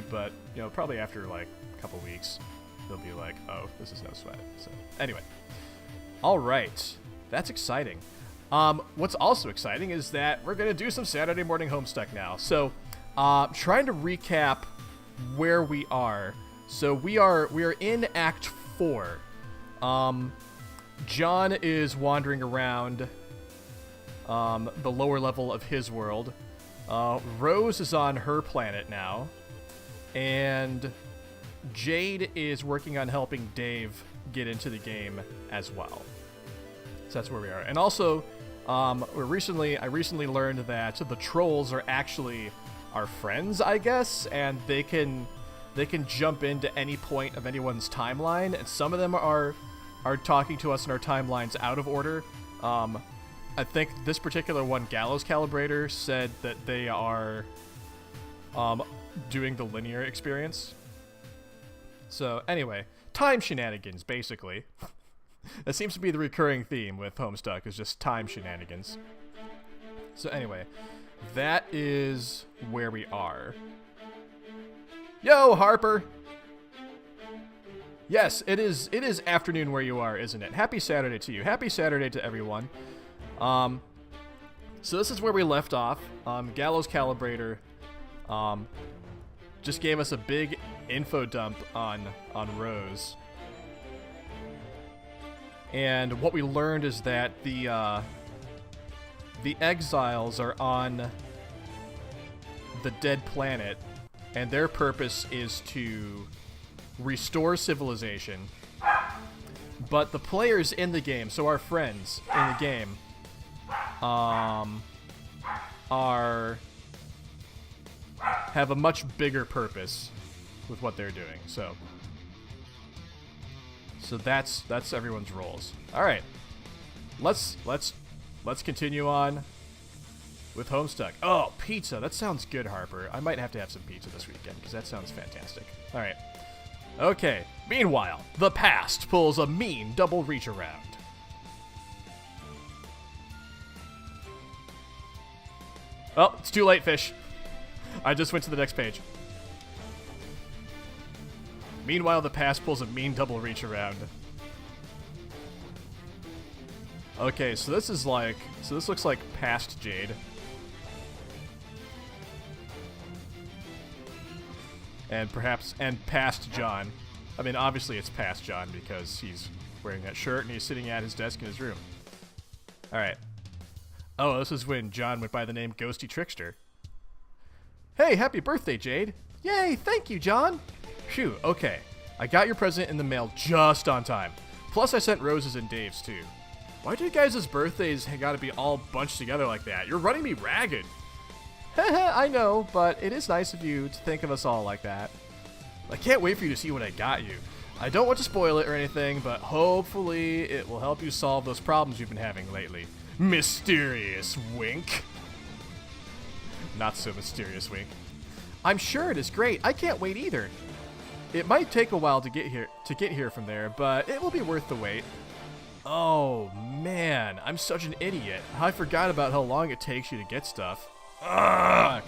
but probably after like a couple weeks, they'll be like, oh, this is no sweat. So anyway, all right, that's exciting. What's also exciting is that we're gonna do some Saturday morning Homestuck now. So, trying to recap where we are. So we are in Act 4. John is wandering around the lower level of his world. Rose is on her planet now, and Jade is working on helping Dave get into the game as well. So that's where we are. And also, I recently learned that the trolls are actually our friends, I guess, and they can jump into any point of anyone's timeline, and some of them are talking to us in our timelines out of order. I think this particular one, Gallows Calibrator, said that they are doing the linear experience. So anyway, time shenanigans, basically. That seems to be the recurring theme with Homestuck, is just time shenanigans. So anyway, that is where we are. Yo, Harper! Yes, it is afternoon where you are, isn't it? Happy Saturday to you. Happy Saturday to everyone. So this is where we left off. Gallows Calibrator just gave us a big info dump on Rose. And what we learned is that the exiles are on the dead planet, and their purpose is to restore civilization. But the players in the game, so our friends in the game, have a much bigger purpose with what they're doing. So that's everyone's roles. All right, let's continue on with Homestuck. Oh, pizza! That sounds good, Harper. I might have to have some pizza this weekend because that sounds fantastic. All right. Okay. Meanwhile, the past pulls a mean double reach around. Oh, it's too late, fish. I just went to the next page. Meanwhile, the past pulls a mean double reach around. Okay, so this looks like past Jade. And past John. I mean, obviously it's past John because he's wearing that shirt and he's sitting at his desk in his room. Alright. Oh, this is when John went by the name Ghosty Trickster. Hey, happy birthday, Jade. Yay, thank you, John. Phew, okay. I got your present in the mail just on time. Plus, I sent Rose's and Dave's, too. Why do you guys' birthdays gotta be all bunched together like that? You're running me ragged. I know, but it is nice of you to think of us all like that. I can't wait for you to see what I got you. I don't want to spoil it or anything, but hopefully it will help you solve those problems you've been having lately. Mysterious wink. Not so mysterious wink. I'm sure it is great. I can't wait either. It might take a while to get here from there, but it will be worth the wait. Oh man, I'm such an idiot. I forgot about how long it takes you to get stuff. Ugh.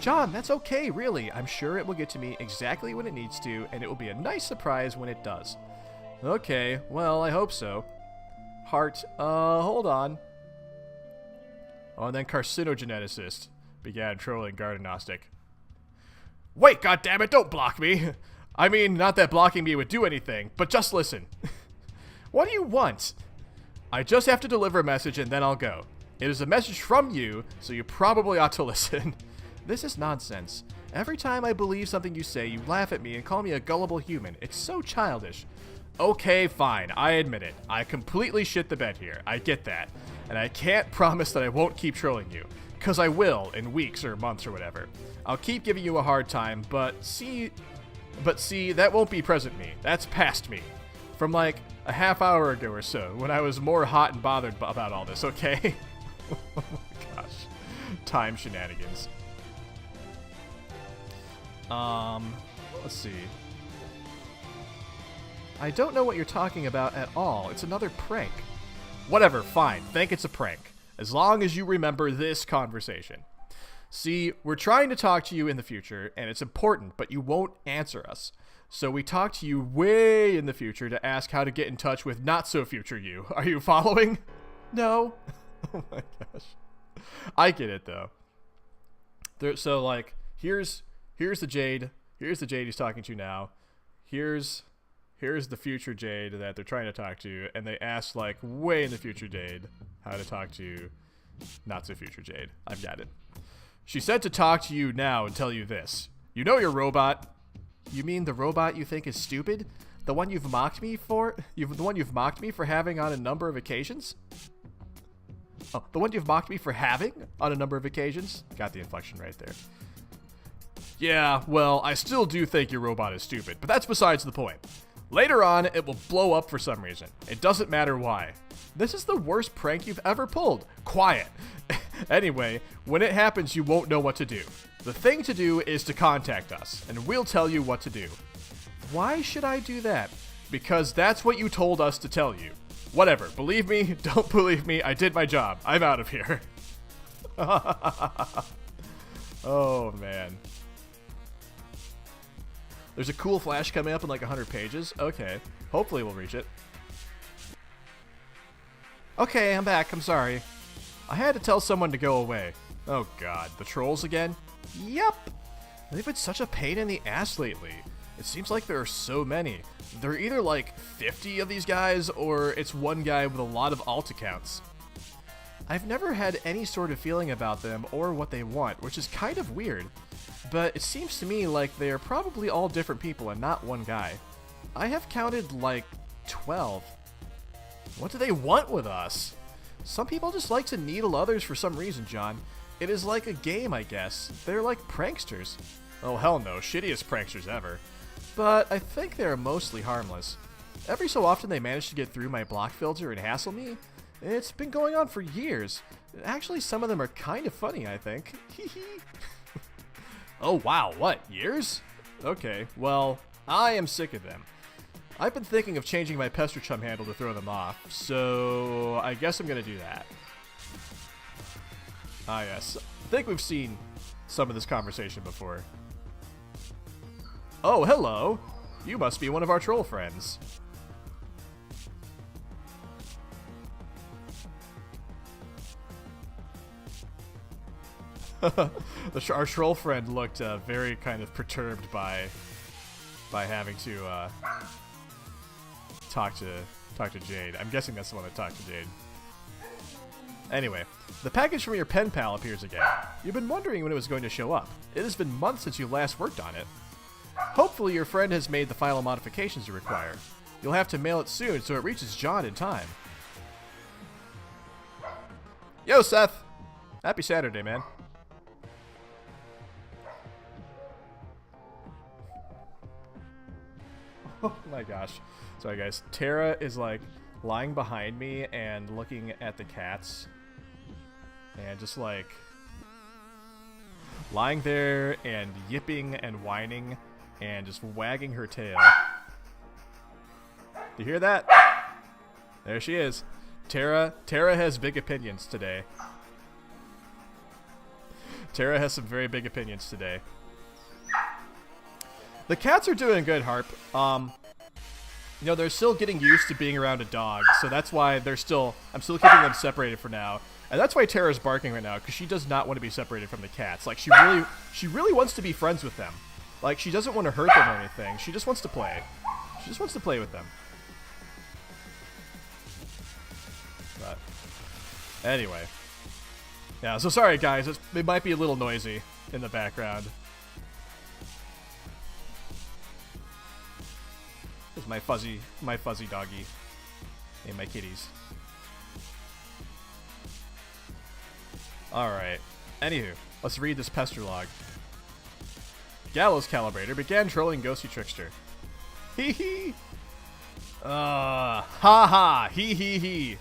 John, that's okay, really. I'm sure it will get to me exactly when it needs to, and it will be a nice surprise when it does. Okay, well, I hope so. Heart, hold on. Oh, and then carcinogeneticist began trolling Gardenostic. Wait, goddammit, don't block me! I mean, not that blocking me would do anything, but just listen. What do you want? I just have to deliver a message and then I'll go. It is a message from you, so you probably ought to listen. This is nonsense. Every time I believe something you say, you laugh at me and call me a gullible human. It's so childish. Okay, fine, I admit it. I completely shit the bed here. I get that. And I can't promise that I won't keep trolling you. Because I will, in weeks or months or whatever. I'll keep giving you a hard time, but see, that won't be present me. That's past me. From like a half hour ago or so, when I was more hot and bothered about all this, okay? Oh my gosh. Time shenanigans. Let's see. I don't know what you're talking about at all. It's another prank. Whatever, fine. Think it's a prank. As long as you remember this conversation. See, we're trying to talk to you in the future, and it's important, but you won't answer us. So we talk to you way in the future to ask how to get in touch with not-so-future you. Are you following? No? Oh my gosh. I get it, though. So, like, here's the Jade. Here's the Jade he's talking to now. Here's the future Jade that they're trying to talk to, and they asked, like, way in the future Jade how to talk to not-so-future Jade. I've got it. She said to talk to you now and tell you this. You know your robot. You mean the robot you think is stupid? The one you've mocked me for? The one you've mocked me for having on a number of occasions? Oh, the one you've mocked me for having on a number of occasions? Got the inflection right there. Yeah, well, I still do think your robot is stupid, but that's besides the point. Later on, it will blow up for some reason. It doesn't matter why. This is the worst prank you've ever pulled. Quiet. Anyway, when it happens, you won't know what to do. The thing to do is to contact us, and we'll tell you what to do. Why should I do that? Because that's what you told us to tell you. Whatever. Believe me, don't believe me, I did my job. I'm out of here. Oh, man. There's a cool flash coming up in like 100 pages. Okay. Hopefully we'll reach it. Okay, I'm back. I'm sorry. I had to tell someone to go away. Oh god, the trolls again? Yep. They've been such a pain in the ass lately. It seems like there are so many. There are either like 50 of these guys, or it's one guy with a lot of alt accounts. I've never had any sort of feeling about them or what they want, which is kind of weird. But it seems to me like they are probably all different people and not one guy. I have counted like 12. What do they want with us? Some people just like to needle others for some reason, John. It is like a game, I guess. They're like pranksters. Oh, hell no. Shittiest pranksters ever. But I think they're mostly harmless. Every so often they manage to get through my block filter and hassle me. It's been going on for years. Actually, some of them are kind of funny, I think. Oh, wow. What? Years? Okay, well, I am sick of them. I've been thinking of changing my Pester Chum handle to throw them off, so I guess I'm going to do that. Ah, yes. I think we've seen some of this conversation before. Oh, hello. You must be one of our troll friends. Our troll friend looked very kind of perturbed by having to talk to Jade. I'm guessing that's the one that talked to Jade. Anyway, the package from your pen pal appears again. You've been wondering when it was going to show up. It has been months since you last worked on it. Hopefully your friend has made the final modifications you require. You'll have to mail it soon so it reaches John in time. Yo, Seth! Happy Saturday, man. Oh my gosh. Sorry guys. Tara is like lying behind me and looking at the cats. And just like lying there and yipping and whining and just wagging her tail. Do you hear that? There she is. Tara has big opinions today. Tara has some very big opinions today. The cats are doing good, Harp. You know, they're still getting used to being around a dog, so that's why I'm still keeping them separated for now. And that's why Tara's barking right now, because she does not want to be separated from the cats. Like, she really wants to be friends with them. Like, she doesn't want to hurt them or anything. She just wants to play. She just wants to play with them. But, anyway. Yeah, so sorry, guys. It might be a little noisy in the background. There's my fuzzy doggy. And my kitties. Alright. Anywho, let's read this pester log. Gallows Calibrator began trolling Ghosty Trickster. Hee hee! Ha ha! Hee hee hee!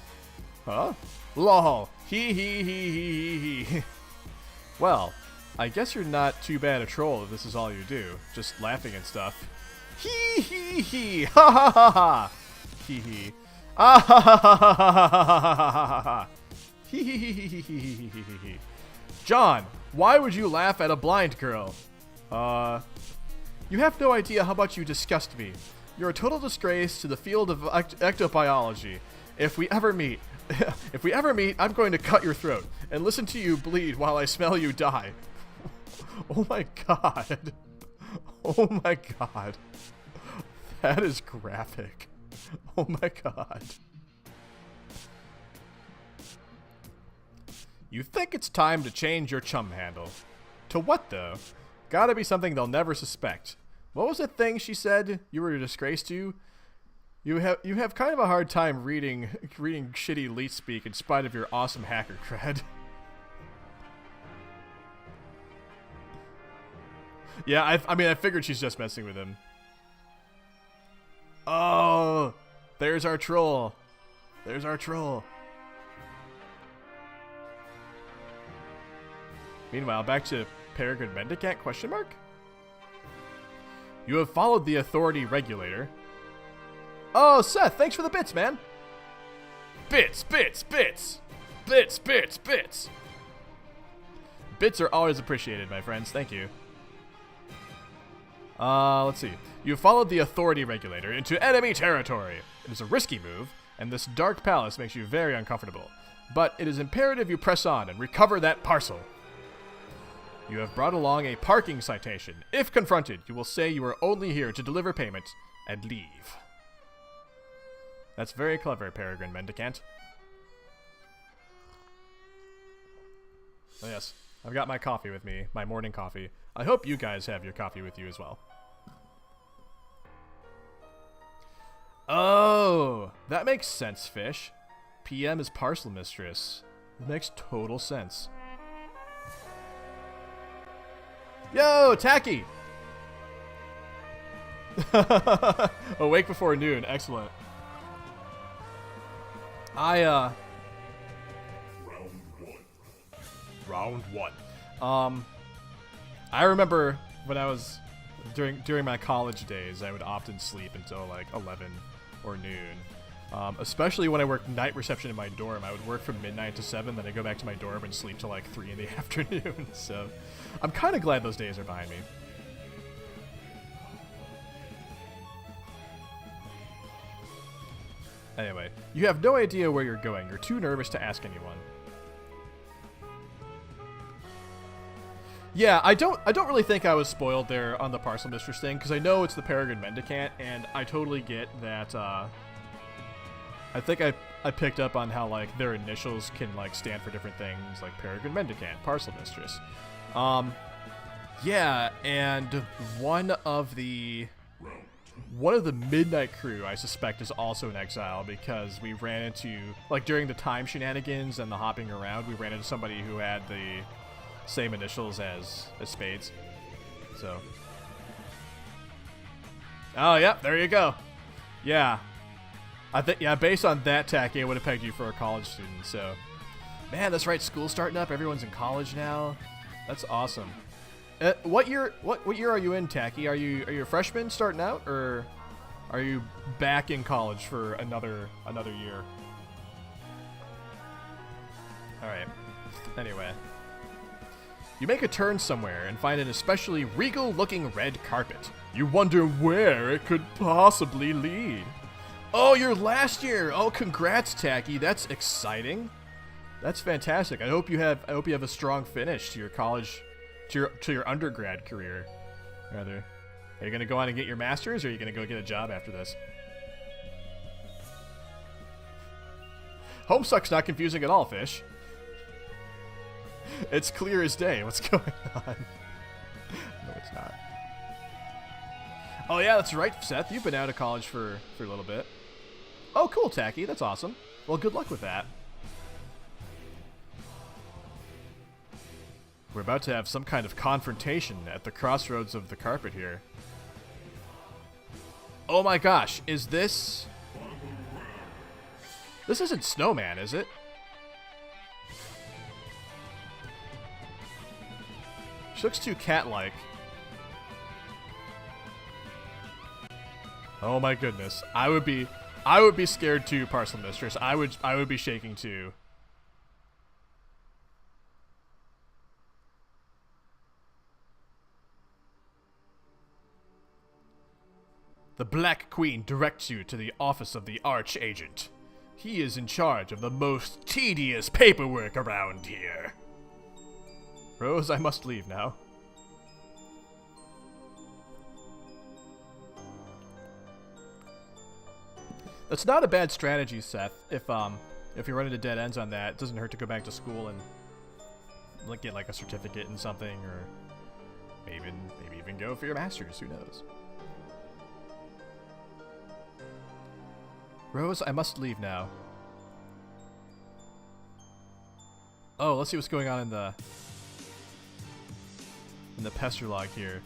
Huh? Lol! Hee hee hee hee hee hee! Well, I guess you're not too bad a troll if this is all you do. Just laughing and stuff. Hee hee hee! Ha ha ha ha! Hee hee. Ah ha ha ha ha ha ha ha ha ha! Hee hee hee hee hee hee hee hee hee. John, Why would you laugh at a blind girl? You have no idea how much you disgust me. You're a total disgrace to the field of ectobiology. If we ever meet, I'm going to cut your throat and listen to you bleed while I smell you die. Oh my god. Oh my god. That is graphic. Oh my god. You think it's time to change your chum handle. To what, though? Gotta be something they'll never suspect. What was the thing she said you were a disgrace to? You have kind of a hard time reading shitty leet speak in spite of your awesome hacker cred. Yeah, I mean, I figured she's just messing with him. Oh, there's our troll. There's our troll. Meanwhile, back to Peregrine Mendicant, question mark? You have followed the authority regulator. Oh, Seth, thanks for the bits, man. Bits, bits, bits. Bits, bits, bits. Bits are always appreciated, my friends. Thank you. Let's see. You followed the authority regulator into enemy territory. It is a risky move, and this dark palace makes you very uncomfortable. But it is imperative you press on and recover that parcel. You have brought along a parking citation. If confronted, you will say you are only here to deliver payment and leave. That's very clever, Peregrine Mendicant. Oh yes, I've got my coffee with me, my morning coffee. I hope you guys have your coffee with you as well. Oh, that makes sense, Fish. PM is parcel mistress. It makes total sense. Yo, Tacky! Awake before noon, excellent. Round one. I remember when I was during my college days, I would often sleep until like 11 or noon. Especially when I worked night reception in my dorm. I would work from midnight to 7, then I'd go back to my dorm and sleep till like 3 in the afternoon. So I'm kind of glad those days are behind me. Anyway, you have no idea where you're going. You're too nervous to ask anyone. Yeah, I don't really think I was spoiled there on the parcel mistress thing, because I know it's the Peregrine Mendicant, and I totally get that. I think I picked up on how like their initials can like stand for different things, like Peregrine Mendicant, parcel mistress. Yeah, and one of the midnight crew, I suspect, is also in exile, because we ran into, like, during the time shenanigans and the hopping around, we ran into somebody who had the same initials as Spades. So. Oh, yep, there you go. Yeah. I think, yeah, based on that, Tacky, I would have pegged you for a college student, so. Man, that's right, school's starting up, everyone's in college now. That's awesome. What year are you in, Tacky? Are you a freshman starting out, or are you back in college for another year? All right. Anyway, you make a turn somewhere and find an especially regal-looking red carpet. You wonder where it could possibly lead. Oh, you're last year. Oh, congrats, Tacky. That's exciting. That's fantastic. I hope you have a strong finish to your college. To your undergrad career, rather. Are you going to go on and get your master's, or are you going to go get a job after this? Homestuck's not confusing at all, Fish. It's clear as day what's going on. No, it's not. Oh, yeah, that's right, Seth. You've been out of college for a little bit. Oh, cool, Tacky. That's awesome. Well, good luck with that. We're about to have some kind of confrontation at the crossroads of the carpet here. Oh my gosh, is this... This isn't Snowman, is it? She looks too cat-like. Oh my goodness. I would be scared too, Parcel Mistress. I would be shaking too. The Black Queen directs you to the office of the Archagent. He is in charge of the most tedious paperwork around here. Rose, I must leave now. That's not a bad strategy, Seth. If you run into dead ends on that, it doesn't hurt to go back to school and get like a certificate in something, or maybe even go for your master's. Who knows? Rose, I must leave now. Oh, let's see what's going on in the pester log here.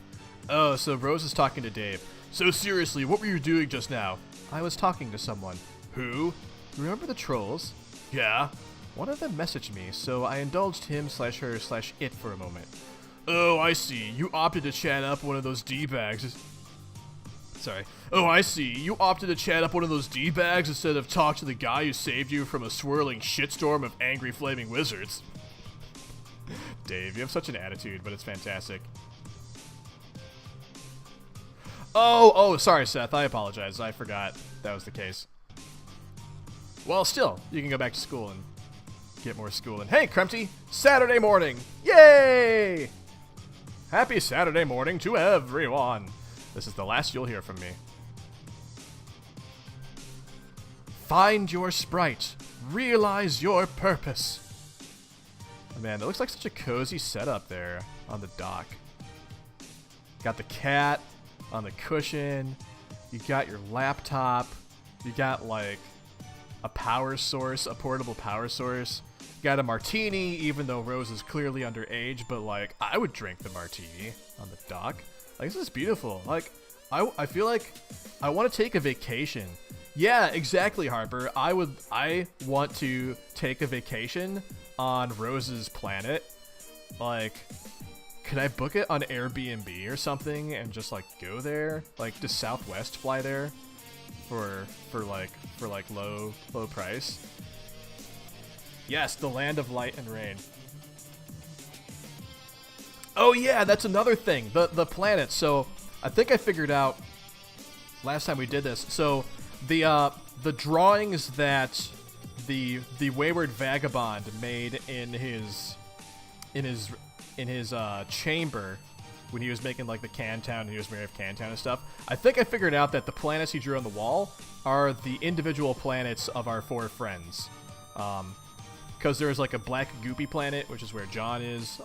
Oh, so Rose is talking to Dave. So seriously, what were you doing just now? I was talking to someone. Who? Remember the trolls? Yeah. One of them messaged me, so I indulged him/her/it for a moment. Oh, I see. You opted to chat up one of those D-bags. Sorry. Oh, I see. You opted to chat up one of those D-bags instead of talk to the guy who saved you from a swirling shitstorm of angry flaming wizards. Dave, you have such an attitude, but it's fantastic. Oh, sorry, Seth. I apologize. I forgot that was the case. Well, still, you can go back to school and get more schooling. Hey, Krempty! Saturday morning! Yay! Happy Saturday morning to everyone! This is the last you'll hear from me. Find your sprite. Realize your purpose. Oh, man, that looks like such a cozy setup there on the dock. Got the cat on the cushion. You got your laptop. You got, like, a power source, a portable power source. You got a martini, even though Rose is clearly underage, but, like, I would drink the martini on the dock. Like, this is beautiful. Like, I feel like I want to take a vacation. Yeah, exactly, Harper. I want to take a vacation on Rose's planet. Like, could I book it on Airbnb or something and just, like, go there? Like, does Southwest fly there for low price? Yes, the land of light and rain. Oh yeah, that's another thing. The planet. So I think I figured out last time we did this. So the drawings that the Wayward Vagabond made in his chamber when he was making like the Cantown and he was mayor of Cantown and stuff. I think I figured out that the planets he drew on the wall are the individual planets of our 4 friends. Because there is like a black goopy planet, which is where John is.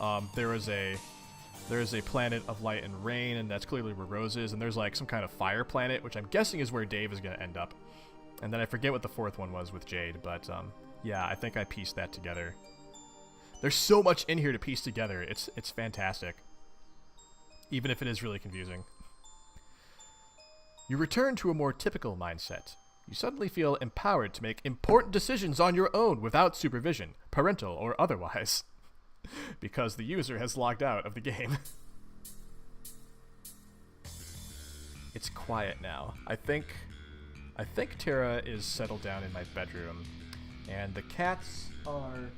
There is a planet of light and rain, and that's clearly where Rose is. And there's like some kind of fire planet, which I'm guessing is where Dave is going to end up. And then I forget what the 4th one was with Jade, but yeah, I think I pieced that together. There's so much in here to piece together. It's fantastic. Even if it is really confusing. You return to a more typical mindset. You suddenly feel empowered to make important decisions on your own without supervision, parental or otherwise. Because the user has logged out of the game. It's quiet now. I think Tara is settled down in my bedroom, and the cats are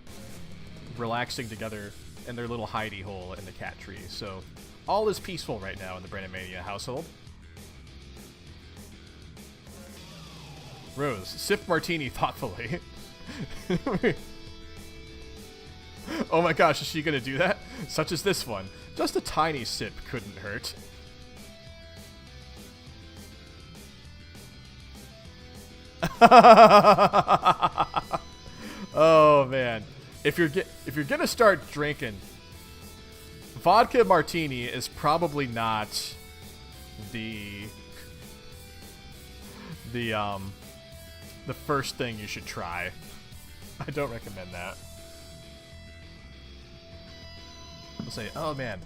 relaxing together in their little hidey hole in the cat tree. So all is peaceful right now in the Brandon Mania household. Rose, sip martini thoughtfully. Oh my gosh, is she gonna do that? Such as this one. Just a tiny sip couldn't hurt. Oh man. If you're gonna start drinking, vodka martini is probably not the first thing you should try. I don't recommend that. I'll say, oh man,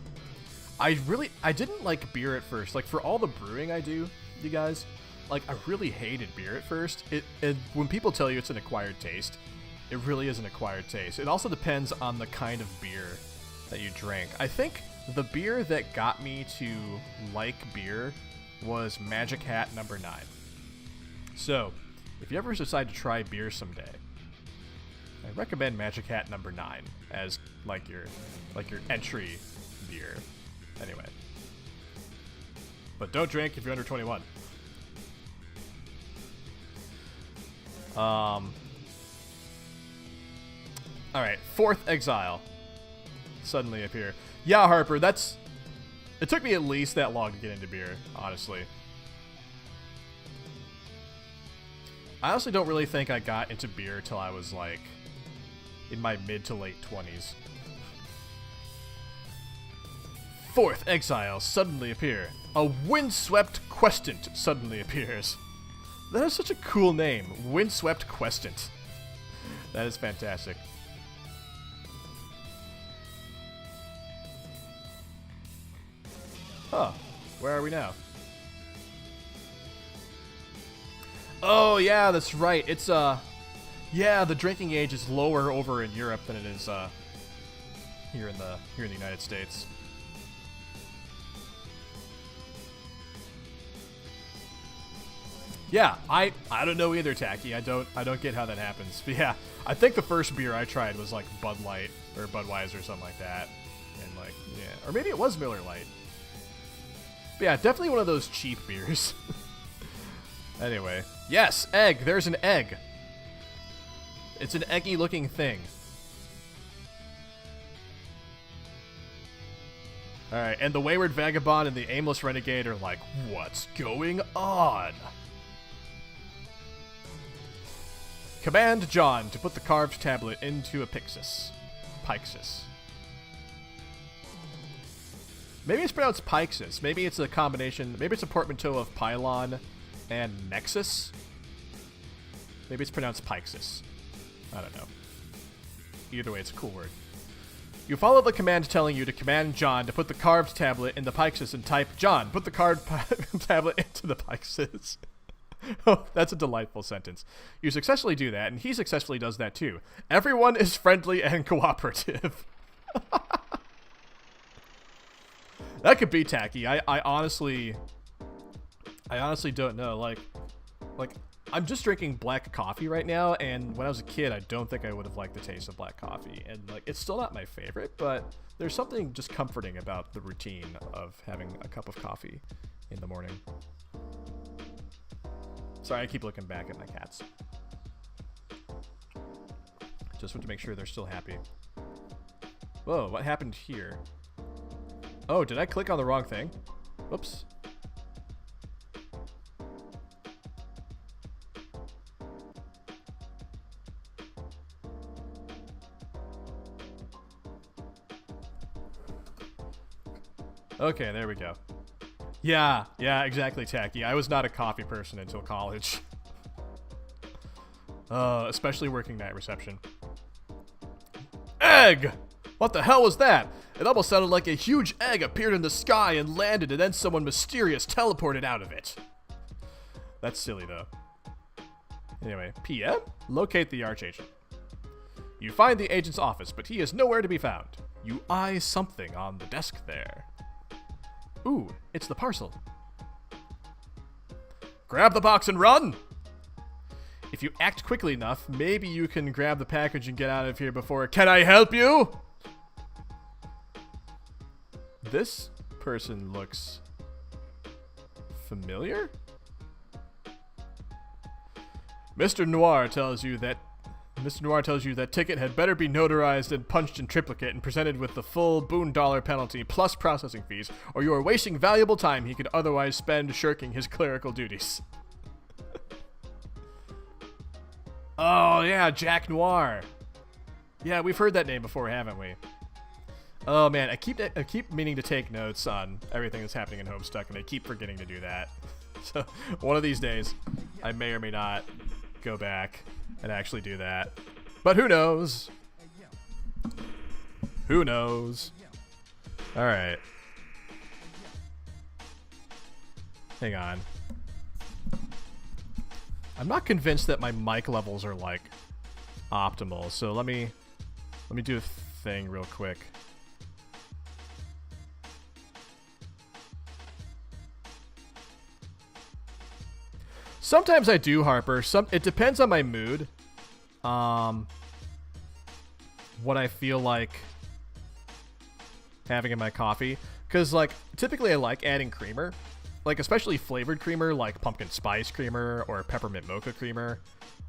I didn't like beer at first. Like for all the brewing I do, you guys, like I really hated beer at first. When people tell you it's an acquired taste, it really is an acquired taste. It also depends on the kind of beer that you drink. I think the beer that got me to like beer was Magic Hat No. 9. So, if you ever decide to try beer someday, I recommend Magic Hat No. 9 as like your entry beer. Anyway. But don't drink if you're under 21. Alright, fourth exile. Suddenly appear. Yeah, Harper, that's... It took me at least that long to get into beer, honestly. I honestly don't really think I got into beer till I was, like, in my mid to late 20s. Fourth exile suddenly appear. A windswept questant suddenly appears. That is such a cool name. Windswept questant. That is fantastic. Huh. Where are we now? Oh, yeah, that's right. It's, yeah, the drinking age is lower over in Europe than it is, here in the United States. Yeah, I don't know either, Tacky. I don't get how that happens. But yeah, I think the first beer I tried was like Bud Light or Budweiser or something like that. And like, yeah, or maybe it was Miller Lite. But yeah, definitely one of those cheap beers. Anyway, yes, egg. There's an egg. It's an eggy looking thing. Alright, and the Wayward Vagabond and the Aimless Renegade are like, what's going on? Command John to put the carved tablet into a Pixis. Pixis. Maybe it's pronounced Pixis. Maybe it's a combination. Maybe it's a portmanteau of pylon and nexus. Maybe it's pronounced Pixis. I don't know. Either way, it's a cool word. You follow the command telling you to command John to put the carved tablet in the Pixis and type, John, put the carved tablet into the Pixis. Oh, that's a delightful sentence. You successfully do that, and he successfully does that too. Everyone is friendly and cooperative. That could be tacky. I honestly don't know. Like, I'm just drinking black coffee right now, and when I was a kid, I don't think I would have liked the taste of black coffee. And like, it's still not my favorite, but there's something just comforting about the routine of having a cup of coffee in the morning. Sorry, I keep looking back at my cats. Just want to make sure they're still happy. Whoa, what happened here? Oh, did I click on the wrong thing? Whoops. Okay, there we go. Yeah, exactly, Tacky. I was not a coffee person until college. Especially working night reception. Egg! What the hell was that? It almost sounded like a huge egg appeared in the sky and landed, and then someone mysterious teleported out of it. That's silly, though. Anyway, PM? Locate the Archagent. You find the agent's office, but he is nowhere to be found. You eye something on the desk there. Ooh, it's the parcel. Grab the box and run! If you act quickly enough, maybe you can grab the package and get out of here before... Can I help you? This person looks familiar? Mr. Noir tells you that ticket had better be notarized and punched in triplicate and presented with the full $1 penalty plus processing fees, or you are wasting valuable time he could otherwise spend shirking his clerical duties. Oh yeah, Jack Noir. Yeah, we've heard that name before, haven't we? Oh man, I keep meaning to take notes on everything that's happening in Homestuck, and I keep forgetting to do that. So one of these days, I may or may not go back and actually do that. But who knows? Who knows? Alright. Hang on. I'm not convinced that my mic levels are, like, optimal. So let me do a thing real quick. Sometimes I do, Harper. It depends on my mood. What I feel like having in my coffee. Because, like, typically I like adding creamer. like especially flavored creamer, like pumpkin spice creamer or peppermint mocha creamer.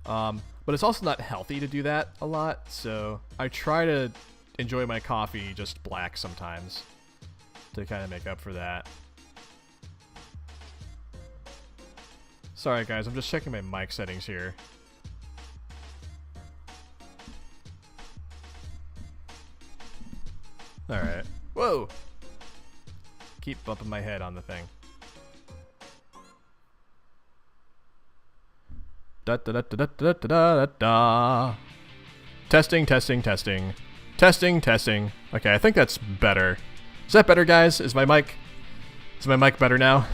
But it's also not healthy to do that a lot, so I try to enjoy my coffee just black sometimes to kind of make up for that. Sorry guys, I'm just checking my mic settings here. Alright. Whoa! Keep bumping my head on the thing. Da da da da da da da da da. Testing, testing, testing. Testing, testing. Okay, I think that's better. Is that better, guys? Is my mic better now?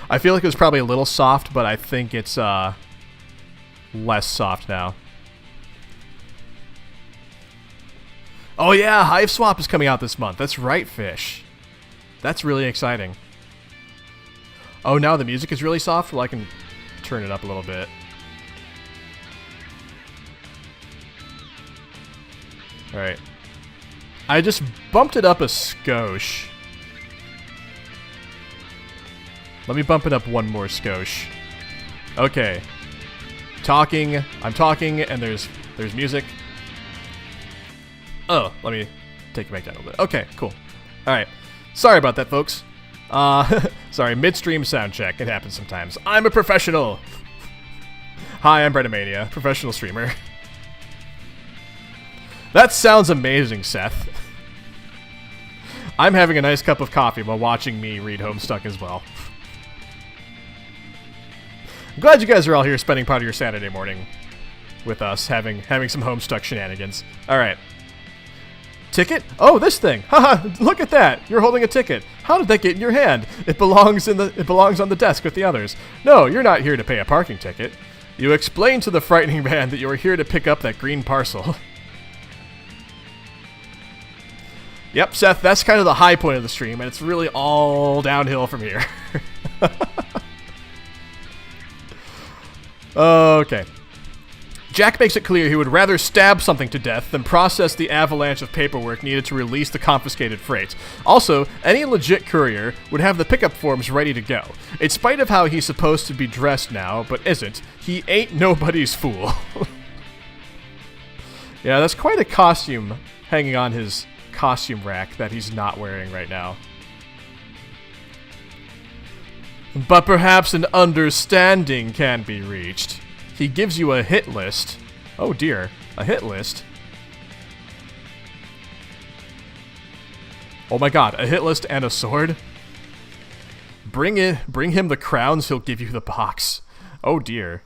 I feel like it was probably a little soft, but I think it's less soft now. Oh yeah, Hive Swap is coming out this month. That's right, Fish. That's really exciting. Oh, now the music is really soft? Well, I can turn it up a little bit. Alright. I just bumped it up a skosh. Let me bump it up one more skosh. Okay. Talking. I'm talking, and there's music. Oh, let me take it back down a little bit. Okay, cool. Alright. Sorry about that, folks. Sorry, midstream sound check. It happens sometimes. I'm a professional! Hi, I'm Breadamania, professional streamer. That sounds amazing, Seth. I'm having a nice cup of coffee while watching me read Homestuck as well. I'm glad you guys are all here spending part of your Saturday morning with us, having some Homestuck shenanigans. Alright. Ticket? Oh, this thing. Haha, look at that. You're holding a ticket. How did that get in your hand? It belongs on the desk with the others. No, you're not here to pay a parking ticket. You explained to the frightening man that you were here to pick up that green parcel. Yep, Seth, that's kind of the high point of the stream, and it's really all downhill from here. Okay. Jack makes it clear he would rather stab something to death than process the avalanche of paperwork needed to release the confiscated freight. Also, any legit courier would have the pickup forms ready to go. In spite of how he's supposed to be dressed now, but isn't, he ain't nobody's fool. Yeah, that's quite a costume hanging on his costume rack that he's not wearing right now. But perhaps an understanding can be reached. He gives you a hit list. Oh dear, a hit list. Oh my god, a hit list and a sword? Bring him the crowns, he'll give you the box. Oh dear.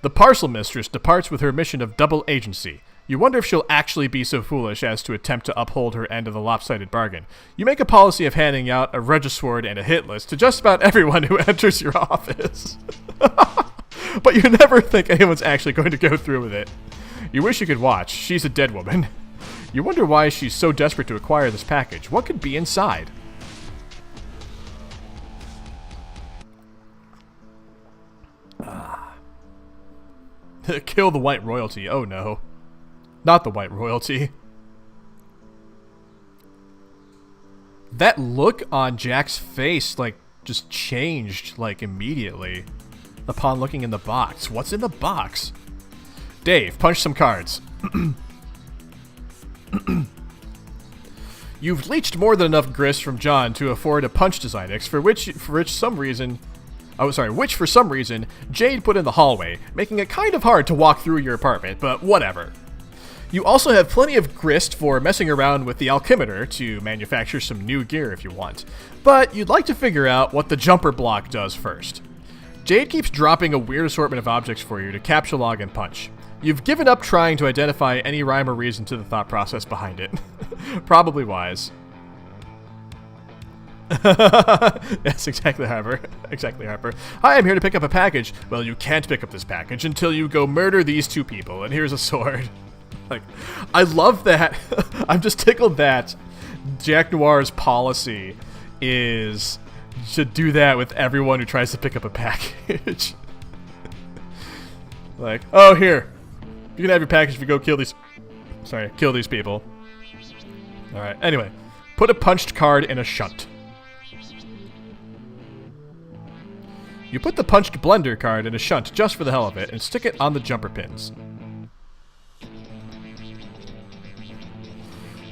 The parcel mistress departs with her mission of double agency. You wonder if she'll actually be so foolish as to attempt to uphold her end of the lopsided bargain. You make a policy of handing out a regisword and a hit list to just about everyone who enters your office. But you never think anyone's actually going to go through with it. You wish you could watch. She's a dead woman. You wonder why she's so desperate to acquire this package. What could be inside? Kill the white royalty. Oh no. Not the white royalty. That look on Jack's face, like, just changed, like, immediately upon looking in the box. What's in the box? Dave, punch some cards. You've leached more than enough grist from John to afford a punch Designix, which for some reason Jade put in the hallway, making it kind of hard to walk through your apartment, but whatever. You also have plenty of grist for messing around with the alchemitor to manufacture some new gear if you want, but you'd like to figure out what the jumper block does first. Jade keeps dropping a weird assortment of objects for you to capture log and punch. You've given up trying to identify any rhyme or reason to the thought process behind it. Probably wise. Yes, exactly, Harper. Exactly, Harper. Hi, I'm here to pick up a package. Well, you can't pick up this package until you go murder these two people, and here's a sword. Like, I love that. I'm just tickled that Jack Noir's policy is to do that with everyone who tries to pick up a package. Like, oh, here. You can have your package if you go kill these... Sorry, kill these people. Alright, anyway. Put a punched card in a shunt. You put the punched blender card in a shunt just for the hell of it and stick it on the jumper pins.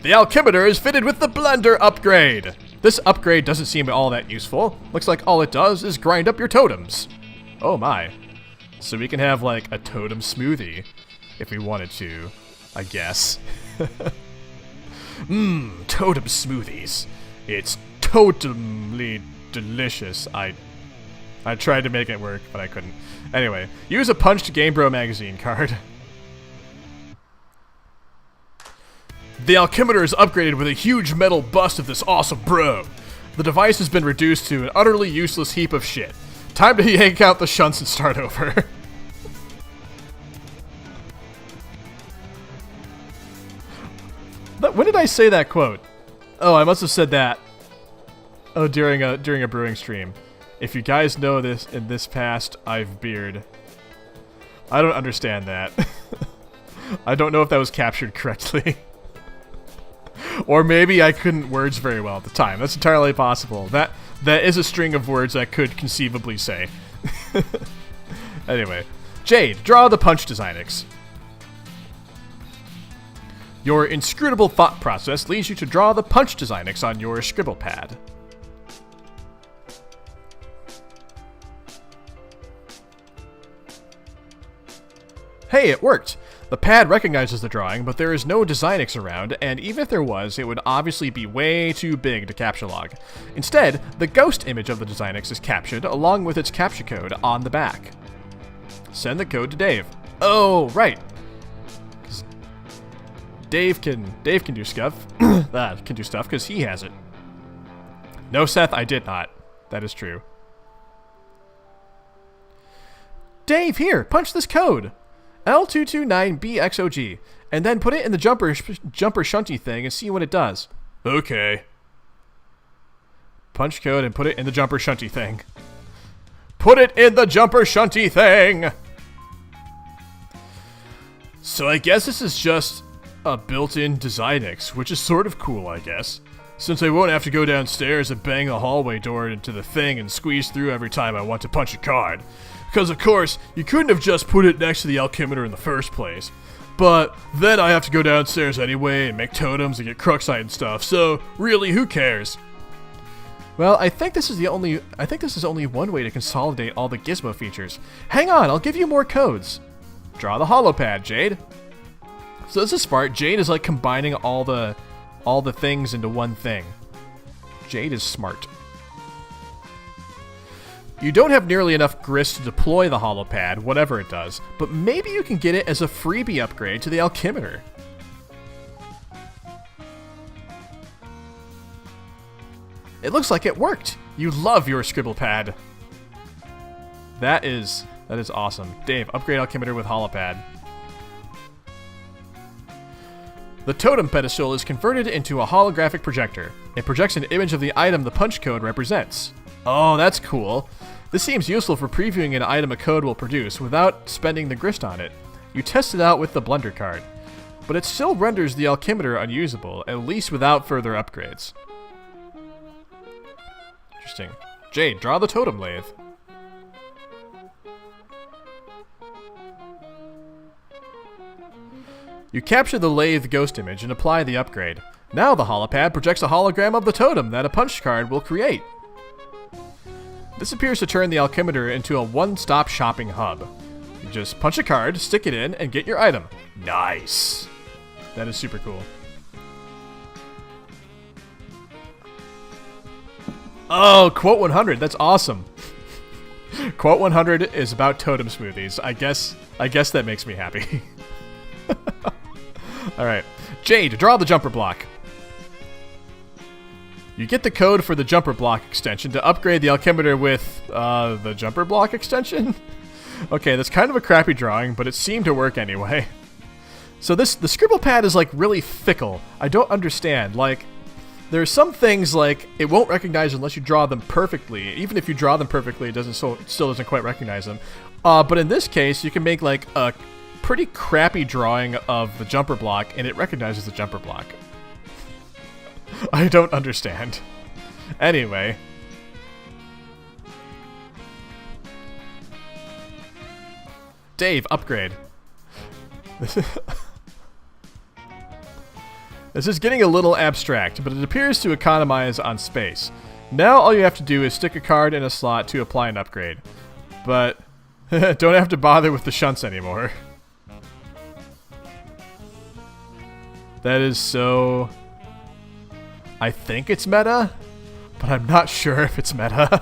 The Alchemitor is fitted with the blender upgrade. This upgrade doesn't seem all that useful. Looks like all it does is grind up your totems. Oh my. So we can have like a totem smoothie if we wanted to, I guess. Totem smoothies. It's totemly delicious. I tried to make it work, but I couldn't. Anyway, use a punched Game Bro magazine card. The Alchemitor is upgraded with a huge metal bust of this awesome bro. The device has been reduced to an utterly useless heap of shit. Time to yank out the shunts and start over. When did I say that quote? Oh, I must have said that. Oh, during a brewing stream. If you guys know this, in this past, I've beard. I don't understand that. I don't know if that was captured correctly. Or maybe I couldn't words very well at the time. That's entirely possible. That is a string of words I could conceivably say. Anyway. Jade, draw the punch Designix. Your inscrutable thought process leads you to draw the punch Designix on your scribble pad. Hey, it worked! The pad recognizes the drawing, but there is no Designix around, and even if there was, it would obviously be way too big to capture log. Instead, the ghost image of the Designix is captured along with its capture code on the back. Send the code to Dave. Oh, right. Dave can do stuff. Can do stuff because he has it. No, Seth, I did not. That is true. Dave, here, punch this code. L229BXOG, and then put it in the jumper shunty thing and see what it does. Okay. Punch code and put it in the jumper shunty thing. Put it in the jumper shunty thing! So I guess this is just a built-in Designix, which is sort of cool, I guess. Since I won't have to go downstairs and bang the hallway door into the thing and squeeze through every time I want to punch a card. Because, of course, you couldn't have just put it next to the Alchemitor in the first place. But then I have to go downstairs anyway and make totems and get Cruxite and stuff, so really, who cares? Well, I think this is only one way to consolidate all the gizmo features. Hang on, I'll give you more codes. Draw the holopad, Jade. So this is smart. Jade is like combining all the things into one thing. Jade is smart. You don't have nearly enough grist to deploy the holopad, whatever it does, but maybe you can get it as a freebie upgrade to the Alchemitor. It looks like it worked! You love your scribble pad! That is awesome. Dave, upgrade Alchemitor with holopad. The totem pedestal is converted into a holographic projector. It projects an image of the item the punch code represents. Oh, that's cool. This seems useful for previewing an item a code will produce without spending the grist on it. You test it out with the blender card. But it still renders the Alchemitor unusable, at least without further upgrades. Interesting. Jade, draw the totem lathe. You capture the lathe ghost image and apply the upgrade. Now the holopad projects a hologram of the totem that a punch card will create. This appears to turn the Alchemitor into a one-stop shopping hub. You just punch a card, stick it in, and get your item. Nice! That is super cool. Oh, quote 100, that's awesome. Quote 100 is about totem smoothies. I guess that makes me happy. Alright. Jade, draw the jumper block. You get the code for the jumper block extension to upgrade the Alchemitor with, the jumper block extension? Okay, that's kind of a crappy drawing, but it seemed to work anyway. So the scribble pad is, like, really fickle. I don't understand. Like, there are some things, like, it won't recognize unless you draw them perfectly. Even if you draw them perfectly, it still doesn't quite recognize them. But in this case, you can make, like, a pretty crappy drawing of the jumper block, and it recognizes the jumper block. I don't understand. Anyway. Dave, upgrade. This is getting a little abstract, but it appears to economize on space. Now all you have to do is stick a card in a slot to apply an upgrade. But don't have to bother with the shunts anymore. That is so... I think it's meta, but I'm not sure if it's meta.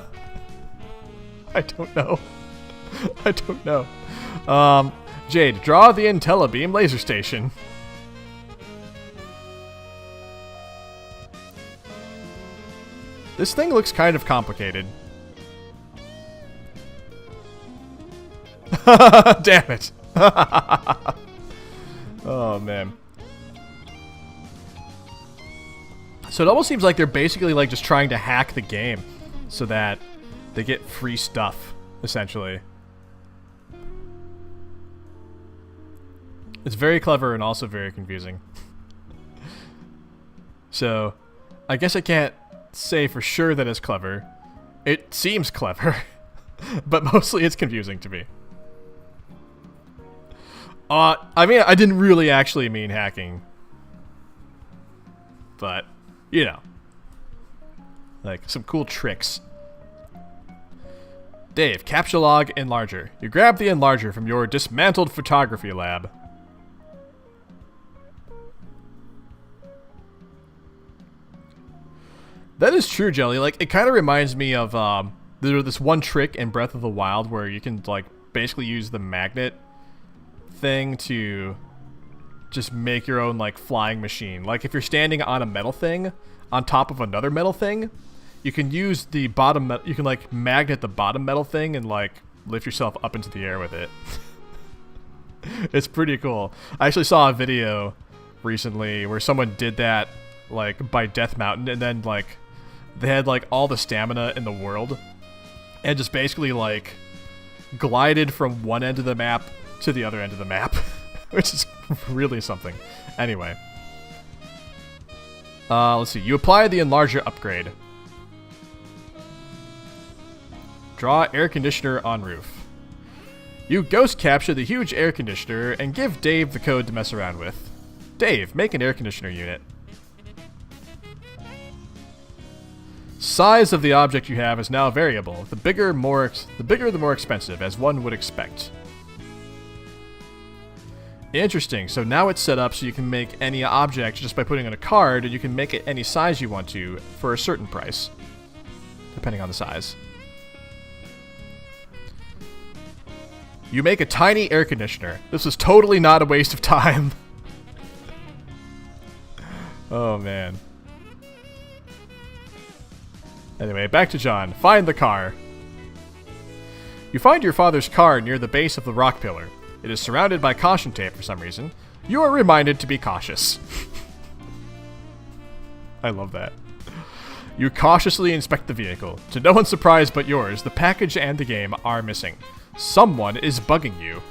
I don't know. I don't know. Jade, draw the IntelliBeam laser station. This thing looks kind of complicated. Damn it. Oh, man. So it almost seems like they're basically like just trying to hack the game so that they get free stuff, essentially. It's very clever and also very confusing. So, I guess I can't say for sure that it's clever. It seems clever, but mostly it's confusing to me. I mean, I didn't really actually mean hacking. But, you know. Like, some cool tricks. Dave, capture log enlarger. You grab the enlarger from your dismantled photography lab. That is true, Jelly. Like, it kind of reminds me of there's this one trick in Breath of the Wild where you can, like, basically use the magnet thing to just make your own, like, flying machine. Like, if you're standing on a metal thing on top of another metal thing, you can use the bottom, you can, like, magnet the bottom metal thing and, like, lift yourself up into the air with it. It's pretty cool. I actually saw a video recently where someone did that, like, by Death Mountain, and then, like, they had, like, all the stamina in the world, and just basically, like, glided from one end of the map to the other end of the map, which is really something. Anyway. Let's see. You apply the enlarger upgrade. Draw air conditioner on roof. You ghost capture the huge air conditioner and give Dave the code to mess around with. Dave, make an air conditioner unit. Size of the object you have is now variable. The bigger, the more expensive, as one would expect. Interesting. So now it's set up so you can make any object just by putting in a card, and you can make it any size you want to for a certain price, depending on the size. You make a tiny air conditioner. This is totally not a waste of time. Oh, man. Anyway, back to John. Find the car. You find your father's car near the base of the rock pillar. It is surrounded by caution tape for some reason. You are reminded to be cautious. I love that. You cautiously inspect the vehicle. To no one's surprise but yours, the package and the game are missing. Someone is bugging you.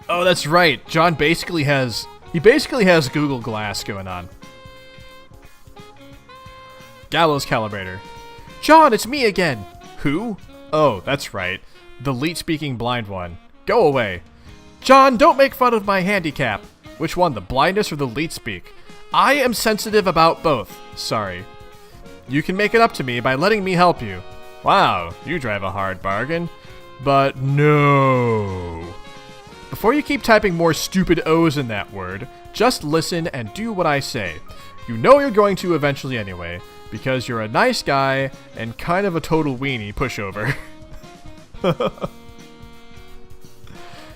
Oh, that's right. John basically has... He basically has Google Glass going on. Gallows Calibrator. John, it's me again. Who? Oh, that's right. The leet-speaking blind one. Go away. John, don't make fun of my handicap. Which one, the blindness or the leet-speak? I am sensitive about both. Sorry. You can make it up to me by letting me help you. Wow, you drive a hard bargain. But no. Before you keep typing more stupid O's in that word, just listen and do what I say. You know you're going to eventually anyway, because you're a nice guy and kind of a total weenie pushover.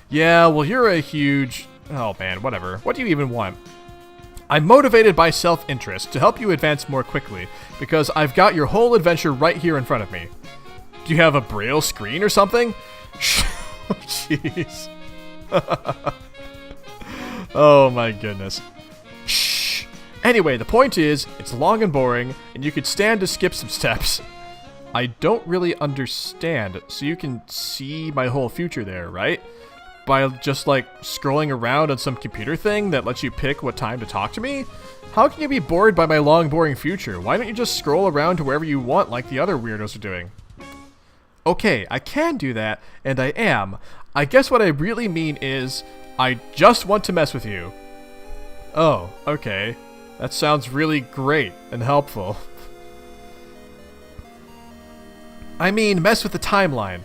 Yeah, well, you're a huge... Oh man, whatever. What do you even want? I'm motivated by self-interest to help you advance more quickly, because I've got your whole adventure right here in front of me. Do you have a braille screen or something? Jeez. Oh my goodness. Shh. Anyway, the point is, it's long and boring, and you could stand to skip some steps. I don't really understand. So you can see my whole future there, right? By just like scrolling around on some computer thing that lets you pick what time to talk to me? How can you be bored by my long, boring future? Why don't you just scroll around to wherever you want like the other weirdos are doing? Okay, I can do that, and I am. I guess what I really mean is, I just want to mess with you. Oh, okay. That sounds really great and helpful. I mean, mess with the timeline.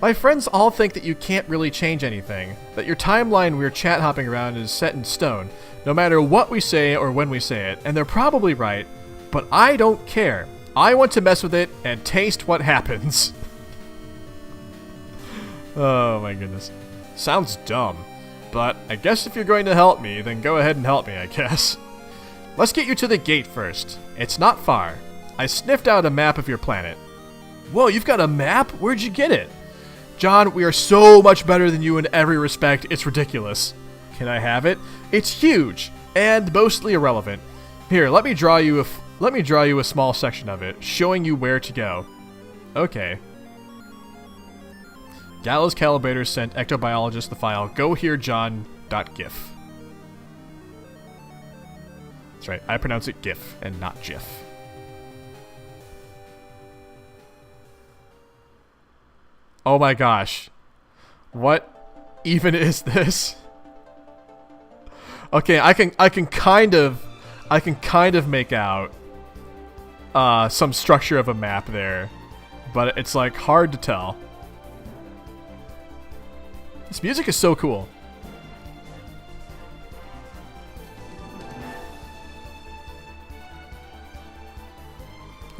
My friends all think that you can't really change anything, that your timeline we're chat hopping around is set in stone, no matter what we say or when we say it, and they're probably right, but I don't care. I want to mess with it and taste what happens. Oh my goodness. Sounds dumb, but I guess if you're going to help me, then go ahead and help me, I guess. Let's get you to the gate first. It's not far. I sniffed out a map of your planet. Whoa, you've got a map? Where'd you get it? John, we are so much better than you in every respect, it's ridiculous. Can I have it? It's huge, and mostly irrelevant. Here, let me draw you a small section of it, showing you where to go. Okay. Gallows Calibrator sent ectobiologist the file goherejohn.gif. That's right, I pronounce it GIF and not GIF. Oh my gosh. What even is this? Okay, I can kind of make out some structure of a map there, but it's like hard to tell. This music is so cool.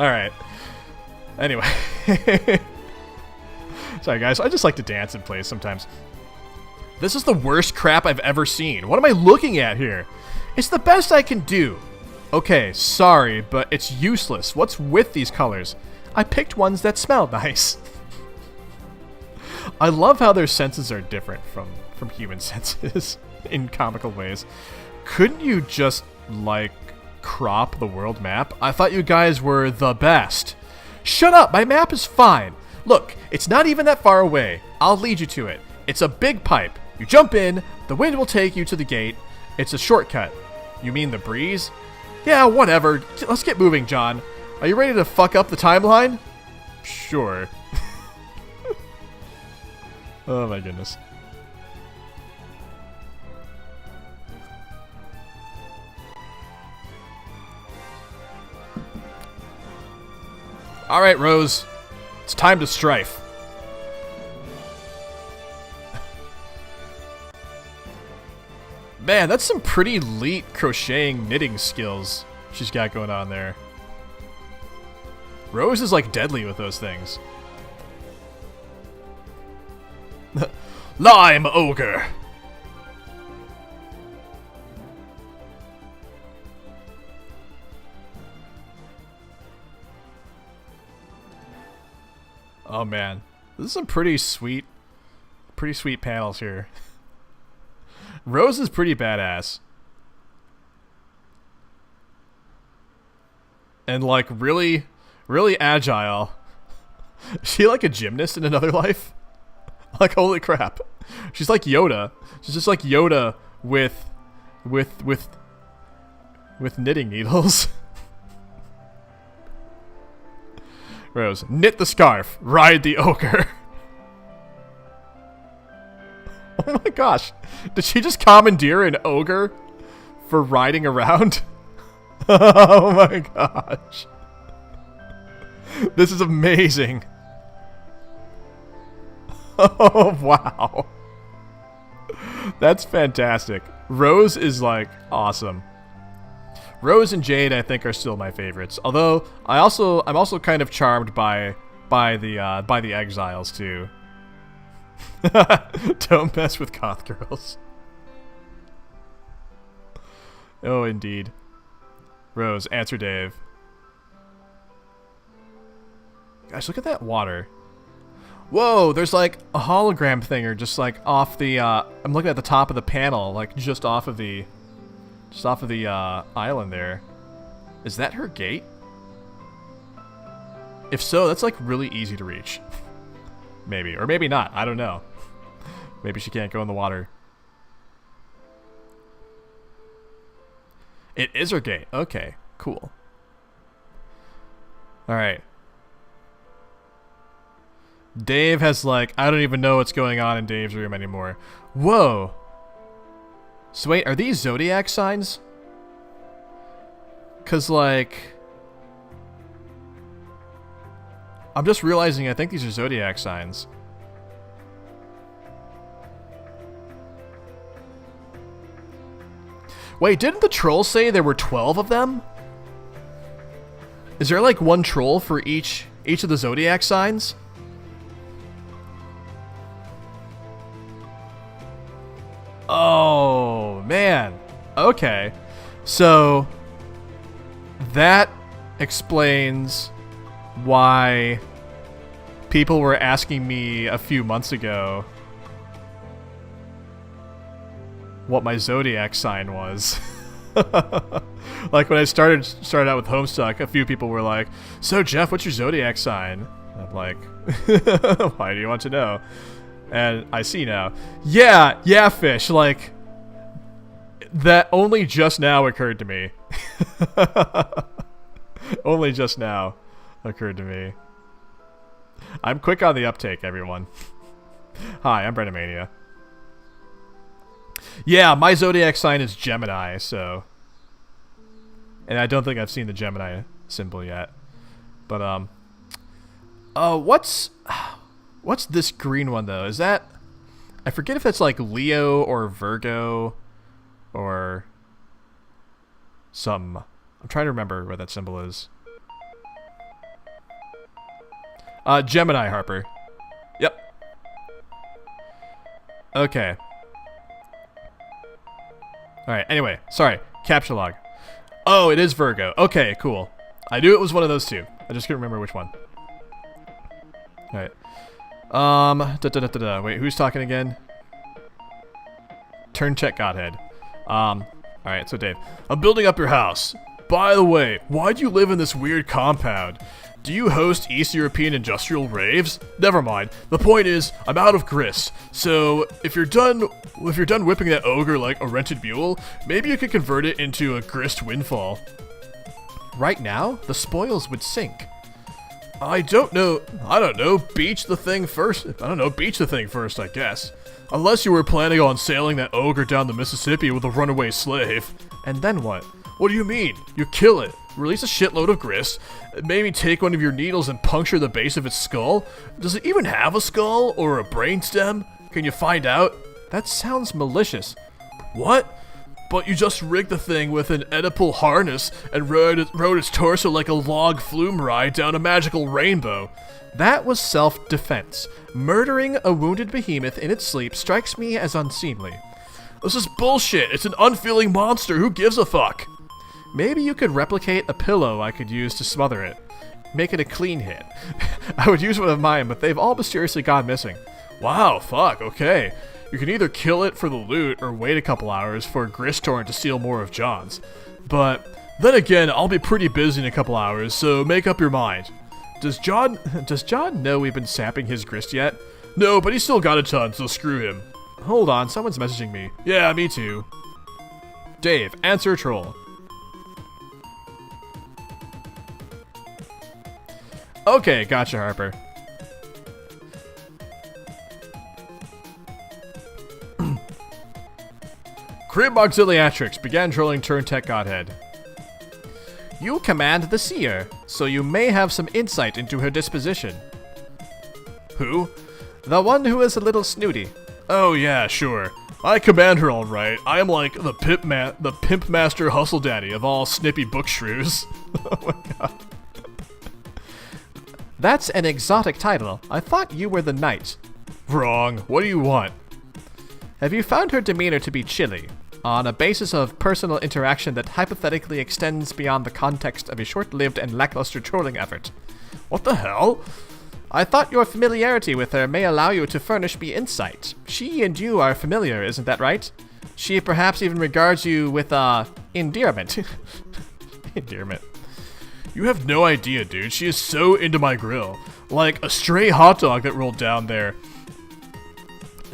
Alright. Anyway. Sorry guys, I just like to dance and play sometimes. This is the worst crap I've ever seen. What am I looking at here? It's the best I can do. Okay, sorry, but it's useless. What's with these colors? I picked ones that smell nice. I love how their senses are different from human senses in comical ways. Couldn't you just, like, crop the world map? I thought you guys were the best. Shut up, my map is fine. Look, it's not even that far away. I'll lead you to it. It's a big pipe. You jump in, the wind will take you to the gate. It's a shortcut. You mean the breeze? Yeah, whatever. Let's get moving, John. Are you ready to fuck up the timeline? Sure. Oh my goodness. Alright, Rose. It's time to strife. Man, that's some pretty elite crocheting knitting skills she's got going on there. Rose is like deadly with those things. Lime ogre. Oh man, this is some pretty sweet panels here. Rose is pretty badass. And like really agile. Is she like a gymnast in another life? Like holy crap. She's like Yoda. She's just like Yoda with knitting needles. Rose, knit the scarf, ride the ogre. Oh my gosh. Did she just commandeer an ogre for riding around? Oh my gosh. This is amazing. Oh, wow. That's fantastic. Rose is like awesome. Rose and Jade, I think, are still my favorites. Although I'm also kind of charmed by the exiles too. Don't mess with goth girls. Oh, indeed. Rose, answer Dave. Gosh, look at that water. Whoa, there's like a hologram thinger just like off the I'm looking at the top of the panel, like just off of the island there. Is that her gate? If so, that's like really easy to reach. Maybe. Or maybe not. I don't know. Maybe she can't go in the water. It is her gate. Okay, cool. Alright. Dave has like, I don't even know what's going on in Dave's room anymore. Whoa. So wait, are these zodiac signs? Cause like, I'm just realizing I think these are zodiac signs. Wait, didn't the troll say there were 12 of them? Is there like one troll for each of the zodiac signs? Oh, man. Okay. So that explains why people were asking me a few months ago what my zodiac sign was. Like when I started out with Homestuck, a few people were like, "So Jeff, what's your zodiac sign?" I'm like, "Why do you want to know?" And I see now. Yeah, fish. Like that only just now occurred to me. Only just now occurred to me. I'm quick on the uptake, everyone. Hi, I'm Brennomania. Yeah, my zodiac sign is Gemini, so... And I don't think I've seen the Gemini symbol yet. But, what's this green one, though? Is that... I forget if that's, like, Leo or Virgo or... something. I'm trying to remember what that symbol is. Gemini, Harper. Yep. Okay. Alright, anyway, sorry. Capture log. Oh, it is Virgo. Okay, cool. I knew it was one of those two. I just couldn't remember which one. Alright. Wait, who's talking again? Turn check Godhead. Alright, so Dave. I'm building up your house. By the way, why do you live in this weird compound? Do you host East European industrial raves? Never mind. The point is, I'm out of grist. So if you're done whipping that ogre like a rented mule, maybe you could convert it into a grist windfall. Right now, the spoils would sink. I don't know. Beach the thing first, I guess. Unless you were planning on sailing that ogre down the Mississippi with a runaway slave. And then what? What do you mean? You kill it, release a shitload of grist, maybe take one of your needles and puncture the base of its skull? Does it even have a skull or a brainstem? Can you find out? That sounds malicious. What? But you just rigged the thing with an Oedipal harness and rode its torso like a log flume ride down a magical rainbow. That was self-defense. Murdering a wounded behemoth in its sleep strikes me as unseemly. This is bullshit. It's an unfeeling monster. Who gives a fuck? Maybe you could replicate a pillow I could use to smother it. Make it a clean hit. I would use one of mine, but they've all mysteriously gone missing. Wow, fuck, okay. You can either kill it for the loot or wait a couple hours for Gristtorn to steal more of John's. But then again, I'll be pretty busy in a couple hours, so make up your mind. Does John know we've been sapping his grist yet? No, but he's still got a ton, so screw him. Hold on, someone's messaging me. Yeah, me too. Dave, answer troll. Okay, gotcha, Harper. Crib Auxiliatrix began trolling Turn Tech Godhead. You command the seer, so you may have some insight into her disposition. Who? The one who is a little snooty. Oh yeah, sure. I command her all right. I am like the pimp master hustle daddy of all snippy book shrews. Oh my god. That's an exotic title. I thought you were the knight. Wrong. What do you want? Have you found her demeanor to be chilly, on a basis of personal interaction that hypothetically extends beyond the context of a short-lived and lackluster trolling effort? What the hell? I thought your familiarity with her may allow you to furnish me insight. She and you are familiar, isn't that right? She perhaps even regards you with, endearment. Endearment. You have no idea, dude. She is so into my grill. Like a stray hot dog that rolled down there.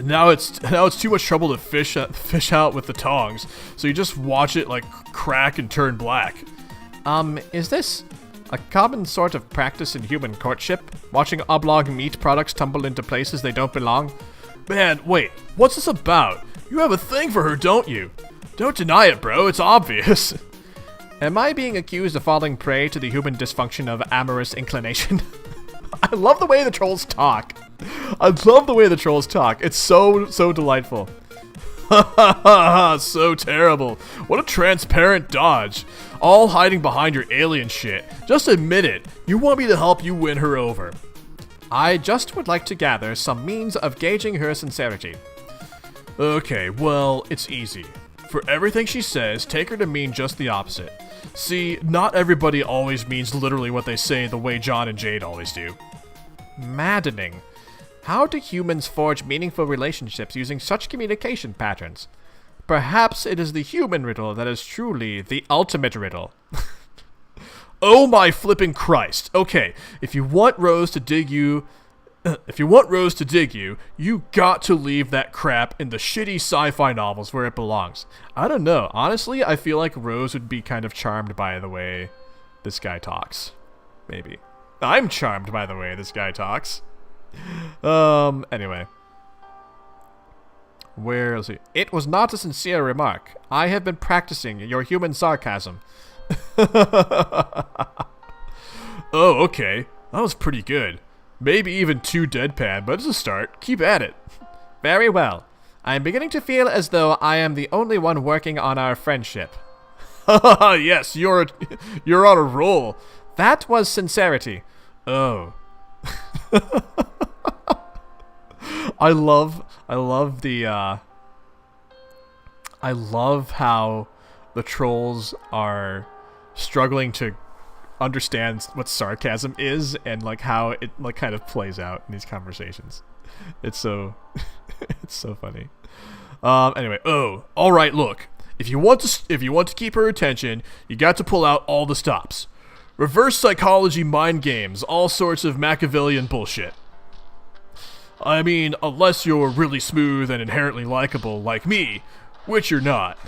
Now it's too much trouble to fish out with the tongs, so you just watch it like crack and turn black. Is this a common sort of practice in human courtship? Watching oblong meat products tumble into places they don't belong? Man, wait, what's this about? You have a thing for her, don't you? Don't deny it, bro, it's obvious. Am I being accused of falling prey to the human dysfunction of amorous inclination? I love the way the trolls talk. I love the way the trolls talk. It's so delightful. Ha ha ha, so terrible. What a transparent dodge. All hiding behind your alien shit. Just admit it. You want me to help you win her over. I just would like to gather some means of gauging her sincerity. Okay, well, it's easy. For everything she says, take her to mean just the opposite. See, not everybody always means literally what they say the way John and Jade always do. Maddening. How do humans forge meaningful relationships using such communication patterns? Perhaps it is the human riddle that is truly the ultimate riddle. Oh my flipping Christ. Okay, if you want Rose to dig you, you got to leave that crap in the shitty sci-fi novels where it belongs. I don't know. Honestly, I feel like Rose would be kind of charmed by the way this guy talks. Maybe. I'm charmed by the way this guy talks. Anyway. Where is he? It was not a sincere remark. I have been practicing your human sarcasm. Oh, okay. That was pretty good. Maybe even too deadpan, but it's a start. Keep at it. Very well. I am beginning to feel as though I am the only one working on our friendship. Yes, you're on a roll. That was sincerity. Oh. I love how the trolls are struggling to understand what sarcasm is and like how it like kind of plays out in these conversations. It's so it's so funny. Anyway, all right, look. If you want to keep her attention, you got to pull out all the stops. Reverse psychology mind games, all sorts of Machiavellian bullshit. I mean, unless you're really smooth and inherently likable like me, which you're not.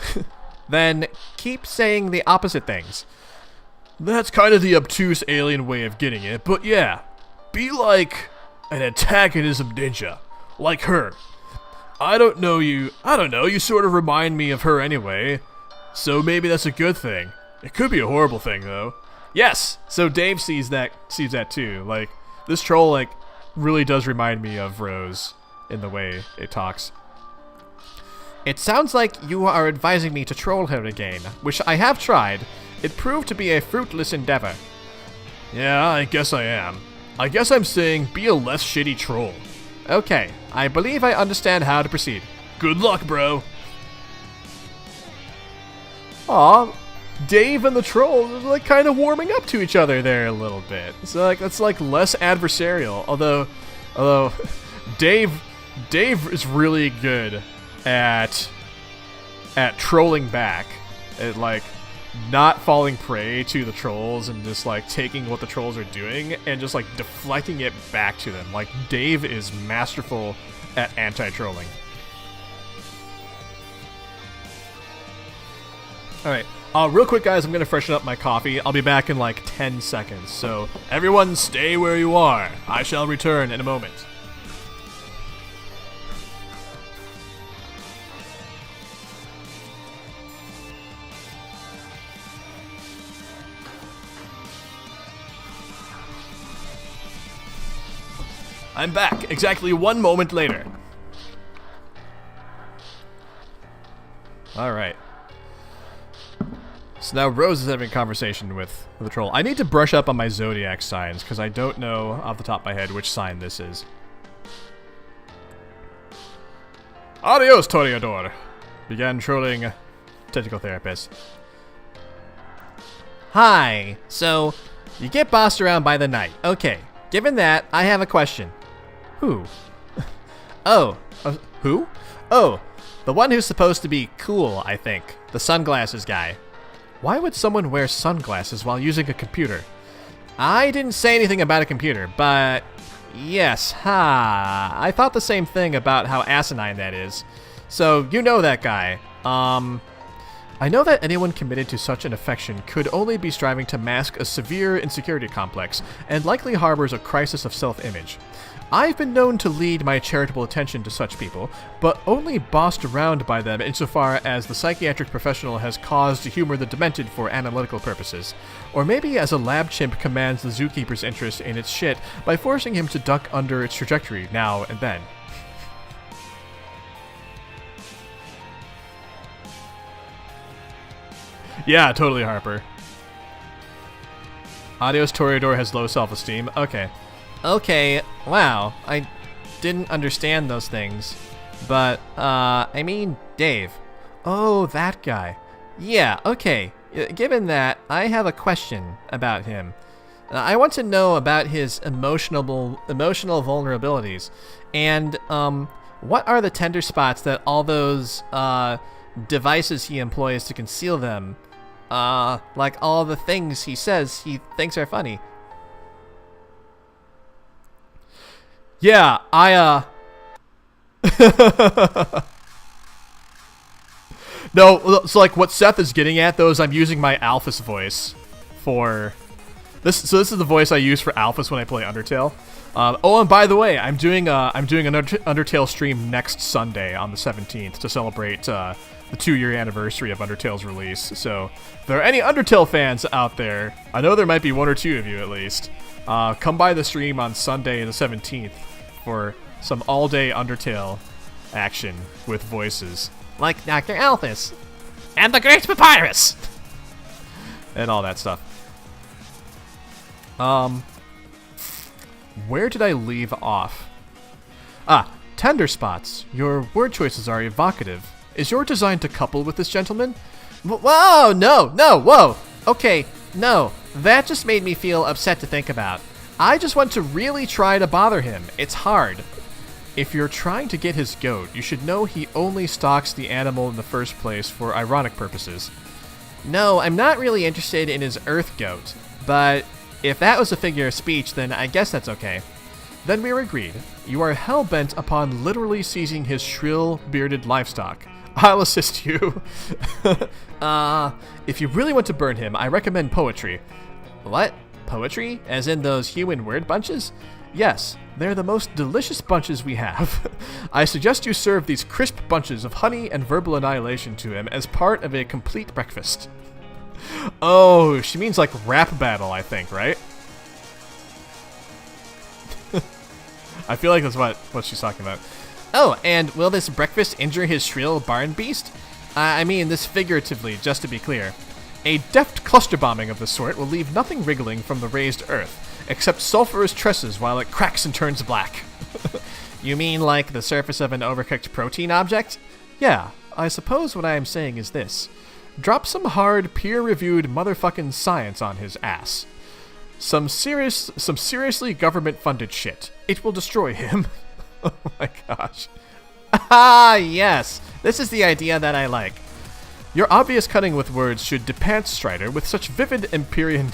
Then keep saying the opposite things. That's kind of the obtuse alien way of getting it, but yeah. Be like an antagonism ninja. Like her. I don't know, you sort of remind me of her anyway. So maybe that's a good thing. It could be a horrible thing, though. Yes! So Dave sees that too. Like, this troll, like, really does remind me of Rose in the way it talks. It sounds like you are advising me to troll her again, which I have tried. It proved to be a fruitless endeavor. Yeah, I guess I am. I guess I'm saying be a less shitty troll. Okay, I believe I understand how to proceed. Good luck, bro. Aw, Dave and the troll are like kind of warming up to each other there a little bit. So like that's like less adversarial. Although Dave is really good at trolling back, at like not falling prey to the trolls and just like taking what the trolls are doing and just like deflecting it back to them. Like Dave is masterful at anti-trolling. Alright, real quick guys, I'm gonna freshen up my coffee. I'll be back in like 10 seconds, so everyone stay where you are. I shall return in a moment. I'm back, exactly 1 moment later. Alright. So now Rose is having a conversation with the troll. I need to brush up on my zodiac signs, because I don't know off the top of my head which sign this is. Adios, Toreador! Began trolling technical therapist. Hi, so you get bossed around by the knight. Okay, given that, I have a question. Who? Who? Oh, the one who's supposed to be cool, I think. The sunglasses guy. Why would someone wear sunglasses while using a computer? I didn't say anything about a computer, but yes, I thought the same thing about how asinine that is. So, you know that guy. I know that anyone committed to such an affection could only be striving to mask a severe insecurity complex and likely harbors a crisis of self-image. I've been known to lead my charitable attention to such people, but only bossed around by them insofar as the psychiatric professional has cause to humor the demented for analytical purposes. Or maybe as a lab chimp commands the zookeeper's interest in its shit by forcing him to duck under its trajectory now and then. Yeah, totally, Harper. Adios Toreador has low self-esteem. Okay. Okay, wow. I didn't understand those things. But, I mean, Dave. Oh, that guy. Yeah, okay. Given that, I have a question about him. I want to know about his emotional vulnerabilities. And, what are the tender spots that all those, devices he employs to conceal them? Like all the things he says he thinks are funny. Yeah, No, so like what Seth is getting at though is I'm using my Alphys voice for this. So this is the voice I use for Alphys when I play Undertale. Oh, and by the way, I'm doing an Undertale stream next Sunday on the 17th to celebrate the 2-year anniversary of Undertale's release. So if there are any Undertale fans out there, I know there might be 1 or 2 of you at least, come by the stream on Sunday the 17th for some all-day Undertale action with voices. Like Dr. Alphys. And the Great Papyrus! And all that stuff. Where did I leave off? Tender spots. Your word choices are evocative. Is your design to couple with this gentleman? Whoa, no, whoa. Okay, no. That just made me feel upset to think about. I just want to really try to bother him. It's hard. If you're trying to get his goat, you should know he only stalks the animal in the first place for ironic purposes. No, I'm not really interested in his earth goat, but if that was a figure of speech, then I guess that's okay. Then we're agreed. You are hell-bent upon literally seizing his shrill, bearded livestock. I'll assist you. If you really want to burn him, I recommend poetry. What? Poetry? As in those human word bunches? Yes, they're the most delicious bunches we have. I suggest you serve these crisp bunches of honey and verbal annihilation to him as part of a complete breakfast. Oh, she means like rap battle, I think, right? I feel like that's what she's talking about. Oh, and will this breakfast injure his shrill barn beast? I mean this figuratively, just to be clear. A deft cluster bombing of the sort will leave nothing wriggling from the raised earth, except sulfurous tresses while it cracks and turns black. You mean like the surface of an overcooked protein object? Yeah, I suppose what I am saying is this. Drop some hard, peer-reviewed motherfucking science on his ass. Some seriously government-funded shit. It will destroy him. Oh my gosh. Ah, yes. This is the idea that I like. Your obvious cunning with words should depant Strider with such vivid Empyrean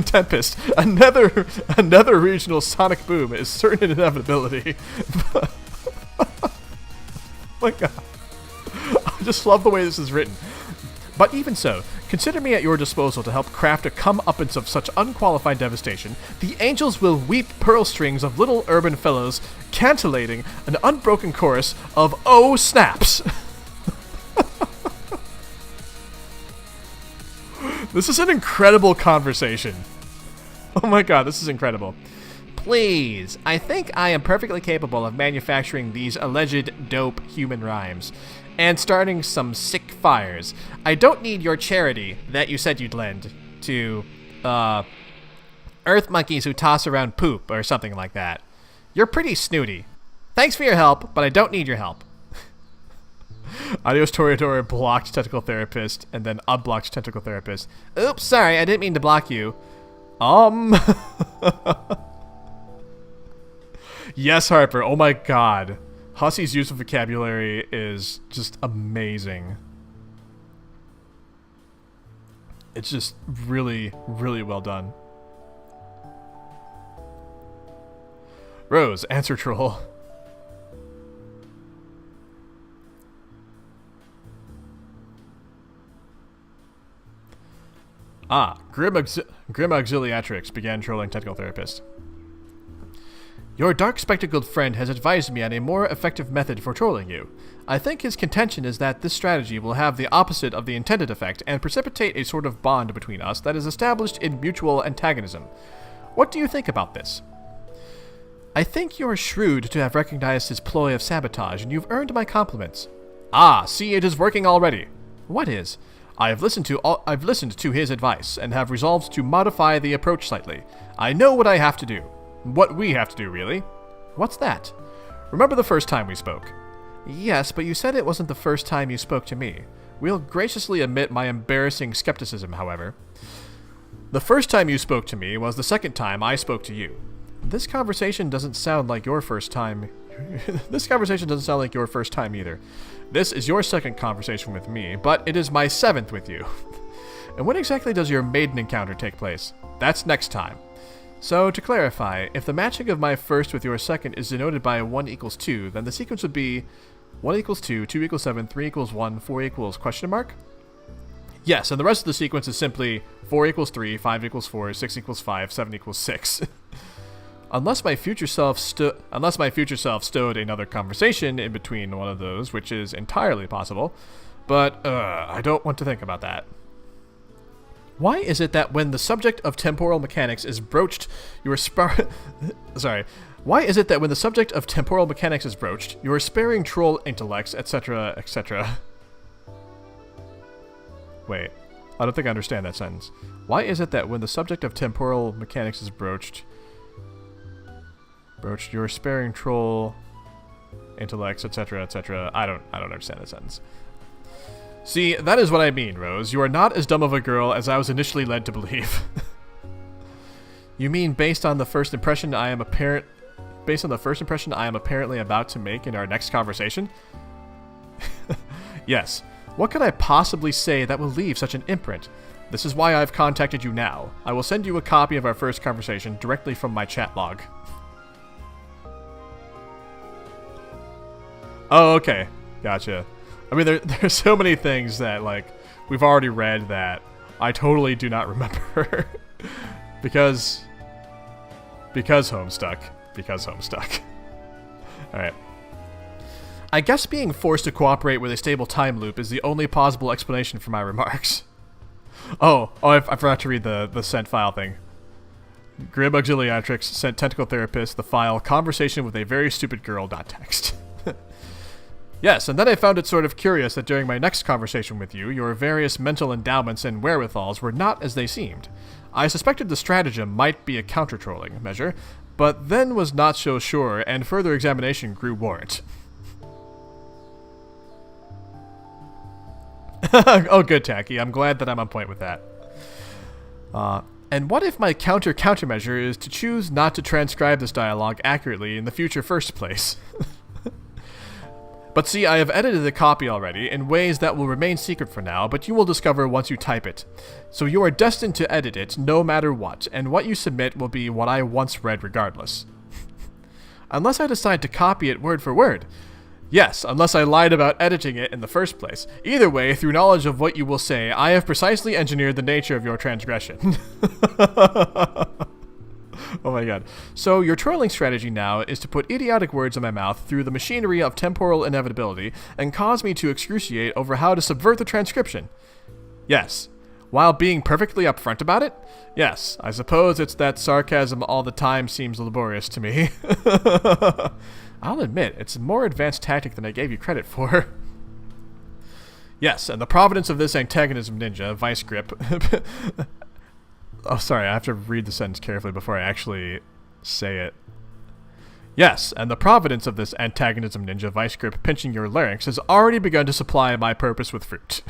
Tempest. Another regional sonic boom is certain inevitability. Oh my god. I just love the way this is written. But even so, consider me at your disposal to help craft a comeuppance of such unqualified devastation. The angels will weep pearl strings of little urban fellows, cantillating an unbroken chorus of "Oh snaps!" This is an incredible conversation. Oh my god, this is incredible. Please, I think I am perfectly capable of manufacturing these alleged dope human rhymes and starting some sick fires. I don't need your charity that you said you'd lend to, earth monkeys who toss around poop or something like that. You're pretty snooty. Thanks for your help, but I don't need your help. Adios Toreador blocked Tentacle Therapist and then unblocked Tentacle Therapist. Oops, sorry, I didn't mean to block you. Yes, Harper, oh my god. Hussey's use of vocabulary is just amazing. It's just really, really well done. Rose, answer troll. Grim Auxiliatrix began trolling technical therapist. Your dark spectacled friend has advised me on a more effective method for trolling you. I think his contention is that this strategy will have the opposite of the intended effect and precipitate a sort of bond between us that is established in mutual antagonism. What do you think about this? I think you are shrewd to have recognized his ploy of sabotage, and you've earned my compliments. See, it is working already. What is? I've listened to his advice, and have resolved to modify the approach slightly. I know what I have to do. What we have to do, really. What's that? Remember the first time we spoke? Yes, but you said it wasn't the first time you spoke to me. We'll graciously admit my embarrassing skepticism, however. The first time you spoke to me was the second time I spoke to you. This conversation doesn't sound like your first time. This conversation doesn't sound like your first time either. This is your second conversation with me, but it is my 7th with you. And when exactly does your maiden encounter take place? That's next time. So, to clarify, if the matching of my first with your second is denoted by 1 equals 2, then the sequence would be 1 equals 2, 2 equals 7, 3 equals 1, 4 equals question mark? Yes, and the rest of the sequence is simply 4 equals 3, 5 equals 4, 6 equals 5, 7 equals 6. Unless my future self stowed another conversation in between one of those, which is entirely possible, but I don't want to think about that. Why is it that when the subject of temporal mechanics is broached, your Why is it that when the subject of temporal mechanics is broached, your sparing troll intellects, etc., etc. Wait, I don't think I understand that sentence. Why is it that when the subject of temporal mechanics is broached, your sparing troll intellects, etc., etc. I don't understand that sentence. See, that is what I mean, Rose. You are not as dumb of a girl as I was initially led to believe. You mean based on the first impression I am apparently about to make in our next conversation? Yes. What could I possibly say that will leave such an imprint? This is why I've contacted you now. I will send you a copy of our first conversation directly from my chat log. Oh, okay. Gotcha. I mean, there's so many things that, like, we've already read that I totally do not remember. because Homestuck. Because Homestuck. Alright. I guess being forced to cooperate with a stable time loop is the only plausible explanation for my remarks. I forgot to read the sent file thing. Grim Auxiliatrix sent Tentacle Therapist the file conversation with a very stupid girl.txt. Yes, and then I found it sort of curious that during my next conversation with you, your various mental endowments and wherewithals were not as they seemed. I suspected the stratagem might be a counter-trolling measure, but then was not so sure, and further examination grew warrant. Oh, good, Tacky. I'm glad that I'm on point with that. And what if my countermeasure is to choose not to transcribe this dialogue accurately in the future first place? But see, I have edited the copy already in ways that will remain secret for now, but you will discover once you type it. So you are destined to edit it no matter what, and what you submit will be what I once read regardless. Unless I decide to copy it word for word. Yes, unless I lied about editing it in the first place. Either way, through knowledge of what you will say, I have precisely engineered the nature of your transgression. Oh my god. So your trolling strategy now is to put idiotic words in my mouth through the machinery of temporal inevitability and cause me to excruciate over how to subvert the transcription. Yes. While being perfectly upfront about it? Yes. I suppose it's that sarcasm all the time seems laborious to me. I'll admit, it's a more advanced tactic than I gave you credit for. Yes, and the providence of this antagonism ninja, Vice Grip... Oh, sorry, I have to read the sentence carefully before I actually say it. Yes, and the providence of this antagonism ninja Vice Grip pinching your larynx has already begun to supply my purpose with fruit.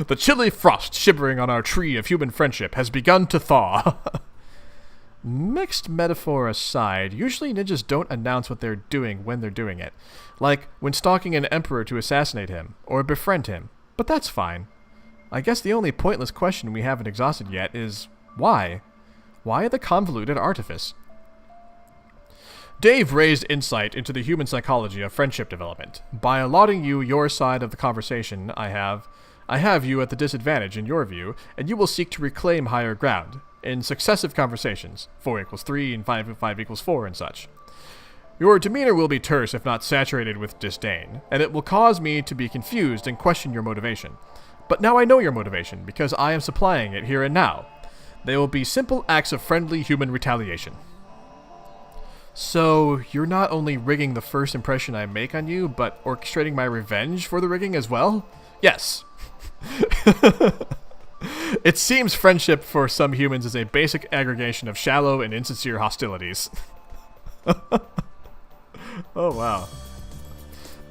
The chilly frost shivering on our tree of human friendship has begun to thaw. Mixed metaphor aside, usually ninjas don't announce what they're doing when they're doing it. Like when stalking an emperor to assassinate him, or befriend him. But that's fine. I guess the only pointless question we haven't exhausted yet is, why? Why the convoluted artifice? Dave raised insight into the human psychology of friendship development. By allotting you your side of the conversation, I have you at the disadvantage in your view, and you will seek to reclaim higher ground in successive conversations, 4 equals 3 and 5 equals 4 and such. Your demeanor will be terse if not saturated with disdain, and it will cause me to be confused and question your motivation. But now I know your motivation, because I am supplying it here and now. They will be simple acts of friendly human retaliation. So, you're not only rigging the first impression I make on you, but orchestrating my revenge for the rigging as well? Yes. It seems friendship for some humans is a basic aggregation of shallow and insincere hostilities. Oh, wow.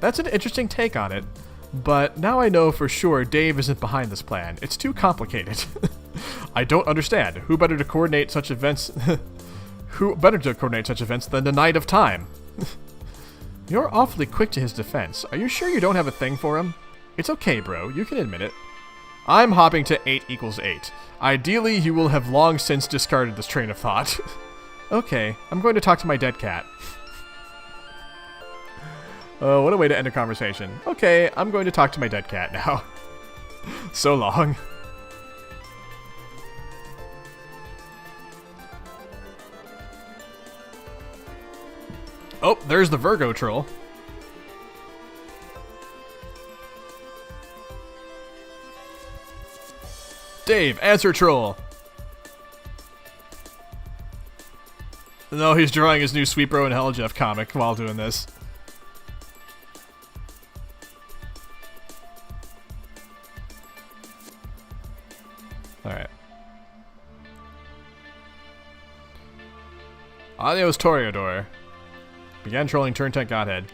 That's an interesting take on it, but now I know for sure Dave isn't behind this plan. It's too complicated. I don't understand. Who better to coordinate such events... Who better to coordinate such events than the Knight of Time? You're awfully quick to his defense. Are you sure you don't have a thing for him? It's okay, bro. You can admit it. I'm hopping to 8 equals 8. Ideally, you will have long since discarded this train of thought. Okay, I'm going to talk to my dead cat. Oh, what a way to end a conversation. Okay, I'm going to talk to my dead cat now. So long. Oh, there's the Virgo troll. Dave, answer troll. No, he's drawing his new Sweetbro and Hell Jeff comic while doing this. Alright. Adios, Toreador. Began trolling Turntech Godhead.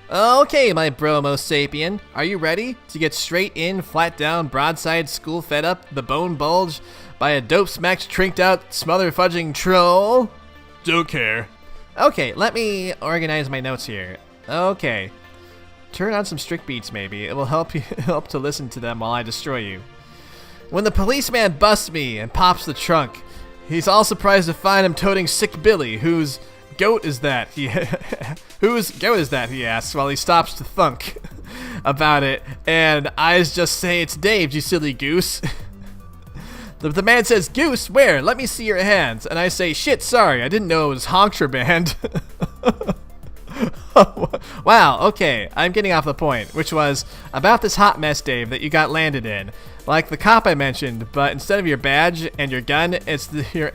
Okay, my bromo sapien. Are you ready to get straight in, flat down, broadside, school fed up, the bone bulge by a dope smacked, trinked out, smother fudging troll? Don't care. Okay, let me organize my notes here. Okay. Turn on some strict beats, maybe. It will help to listen to them while I destroy you. When the policeman busts me and pops the trunk, he's all surprised to find him toting Sick Billy, whose goat is that? Whose goat is that? He asks while he stops to thunk about it, and eyes just say, "It's Dave, you silly goose." The man says, "Goose, where? Let me see your hands." And I say, "Shit, sorry, I didn't know it was Contraband." Wow, okay, I'm getting off the point, which was about this hot mess, Dave, that you got landed in. Like the cop I mentioned, but instead of your badge and your gun, it's your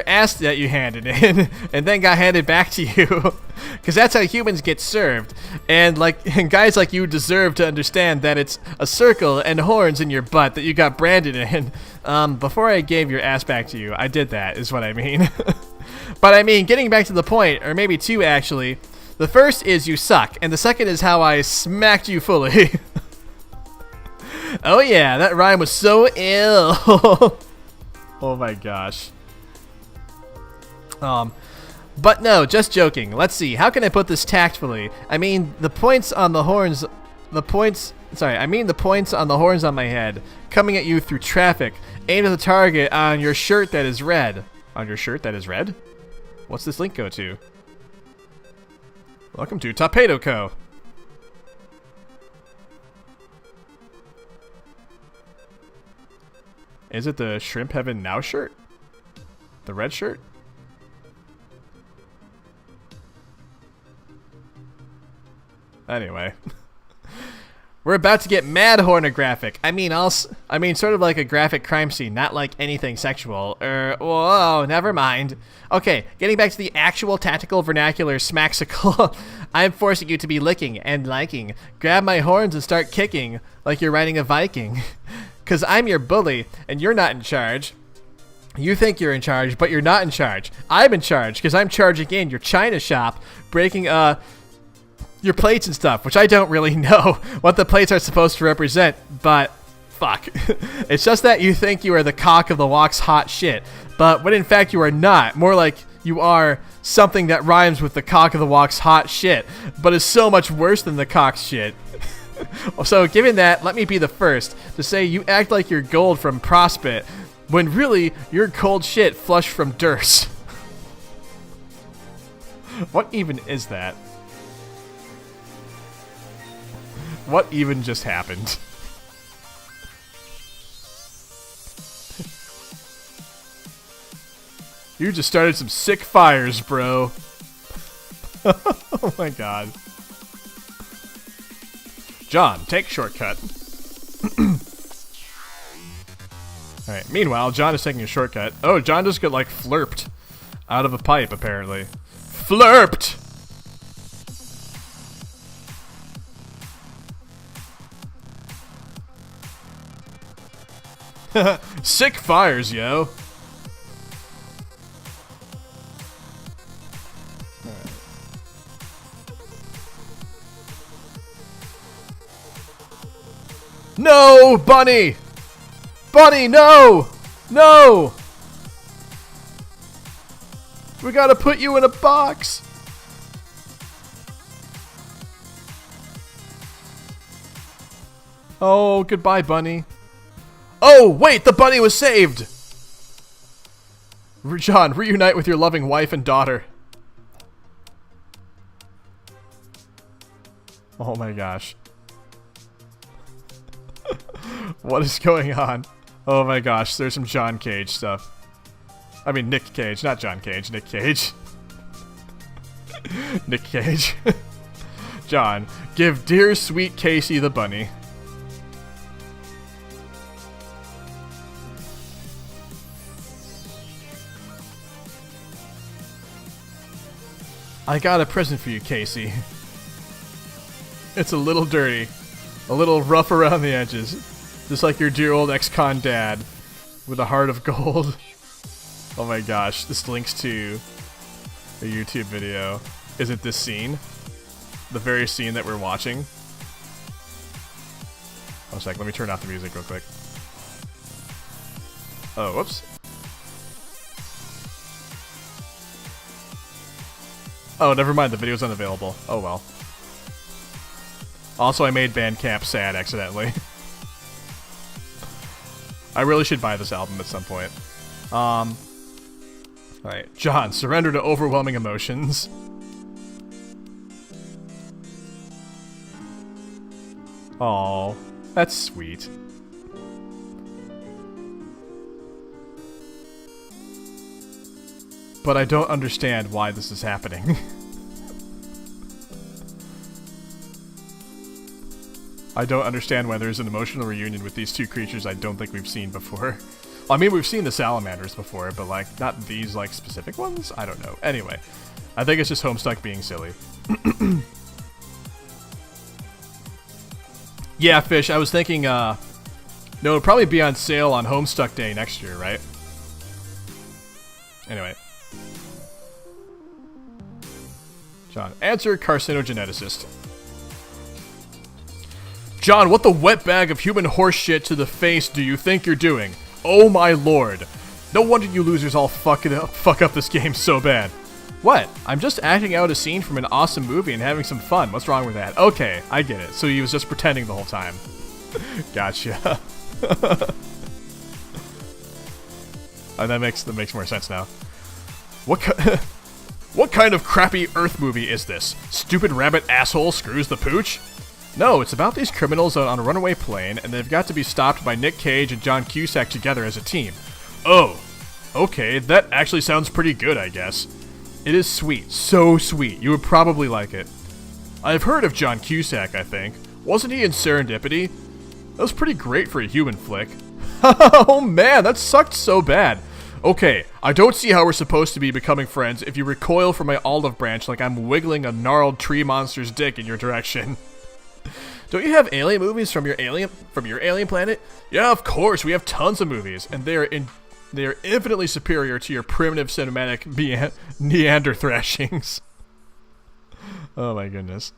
ass that you handed in, and then got handed back to you. Because that's how humans get served. And guys like you deserve to understand that it's a circle and horns in your butt that you got branded in. Before I gave your ass back to you, I did that, is what I mean. But I mean, getting back to the point, or maybe two actually. The first is you suck, and the second is how I smacked you fully. Oh yeah, that rhyme was so ill. Oh my gosh. But no, just joking. Let's see. How can I put this tactfully? I mean, the points on the horns on my head coming at you through traffic, aimed at the target on your shirt that is red. On your shirt that is red? What's this link go to? Welcome to Torpedo Co. Is it the Shrimp Heaven Now shirt? The red shirt? Anyway. We're about to get mad hornographic. I mean, sort of like a graphic crime scene, not like anything sexual. Whoa, never mind. Okay, getting back to the actual tactical vernacular smaxicle. I'm forcing you to be licking and liking. Grab my horns and start kicking like you're riding a Viking. Because I'm your bully, and you're not in charge. You think you're in charge, but you're not in charge. I'm in charge, because I'm charging in your china shop, breaking, your plates and stuff, which I don't really know what the plates are supposed to represent, but fuck. It's just that you think you are the cock of the walk's hot shit, but when in fact you are not. More like you are something that rhymes with the cock of the walk's hot shit, but is so much worse than the cock's shit. So given that, let me be the first to say you act like you're gold from Prospect, when really you're cold shit flushed from Durst. What even is that? What even just happened? You just started some sick fires, bro. Oh my god. John, take shortcut. Alright, meanwhile, John is taking a shortcut. Oh, John just got, like, flirped out of a pipe, apparently. Flirped! Sick fires, yo. No, Bunny! Bunny, no! No! We gotta put you in a box! Oh, goodbye, Bunny. Oh, wait, the bunny was saved! John, reunite with your loving wife and daughter. Oh my gosh. What is going on? Oh my gosh, there's some John Cage stuff. I mean, Nick Cage, not John Cage, Nick Cage. Nick Cage. John, give dear sweet Casey the bunny. I got a present for you, Casey. It's a little dirty. A little rough around the edges. Just like your dear old ex-con dad. With a heart of gold. Oh my gosh, this links to a YouTube video. Is it this scene? The very scene that we're watching? One sec, let me turn off the music real quick. Oh, whoops. Oh, never mind, the video's unavailable. Oh well. Also, I made Bandcamp sad accidentally. I really should buy this album at some point. Alright, John, surrender to overwhelming emotions. Aw, that's sweet. But I don't understand why this is happening. I don't understand why there's an emotional reunion with these two creatures I don't think we've seen before. Well, I mean, we've seen the salamanders before, but, like, not these, like, specific ones? I don't know. Anyway, I think it's just Homestuck being silly. Yeah, Fish, I was thinking, no, it'll probably be on sale on Homestuck Day next year, right? Anyway. John, answer carcinogeneticist. John, what the wet bag of human horse shit to the face do you think you're doing? Oh my lord. No wonder you losers all fuck up this game so bad. What? I'm just acting out a scene from an awesome movie and having some fun. What's wrong with that? Okay, I get it. So he was just pretending the whole time. Gotcha. Oh, that makes more sense now. What kind of crappy Earth movie is this? Stupid rabbit asshole screws the pooch? No, it's about these criminals on a runaway plane, and they've got to be stopped by Nick Cage and John Cusack together as a team. Oh, okay, that actually sounds pretty good, I guess. It is sweet, so sweet. You would probably like it. I've heard of John Cusack, I think. Wasn't he in Serendipity? That was pretty great for a human flick. Oh man, that sucked so bad. Okay, I don't see how we're supposed to be becoming friends if you recoil from my olive branch like I'm wiggling a gnarled tree monster's dick in your direction. Don't you have alien movies from your alien planet? Yeah, of course, we have tons of movies, and they are infinitely superior to your primitive cinematic Neander thrashings. Oh my goodness.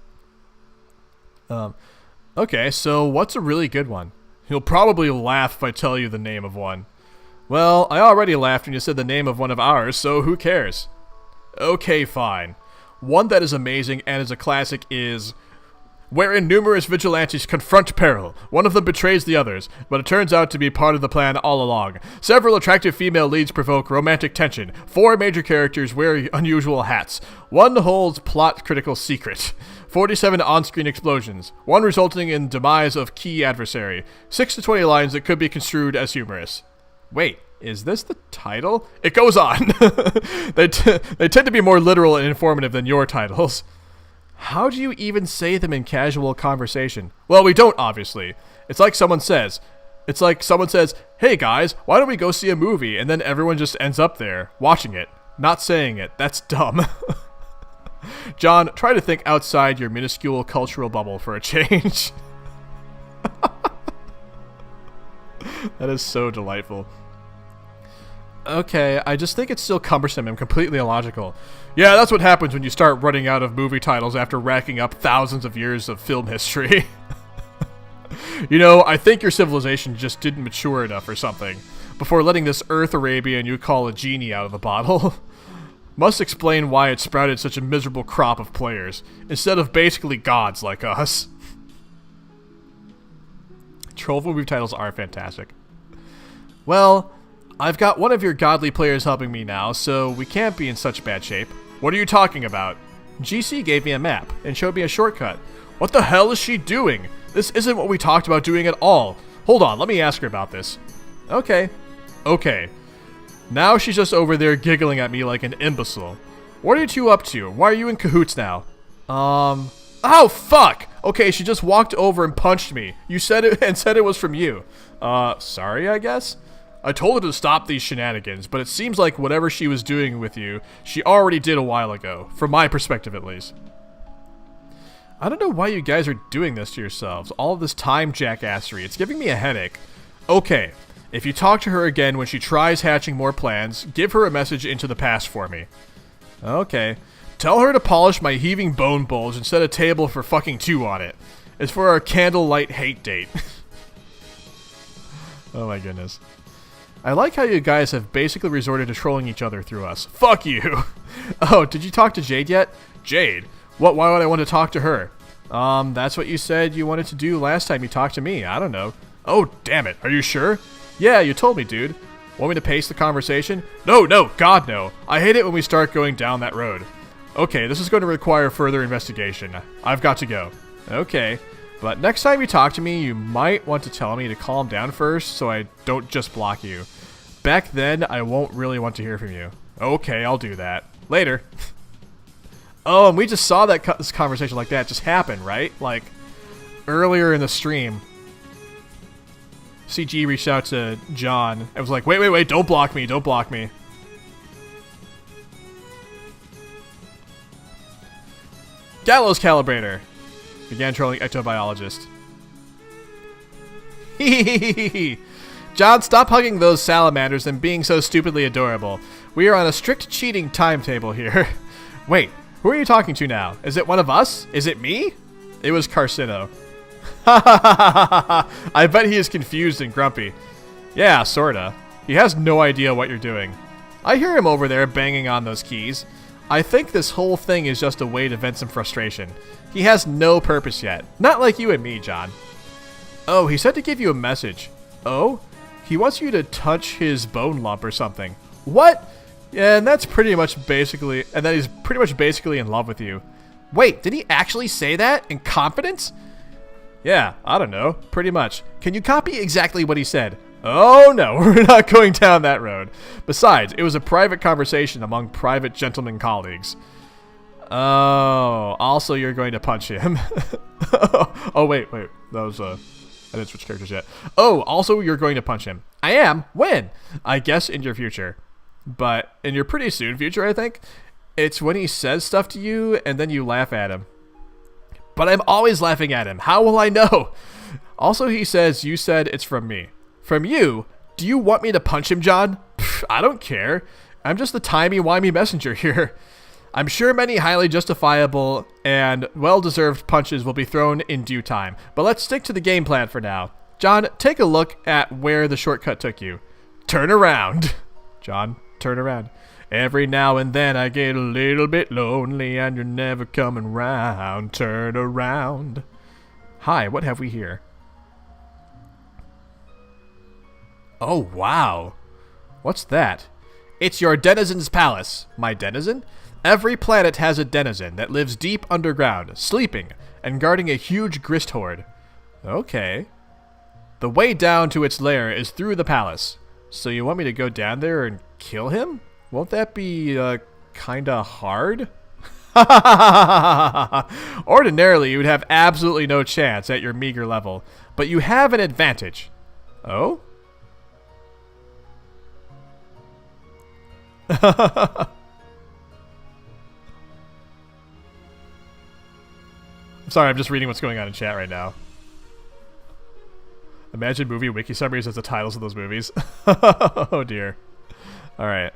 Okay, so what's a really good one? You'll probably laugh if I tell you the name of one. Well, I already laughed when you said the name of one of ours, so who cares? Okay, fine. One that is amazing and is a classic is wherein numerous vigilantes confront peril. One of them betrays the others, but it turns out to be part of the plan all along. Several attractive female leads provoke romantic tension. 4 major characters wear unusual hats. 1 holds plot-critical secret. 47 on-screen explosions, 1 resulting in demise of key adversary. 6 to 20 lines that could be construed as humorous. Wait, is this the title? It goes on. They tend to be more literal and informative than your titles. How do you even say them in casual conversation? Well, we don't, obviously. It's like someone says, hey guys, why don't we go see a movie? And then everyone just ends up there, watching it, not saying it. That's dumb. John, try to think outside your minuscule cultural bubble for a change. That is so delightful. Okay, I just think it's still cumbersome and completely illogical. Yeah, that's what happens when you start running out of movie titles after racking up thousands of years of film history. You know, I think your civilization just didn't mature enough or something before letting this Earth Arabian you call a genie out of the bottle. Must explain why it sprouted such a miserable crop of players, instead of basically gods like us. Troll movie titles are fantastic. Well, I've got one of your godly players helping me now, so we can't be in such bad shape. What are you talking about? GC gave me a map and showed me a shortcut. What the hell is she doing? This isn't what we talked about doing at all. Hold on, let me ask her about this. Okay. Now she's just over there giggling at me like an imbecile. What are you two up to? Why are you in cahoots now? Oh, fuck! Okay, she just walked over and punched me. You said it and said it was from you. Sorry, I guess? I told her to stop these shenanigans, but it seems like whatever she was doing with you, she already did a while ago. From my perspective, at least. I don't know why you guys are doing this to yourselves. All of this time jackassery. It's giving me a headache. Okay. If you talk to her again when she tries hatching more plans, give her a message into the past for me. Okay. Tell her to polish my heaving bone bulge and set a table for fucking 2 on it. It's for our candlelight hate date. Oh my goodness. I like how you guys have basically resorted to trolling each other through us. Fuck you! Oh, did you talk to Jade yet? Jade? Why would I want to talk to her? That's what you said you wanted to do last time you talked to me. I don't know. Oh, damn it. Are you sure? Yeah, you told me, dude. Want me to pace the conversation? No, God no. I hate it when we start going down that road. Okay, this is going to require further investigation. I've got to go. Okay, but next time you talk to me, you might want to tell me to calm down first so I don't just block you. Back then, I won't really want to hear from you. Okay, I'll do that. Later. Oh, and we just saw that this conversation like that just happen, right? Like, earlier in the stream. CG reached out to John and was like, wait, don't block me. Gallows Calibrator began trolling ectobiologist. John, stop hugging those salamanders and being so stupidly adorable. We are on a strict cheating timetable here. Wait, who are you talking to now? Is it one of us? Is it me? It was Carcino. I bet he is confused and grumpy. Yeah, sorta. He has no idea what you're doing. I hear him over there banging on those keys. I think this whole thing is just a way to vent some frustration. He has no purpose yet. Not like you and me, John. Oh, he said to give you a message. Oh? He wants you to touch his bone lump or something. What? Yeah, and that's pretty much basically... And that he's pretty much basically in love with you. Wait, did he actually say that? In confidence? Yeah, I don't know. Pretty much. Can you copy exactly what he said? Oh no, we're not going down that road. Besides, it was a private conversation among private gentlemen colleagues. Oh, also you're going to punch him. Oh, wait. That was, I didn't switch characters yet. Oh, also you're going to punch him. I am? When? I guess in your future. But in your pretty soon future, I think. It's when he says stuff to you and then you laugh at him. But I'm always laughing at him. How will I know? Also, he says you said it's from me. From you? Do you want me to punch him, John? Pfft, I don't care. I'm just the timey-wimey messenger here. I'm sure many highly justifiable and well-deserved punches will be thrown in due time. But let's stick to the game plan for now. John, take a look at where the shortcut took you. Turn around. John, turn around. Every now and then I get a little bit lonely and you're never coming round. Turn around. Hi, what have we here? Oh, wow. What's that? It's your denizen's palace. My denizen? Every planet has a denizen that lives deep underground, sleeping, and guarding a huge grist hoard. Okay. The way down to its lair is through the palace. So you want me to go down there and kill him? Won't that be, kinda hard? Ordinarily, you would have absolutely no chance at your meager level, but you have an advantage. Oh? I'm sorry, I'm just reading what's going on in chat right now. Imagine movie wiki summaries as the titles of those movies. Oh dear. Alright.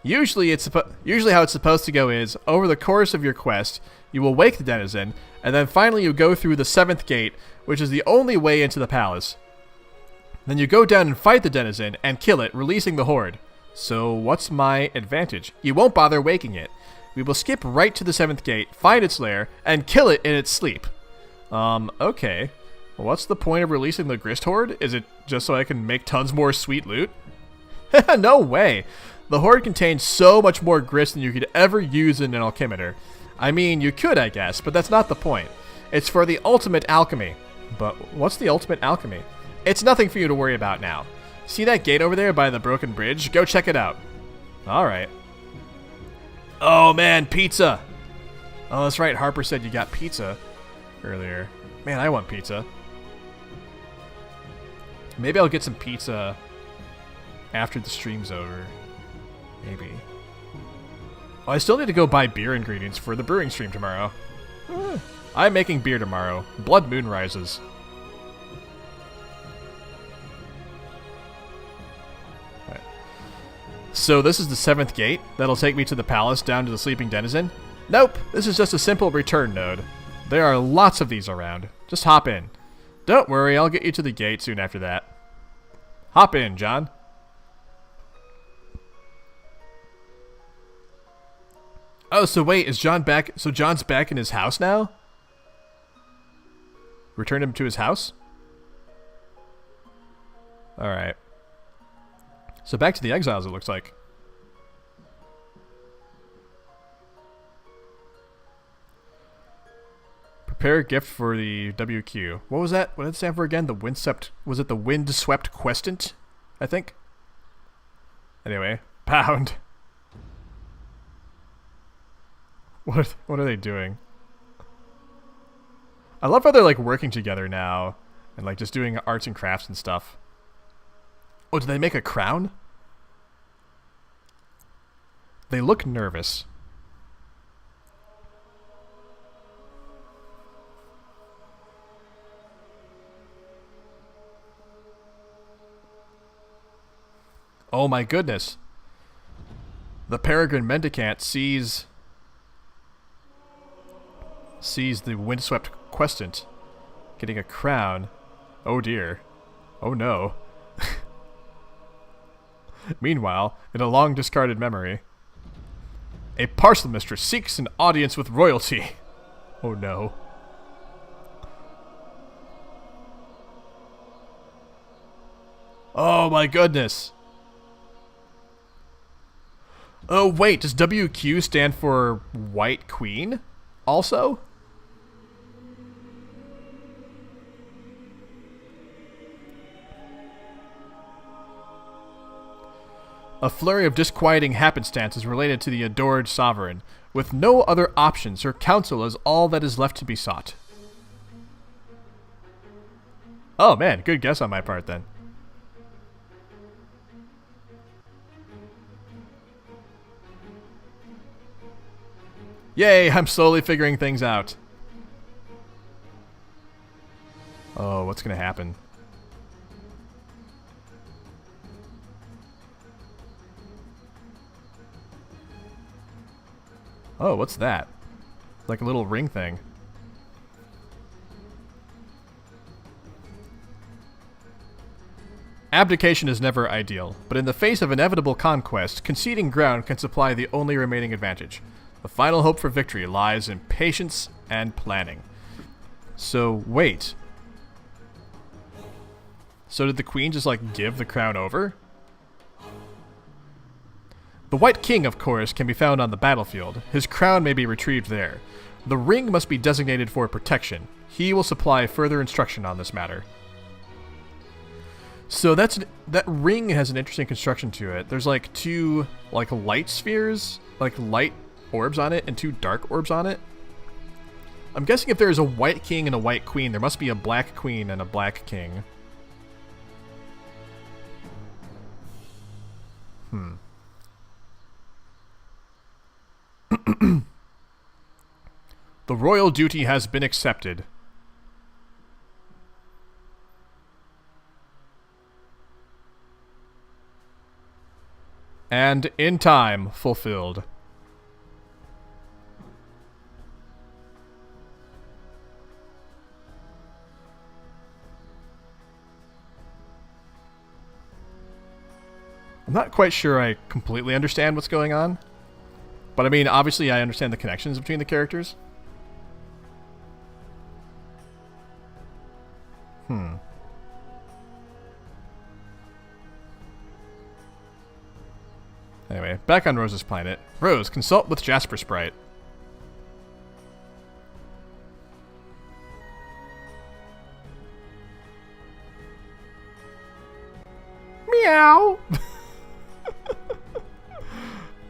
Usually how it's supposed to go is, over the course of your quest, you will wake the denizen, and then finally you go through the 7th gate, which is the only way into the palace. Then you go down and fight the denizen, and kill it, releasing the horde. So what's my advantage? You won't bother waking it. We will skip right to the 7th gate, find its lair, and kill it in its sleep. Okay. What's the point of releasing the grist horde? Is it just so I can make tons more sweet loot? No way! The horde contains so much more grist than you could ever use in an alchemitor. I mean, you could, I guess, but that's not the point. It's for the ultimate alchemy. But what's the ultimate alchemy? It's nothing for you to worry about now. See that gate over there by the broken bridge? Go check it out. Alright. Oh man, pizza! Oh, that's right, Harper said you got pizza earlier. Man, I want pizza. Maybe I'll get some pizza after the stream's over. Maybe. Oh, I still need to go buy beer ingredients for the brewing stream tomorrow. I'm making beer tomorrow. Blood Moon rises. Right. So this is the 7th gate. That'll take me to the palace down to the sleeping denizen. Nope, this is just a simple return node. There are lots of these around. Just hop in. Don't worry, I'll get you to the gate soon after that. Hop in, John. Oh, so wait, is John back? So John's back in his house now? Return him to his house? Alright. So back to the exiles, it looks like. Prepare a gift for the WQ. What was that? What did it stand for again? The windswept... Was it the windswept questant? I think? Anyway. Pound. What are they doing? I love how they're like working together now. And like just doing arts and crafts and stuff. Oh, did they make a crown? They look nervous. Oh my goodness. The Peregrine Mendicant sees the windswept questant getting a crown. Oh dear. Oh no. Meanwhile, in a long discarded memory, a parcel mistress seeks an audience with royalty. Oh no. Oh my goodness. Oh wait, does WQ stand for White Queen also? A flurry of disquieting happenstances related to the adored sovereign. With no other options, her counsel is all that is left to be sought. Oh man, good guess on my part then. Yay, I'm slowly figuring things out. Oh, what's gonna happen? Oh, what's that? Like a little ring thing. Abdication is never ideal, but in the face of inevitable conquest, conceding ground can supply the only remaining advantage. The final hope for victory lies in patience and planning. So, wait. So did the queen just, like, give the crown over? The White King, of course, can be found on the battlefield. His crown may be retrieved there. The ring must be designated for protection. He will supply further instruction on this matter. So that ring has an interesting construction to it. There's like two like light spheres, like light orbs on it, and two dark orbs on it. I'm guessing if there's a white king and a white queen, there must be a black queen and a black king. The royal duty has been accepted. And in time, fulfilled. I'm not quite sure I completely understand what's going on. But I mean, obviously I understand the connections between the characters. Anyway, back on Rose's planet. Rose, consult with Jasper Sprite. Meow!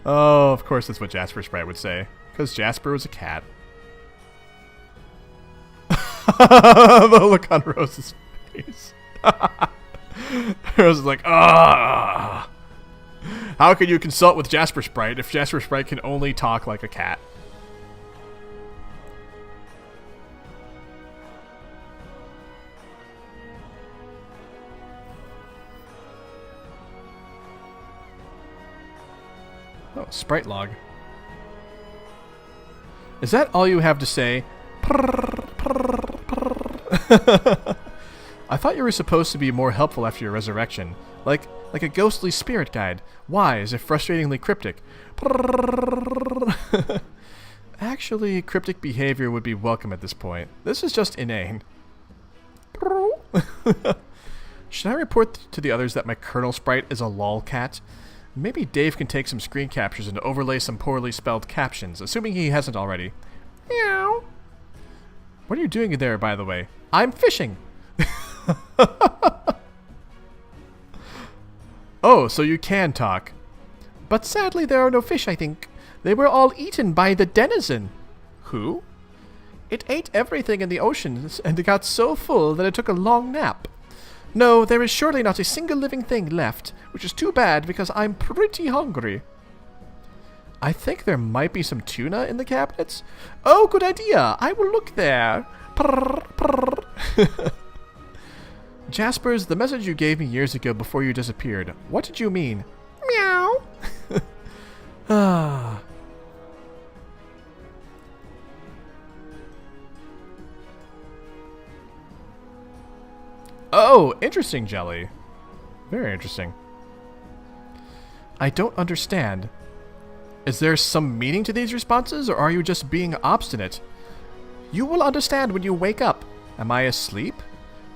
Oh, of course that's what Jasper Sprite would say. Because Jasper was a cat. The look on Rose's face. Rose is like, ah! How can you consult with Jasper Sprite if Jasper Sprite can only talk like a cat? Oh, Sprite log. Is that all you have to say? I thought you were supposed to be more helpful after your resurrection. Like a ghostly spirit guide. Wise, if frustratingly cryptic. Actually, cryptic behavior would be welcome at this point. This is just inane. Should I report to the others that my Colonel Sprite is a lolcat? Maybe Dave can take some screen captures and overlay some poorly spelled captions, assuming he hasn't already. Meow. What are you doing there, by the way? I'm fishing! Oh, so you can talk. But sadly there are no fish, I think. They were all eaten by the denizen. Who? It ate everything in the oceans, and it got so full that it took a long nap. No, there is surely not a single living thing left, which is too bad because I'm pretty hungry. I think there might be some tuna in the cabinets. Oh, good idea. I will look there. Prrr, prrr. Jaspers, the message you gave me years ago before you disappeared. What did you mean? Meow. Ah. Oh, interesting, Jelly. Very interesting. I don't understand. Is there some meaning to these responses, or are you just being obstinate? You will understand when you wake up. Am I asleep?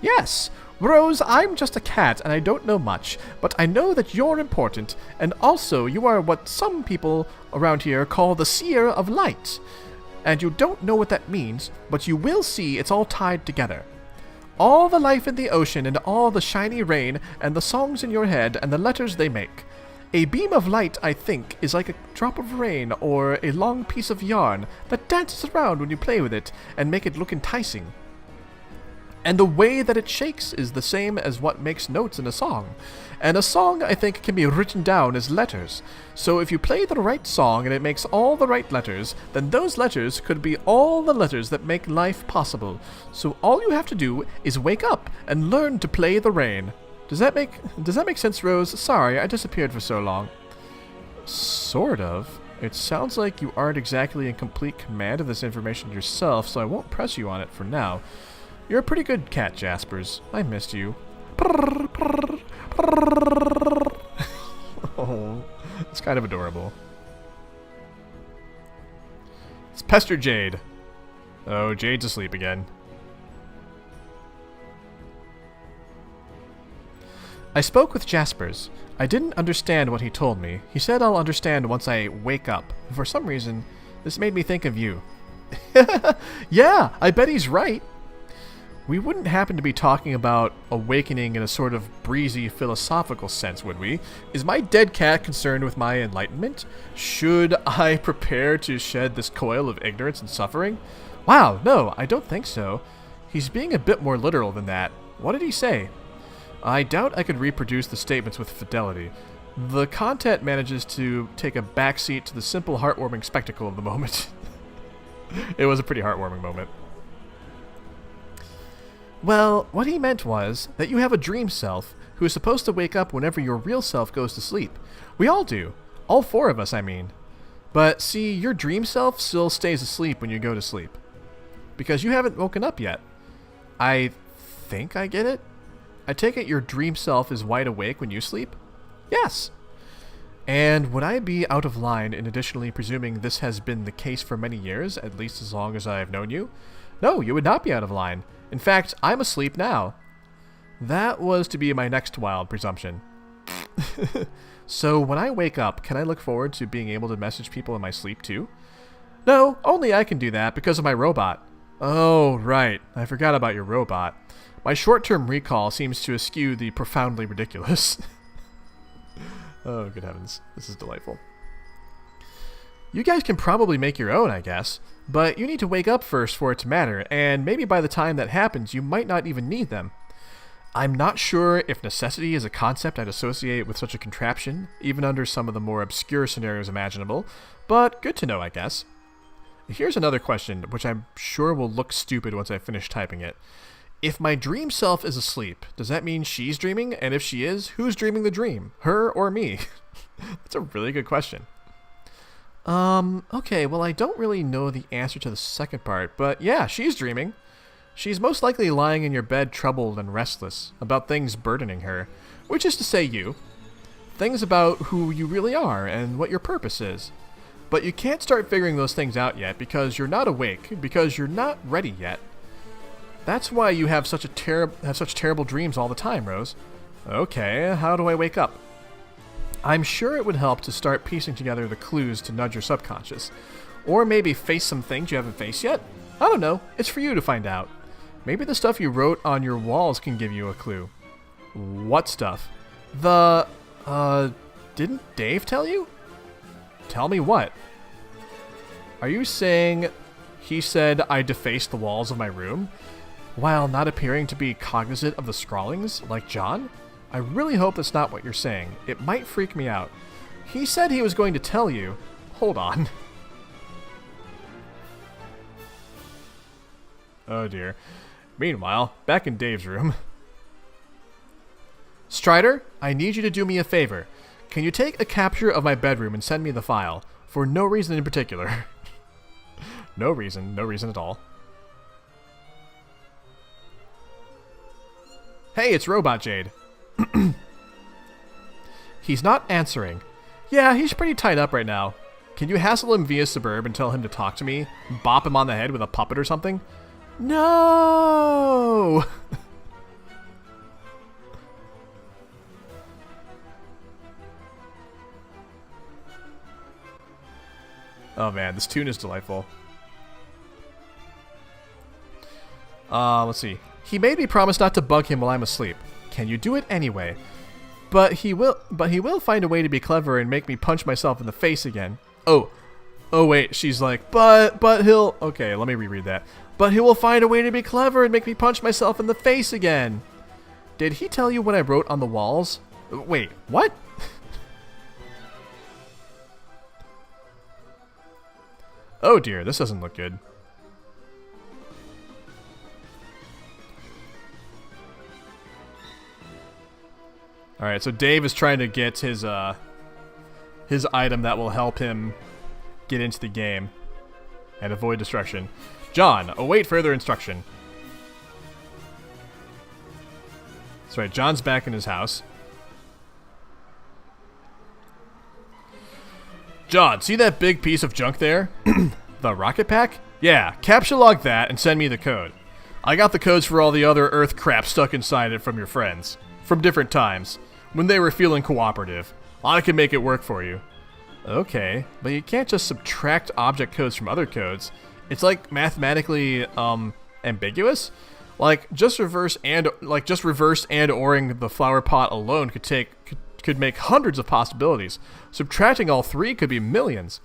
Yes. Rose, I'm just a cat, and I don't know much, but I know that you're important, and also you are what some people around here call the seer of light. And you don't know what that means, but you will see it's all tied together. All the life in the ocean and all the shiny rain and the songs in your head and the letters they make. A beam of light, I think, is like a drop of rain or a long piece of yarn that dances around when you play with it and make it look enticing. And the way that it shakes is the same as what makes notes in a song. And a song, I think, can be written down as letters. So if you play the right song and it makes all the right letters, then those letters could be all the letters that make life possible. So all you have to do is wake up and learn to play the rain. Does that make sense, Rose? Sorry, I disappeared for so long. Sort of. It sounds like you aren't exactly in complete command of this information yourself, so I won't press you on it for now. You're a pretty good cat, Jaspers. I missed you. Oh, it's kind of adorable. It's Pester Jade. Oh, Jade's asleep again. I spoke with Jaspers. I didn't understand what he told me. He said I'll understand once I wake up. For some reason, this made me think of you. Yeah, I bet he's right. We wouldn't happen to be talking about awakening in a sort of breezy philosophical sense, would we? Is my dead cat concerned with my enlightenment? Should I prepare to shed this coil of ignorance and suffering? Wow, no, I don't think so. He's being a bit more literal than that. What did he say? I doubt I could reproduce the statements with fidelity. The content manages to take a backseat to the simple heartwarming spectacle of the moment. It was a pretty heartwarming moment. Well, what he meant was that you have a dream self who is supposed to wake up whenever your real self goes to sleep. We all do. All four of us, I mean. But see, your dream self still stays asleep when you go to sleep. Because you haven't woken up yet. I think I get it. I take it your dream self is wide awake when you sleep? Yes. And would I be out of line in additionally presuming this has been the case for many years, at least as long as I have known you? No, you would not be out of line. In fact, I'm asleep now. That was to be my next wild presumption. So when I wake up, can I look forward to being able to message people in my sleep too? No, only I can do that because of my robot. Oh, right. I forgot about your robot. My short-term recall seems to eschew the profoundly ridiculous. Oh, good heavens. This is delightful. You guys can probably make your own, I guess. But you need to wake up first for it to matter, and maybe by the time that happens, you might not even need them. I'm not sure if necessity is a concept I'd associate with such a contraption, even under some of the more obscure scenarios imaginable, but good to know, I guess. Here's another question, which I'm sure will look stupid once I finish typing it. If my dream self is asleep, does that mean she's dreaming? And if she is, who's dreaming the dream? Her or me? That's a really good question. Okay, well, I don't really know the answer to the second part, but yeah, she's dreaming. She's most likely lying in your bed troubled and restless about things burdening her, which is to say you. Things about who you really are and what your purpose is. But you can't start figuring those things out yet because you're not awake, because you're not ready yet. That's why you have such terrible dreams all the time, Rose. Okay, how do I wake up? I'm sure it would help to start piecing together the clues to nudge your subconscious. Or maybe face some things you haven't faced yet? I don't know. It's for you to find out. Maybe the stuff you wrote on your walls can give you a clue. What stuff? Didn't Dave tell you? Tell me what? Are you saying he said I defaced the walls of my room while not appearing to be cognizant of the scrawlings, like John? I really hope that's not what you're saying. It might freak me out. He said he was going to tell you. Hold on. Oh dear. Meanwhile, back in Dave's room. Strider, I need you to do me a favor. Can you take a capture of my bedroom and send me the file? For no reason in particular. No reason at all. Hey, it's Robot Jade. He's not answering. Yeah, he's pretty tied up right now. Can you hassle him via Suburb and tell him to talk to me? Bop him on the head with a puppet or something? No! Oh man, this tune is delightful. Let's see. He made me promise not to bug him while I'm asleep. Can you do it anyway? But he will find a way to be clever and make me punch myself in the face again. Oh wait, she's like, but he'll... Okay, let me reread that. But he will find a way to be clever and make me punch myself in the face again. Did he tell you what I wrote on the walls? Wait, what? Oh dear, this doesn't look good. Alright, so Dave is trying to get his item that will help him get into the game and avoid destruction. John, await further instruction. That's right, John's back in his house. John, see that big piece of junk there? The rocket pack? Yeah, capture log that and send me the code. I got the codes for all the other Earth crap stuck inside it from your friends. From different times. When they were feeling cooperative. I can make it work for you. Okay, but you can't just subtract object codes from other codes. It's like mathematically, ambiguous? Like, just reverse and oring the flower pot alone could make hundreds of possibilities. Subtracting all three could be millions.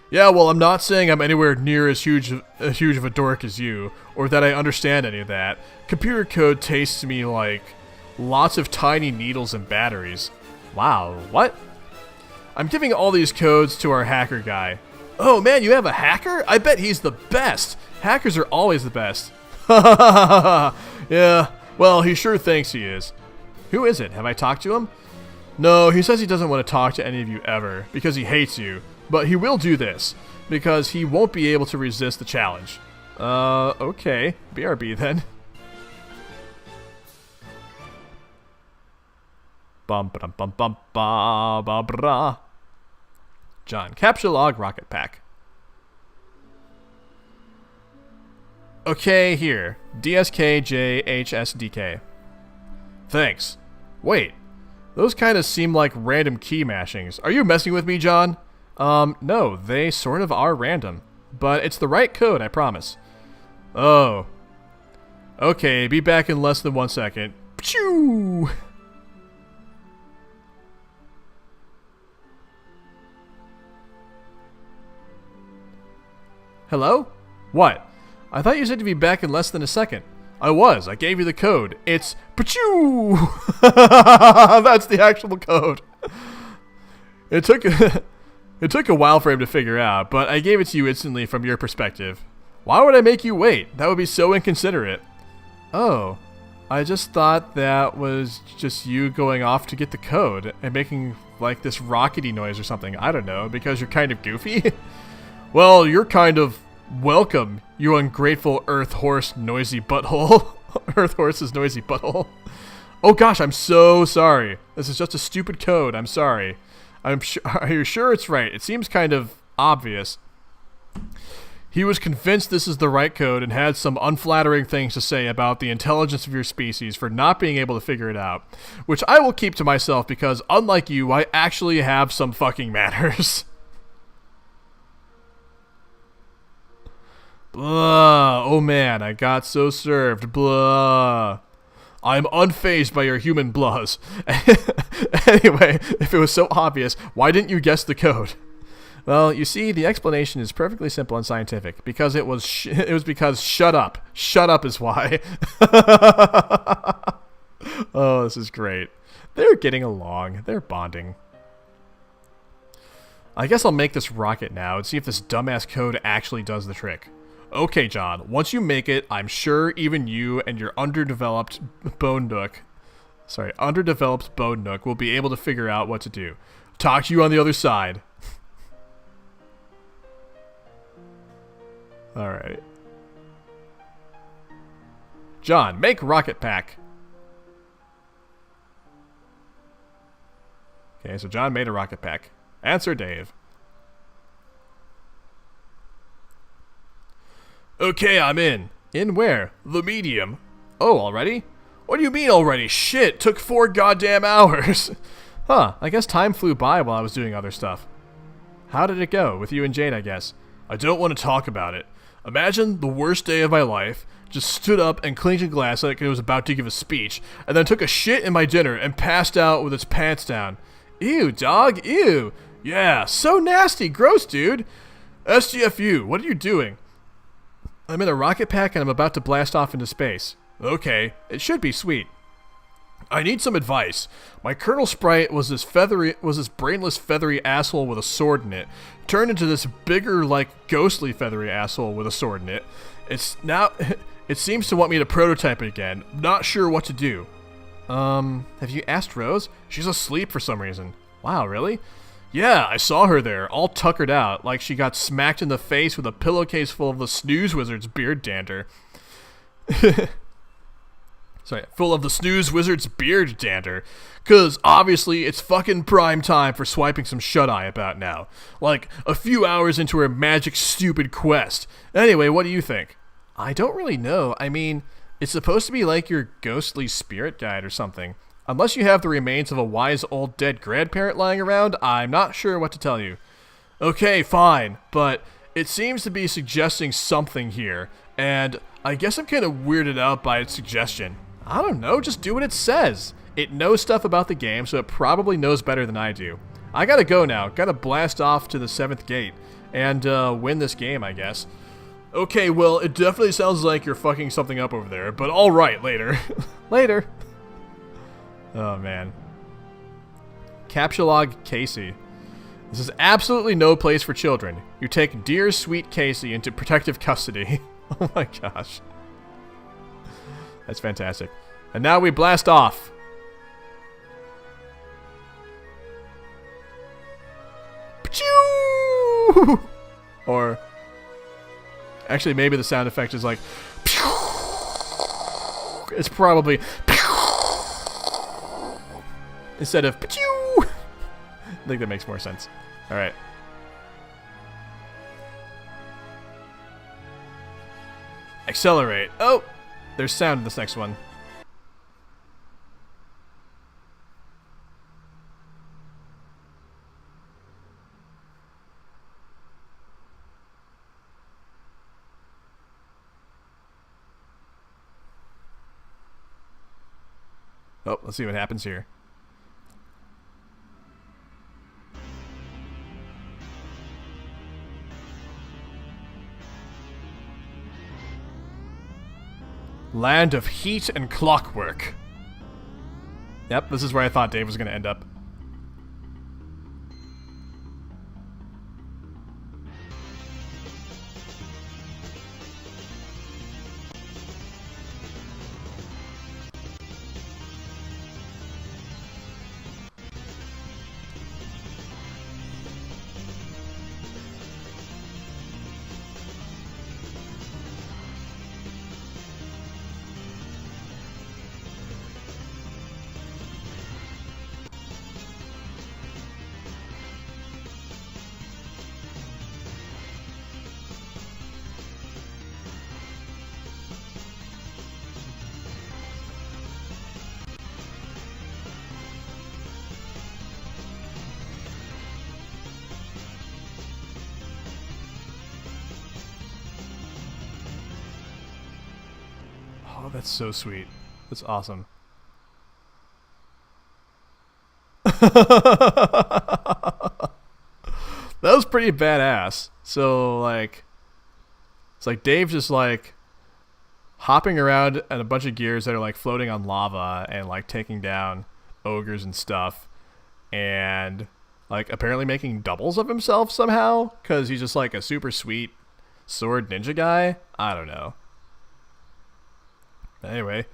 Yeah, well, I'm not saying I'm anywhere near as huge of a dork as you, or that I understand any of that. Computer code tastes to me like lots of tiny needles and batteries. Wow, what? I'm giving all these codes to our hacker guy. Oh man, you have a hacker? I bet he's the best. Hackers are always the best. Yeah, well, he sure thinks he is. Who is it? Have I talked to him? No, he says he doesn't want to talk to any of you ever, because he hates you. But he will do this, because he won't be able to resist the challenge. Okay. BRB then. Bum bum bum bum ba ba bra. John, capture log rocket pack. Okay, here. DSKJHSDK. Thanks. Wait. Those kind of seem like random key mashings. Are you messing with me, John? No, they sort of are random. But it's the right code, I promise. Oh. Okay, be back in less than 1 second. Pshoo! Hello? What? I thought you said to be back in less than a second. I was. I gave you the code. It's Pachoo! That's the actual code. It took a while for him to figure out, but I gave it to you instantly from your perspective. Why would I make you wait? That would be so inconsiderate. Oh. I just thought that was just you going off to get the code and making like this rockety noise or something. I don't know, because you're kind of goofy. Well, you're kind of welcome, you ungrateful Earth horse noisy butthole. Earth horse's noisy butthole. Oh gosh, I'm so sorry. This is just a stupid code. I'm sorry. Are you sure it's right? It seems kind of obvious. He was convinced this is the right code and had some unflattering things to say about the intelligence of your species for not being able to figure it out, which I will keep to myself because, unlike you, I actually have some fucking manners. Blah. Oh man, I got so served. Blah. I'm unfazed by your human blahs. Anyway, if it was so obvious, why didn't you guess the code? Well, you see, the explanation is perfectly simple and scientific. Because it was because shut up. Shut up is why. Oh, this is great. They're getting along. They're bonding. I guess I'll make this rocket now and see if this dumbass code actually does the trick. Okay, John, once you make it, I'm sure even you and your underdeveloped bone nook will be able to figure out what to do. Talk to you on the other side. Alright. John, make rocket pack. Okay, so John made a rocket pack. Answer Dave. Okay, I'm in. In where? The medium. Oh, already? What do you mean already? Shit, took 4 goddamn hours. Huh, I guess time flew by while I was doing other stuff. How did it go? With you and Jade, I guess. I don't want to talk about it. Imagine the worst day of my life. Just stood up and clinked a glass like it was about to give a speech, and then took a shit in my dinner and passed out with its pants down. Ew, dog, ew. Yeah, so nasty, gross, dude. STFU, what are you doing? I'm in a rocket pack and I'm about to blast off into space. Okay, it should be sweet. I need some advice. My Colonel Sprite was this brainless feathery asshole with a sword in it, turned into this bigger, like, ghostly feathery asshole with a sword in it. It seems to want me to prototype it again. Not sure what to do. Have you asked Rose? She's asleep for some reason. Wow, really? Yeah, I saw her there, all tuckered out, like she got smacked in the face with a pillowcase full of the snooze wizard's beard dander. Sorry, full of the snooze wizard's beard dander. Cause obviously it's fucking prime time for swiping some shut-eye about now. Like, a few hours into her magic stupid quest. Anyway, what do you think? I don't really know. I mean, it's supposed to be like your ghostly spirit guide or something. Unless you have the remains of a wise old dead grandparent lying around, I'm not sure what to tell you. Okay, fine, but it seems to be suggesting something here, and I guess I'm kind of weirded out by its suggestion. I don't know, just do what it says. It knows stuff about the game, so it probably knows better than I do. I gotta go now. Gotta blast off to the 7th gate and win this game, I guess. Okay, well, it definitely sounds like you're fucking something up over there, but alright, later. Later. Oh, man. Captcha Casey. This is absolutely no place for children. You take dear sweet Casey into protective custody. Oh my gosh. That's fantastic. And now we blast off. Pachoo! Or actually maybe the sound effect is like it's probably instead of pachoo. I think that makes more sense. All right. Accelerate. Oh, there's sound in this next one. Oh, let's see what happens here. Land of heat and clockwork. Yep, this is where I thought Dave was going to end up. Oh, that's so sweet. That's awesome. That was pretty badass. So, like, it's like Dave just, like, hopping around at a bunch of gears that are, like, floating on lava and, like, taking down ogres and stuff. And, like, apparently making doubles of himself somehow because he's just, like, a super sweet sword ninja guy. I don't know. Anyway,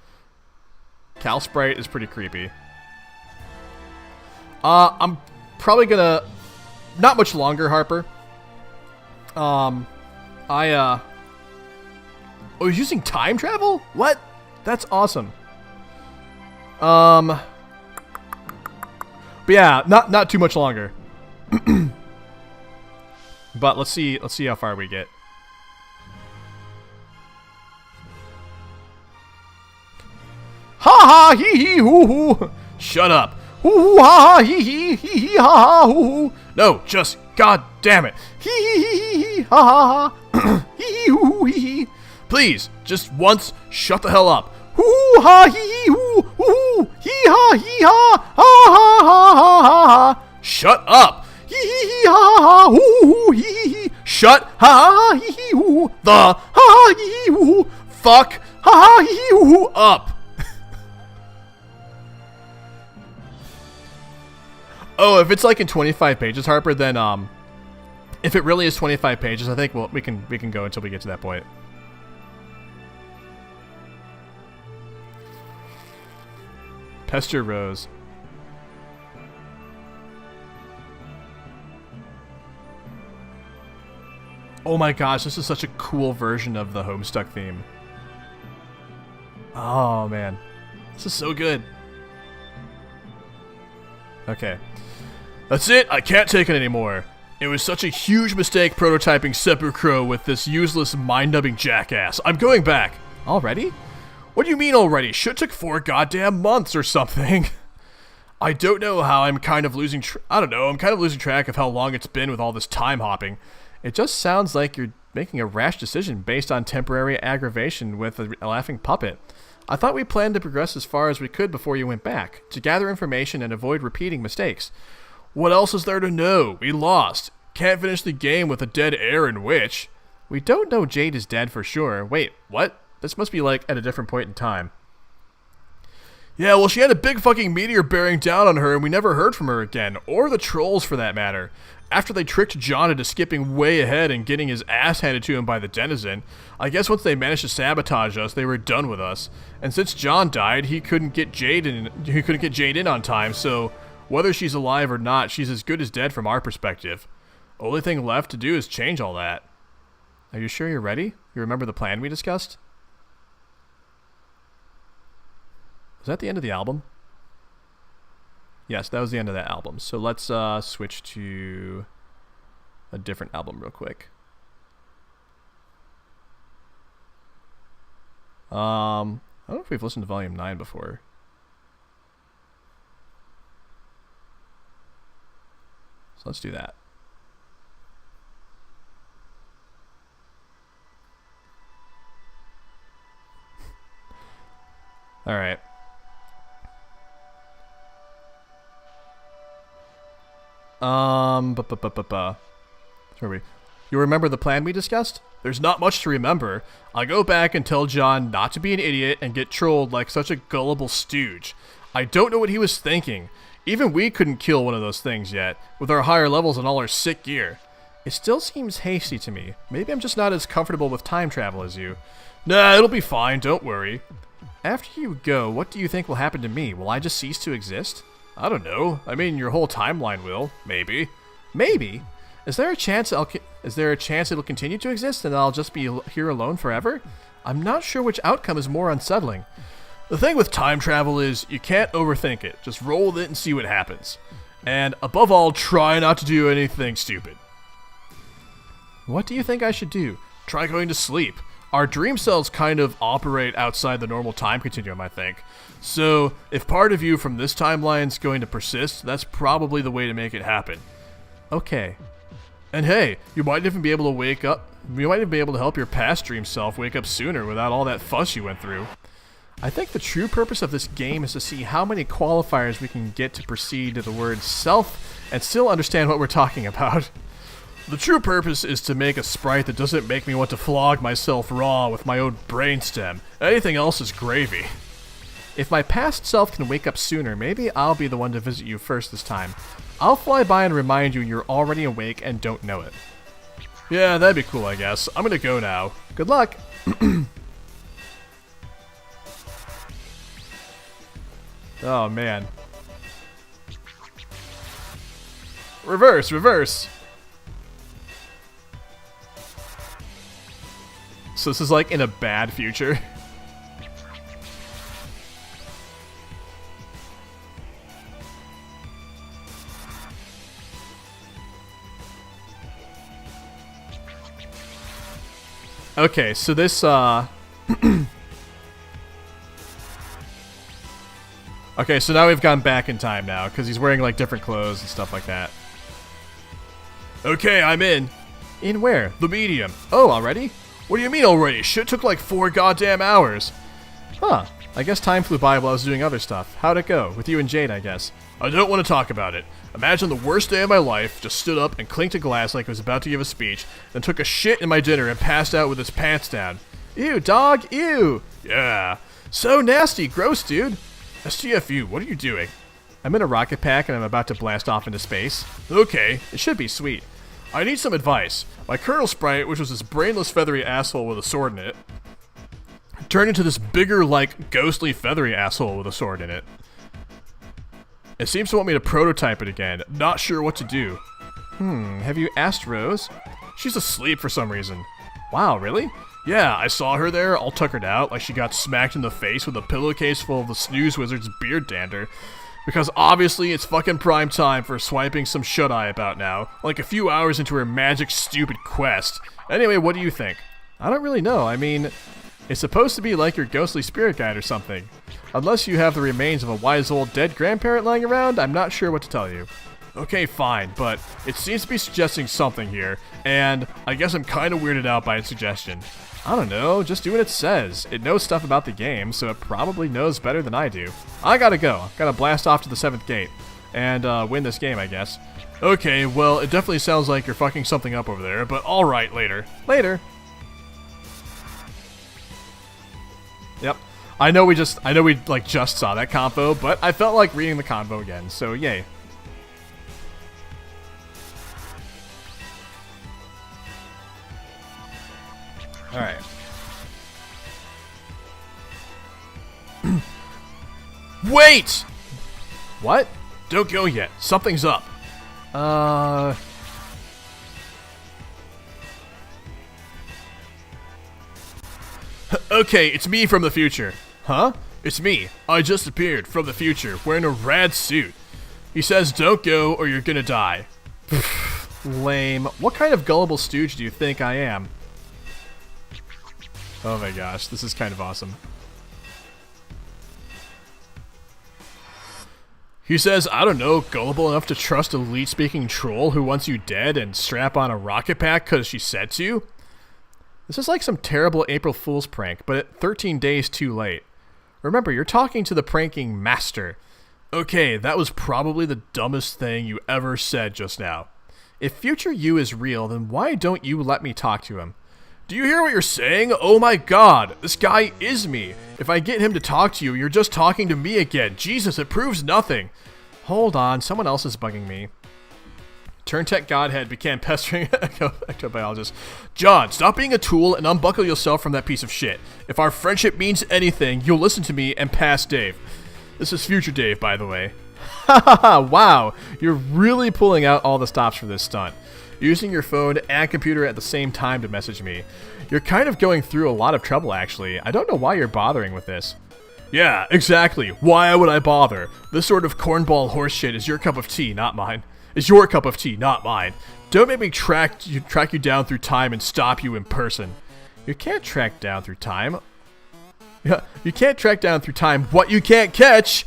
Cal Sprite is pretty creepy. I'm probably gonna... Not much longer, Harper. Oh, he's using time travel? What? That's awesome. But yeah, not too much longer. But let's see how far we get. Ha ha hee hee hoo hoo. Shut up. Hoo hoo ha ha hee hee hee hee ha ha hoo hoo. No, just god damn it. Hee hee hee hee hee ha ha ha. Hee hee hoo hoo hee hee. Please, just once, shut the hell up. Hoo hoo ha hee hee hoo hoo hoo. Hee ha ha ha ha ha ha ha. Shut up. Hee hee hee ha ha hoo hoo hee hee hee. Shut ha ha hee hee hoo. The ha ha hee hee hoo. Fuck ha ha hee hee hoo up. Oh, if it's like in 25 pages, Harper, then if it really is 25 pages, I think we can go until we get to that point. Pester Rose. Oh my gosh, this is such a cool version of the Homestuck theme. Oh man. This is so good. Okay. That's it, I can't take it anymore. It was such a huge mistake prototyping Sepulchro with this useless mind-numbing jackass. I'm going back. Already? What do you mean already? Shit took 4 goddamn months or something. I don't know how I'm kind of losing I'm kind of losing track of how long it's been with all this time hopping. It just sounds like you're making a rash decision based on temporary aggravation with a laughing puppet. I thought we planned to progress as far as we could before you went back, to gather information and avoid repeating mistakes. What else is there to know? We lost. Can't finish the game with a dead Aaron witch. We don't know Jade is dead for sure. Wait, what? This must be like at a different point in time. Yeah, well, she had a big fucking meteor bearing down on her and we never heard from her again, or the trolls for that matter. After they tricked John into skipping way ahead and getting his ass handed to him by the denizen, I guess once they managed to sabotage us, they were done with us. And since John died, he couldn't get Jade in on time, so whether she's alive or not, she's as good as dead from our perspective. Only thing left to do is change all that. Are you sure you're ready? You remember the plan we discussed? Was that the end of the album? Yes, that was the end of that album. So let's switch to a different album real quick. I don't know if we've listened to Volume 9 before. So let's do that. All right. Where are we? You remember the plan we discussed? There's not much to remember. I go back and tell John not to be an idiot and get trolled like such a gullible stooge. I don't know what he was thinking. Even we couldn't kill one of those things yet, with our higher levels and all our sick gear. It still seems hasty to me. Maybe I'm just not as comfortable with time travel as you. Nah, it'll be fine, don't worry. After you go, what do you think will happen to me? Will I just cease to exist? I don't know. I mean, your whole timeline will. Maybe. Maybe? Is there a chance it'll continue to exist and I'll just be here alone forever? I'm not sure which outcome is more unsettling. The thing with time travel is you can't overthink it. Just roll with it and see what happens. And above all, try not to do anything stupid. What do you think I should do? Try going to sleep. Our dream cells kind of operate outside the normal time continuum, I think. So, if part of you from this timeline's going to persist, that's probably the way to make it happen. Okay. And hey, you might even be able to wake up. You might even be able to help your past dream self wake up sooner without all that fuss you went through. I think the true purpose of this game is to see how many qualifiers we can get to proceed to the word self and still understand what we're talking about. The true purpose is to make a sprite that doesn't make me want to flog myself raw with my own brainstem. Anything else is gravy. If my past self can wake up sooner, maybe I'll be the one to visit you first this time. I'll fly by and remind you you're already awake and don't know it. Yeah, that'd be cool, I guess. I'm gonna go now. Good luck! Oh, man. Reverse, reverse! So this is like in a bad future. Okay, so this, okay, so now we've gone back in time now, because he's wearing, like, different clothes and stuff like that. Okay, I'm in. In where? The medium. Oh, already? What do you mean already? Shit took like 4 goddamn hours. Huh. I guess time flew by while I was doing other stuff. How'd it go? With you and Jade, I guess. I don't want to talk about it. Imagine the worst day of my life, just stood up and clinked a glass like I was about to give a speech, then took a shit in my dinner and passed out with his pants down. Ew, dog, ew. Yeah. So nasty, gross, dude. STFU, what are you doing? I'm in a rocket pack and I'm about to blast off into space. Okay, it should be sweet. I need some advice. My Colonel Sprite, which was this brainless feathery asshole with a sword in it, turned into this bigger, like, ghostly feathery asshole with a sword in it. It seems to want me to prototype it again. Not sure what to do. Have you asked Rose? She's asleep for some reason. Wow, really? Yeah, I saw her there, all tuckered out, like she got smacked in the face with a pillowcase full of the snooze wizard's beard dander. Because obviously it's fucking prime time for swiping some shut-eye about now, like a few hours into her magic stupid quest. Anyway, what do you think? I don't really know, I mean, it's supposed to be like your ghostly spirit guide or something. Unless you have the remains of a wise old dead grandparent lying around, I'm not sure what to tell you. Okay, fine, but it seems to be suggesting something here, and I guess I'm kinda weirded out by its suggestion. I don't know, just do what it says. It knows stuff about the game, so it probably knows better than I do. I gotta go. Gotta blast off to the 7th gate. And, win this game, I guess. Okay, well, it definitely sounds like you're fucking something up over there, but alright, later. Later. Yep. I know we just saw that convo, but I felt like reading the convo again, so yay. Alright. Wait! What? Don't go yet. Something's up. Okay, it's me from the future. Huh? It's me. I just appeared from the future, wearing a rad suit. He says don't go or you're gonna die. Lame. What kind of gullible stooge do you think I am? Oh my gosh, this is kind of awesome. He says, I don't know, gullible enough to trust a leet-speaking troll who wants you dead and strap on a rocket pack because she said to? This is like some terrible April Fool's prank, but at 13 days too late. Remember, you're talking to the pranking master. Okay, that was probably the dumbest thing you ever said just now. If future you is real, then why don't you let me talk to him? Do you hear what you're saying? Oh my god, this guy is me. If I get him to talk to you, you're just talking to me again. Jesus, it proves nothing. Hold on, someone else is bugging me. Turntech Godhead began pestering ectobiologist. John, stop being a tool and unbuckle yourself from that piece of shit. If our friendship means anything, you'll listen to me and pass Dave. This is future Dave, by the way. Hahaha, wow, you're really pulling out all the stops for this stunt. Using your phone and computer at the same time to message me. You're kind of going through a lot of trouble, actually. I don't know why you're bothering with this. Yeah, exactly. Why would I bother? This sort of cornball horseshit is your cup of tea, not mine. Is your cup of tea, not mine. Don't make me track you down through time and stop you in person. You can't track down through time. Yeah, you can't track down through time what you can't catch.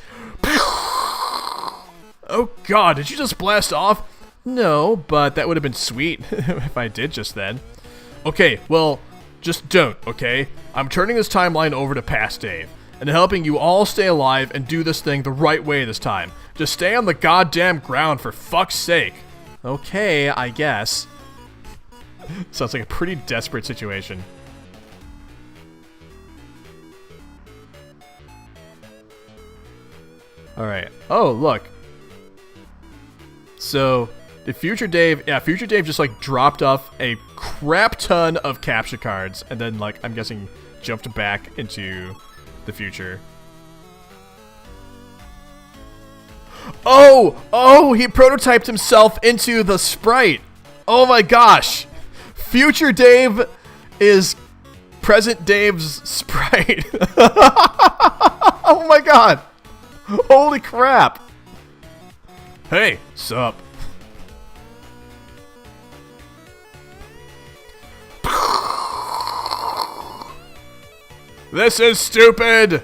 Oh god, did you just blast off? No, but that would have been sweet if I did just then. Okay, well, just don't, okay? I'm turning this timeline over to past Dave, and helping you all stay alive and do this thing the right way this time. Just stay on the goddamn ground for fuck's sake. Okay, I guess. Sounds like a pretty desperate situation. Alright. Oh, look. So... Future Dave just like dropped off a crap ton of capture cards and then like, I'm guessing, jumped back into the future. Oh, he prototyped himself into the sprite. Oh my gosh. Future Dave is present Dave's sprite. Oh my god. Holy crap. Hey, sup? This is stupid!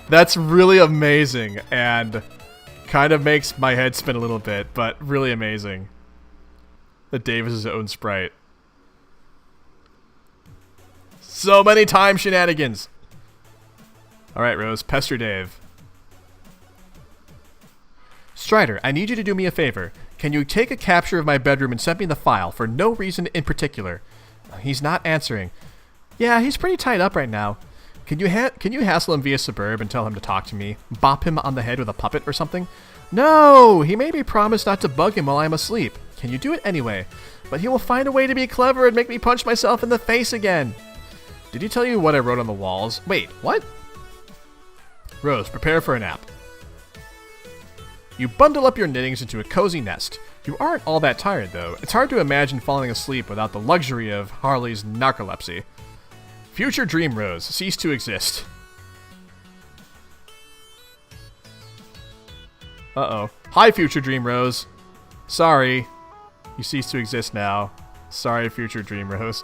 That's really amazing and kind of makes my head spin a little bit, but really amazing that Dave is his own sprite. So many time shenanigans! Alright, Rose, pester Dave. Strider, I need you to do me a favor. Can you take a capture of my bedroom and send me the file for no reason in particular? He's not answering. Yeah, he's pretty tied up right now. Can you hassle him via Suburb and tell him to talk to me? Bop him on the head with a puppet or something? No! He made me promise not to bug him while I'm asleep. Can you do it anyway? But he will find a way to be clever and make me punch myself in the face again. Did he tell you what I wrote on the walls? Wait, what? Rose, prepare for a nap. You bundle up your knittings into a cozy nest. You aren't all that tired, though. It's hard to imagine falling asleep without the luxury of Harley's narcolepsy. Future Dream Rose, cease to exist. Uh-oh. Hi, Future Dream Rose. Sorry. You cease to exist now. Sorry, Future Dream Rose.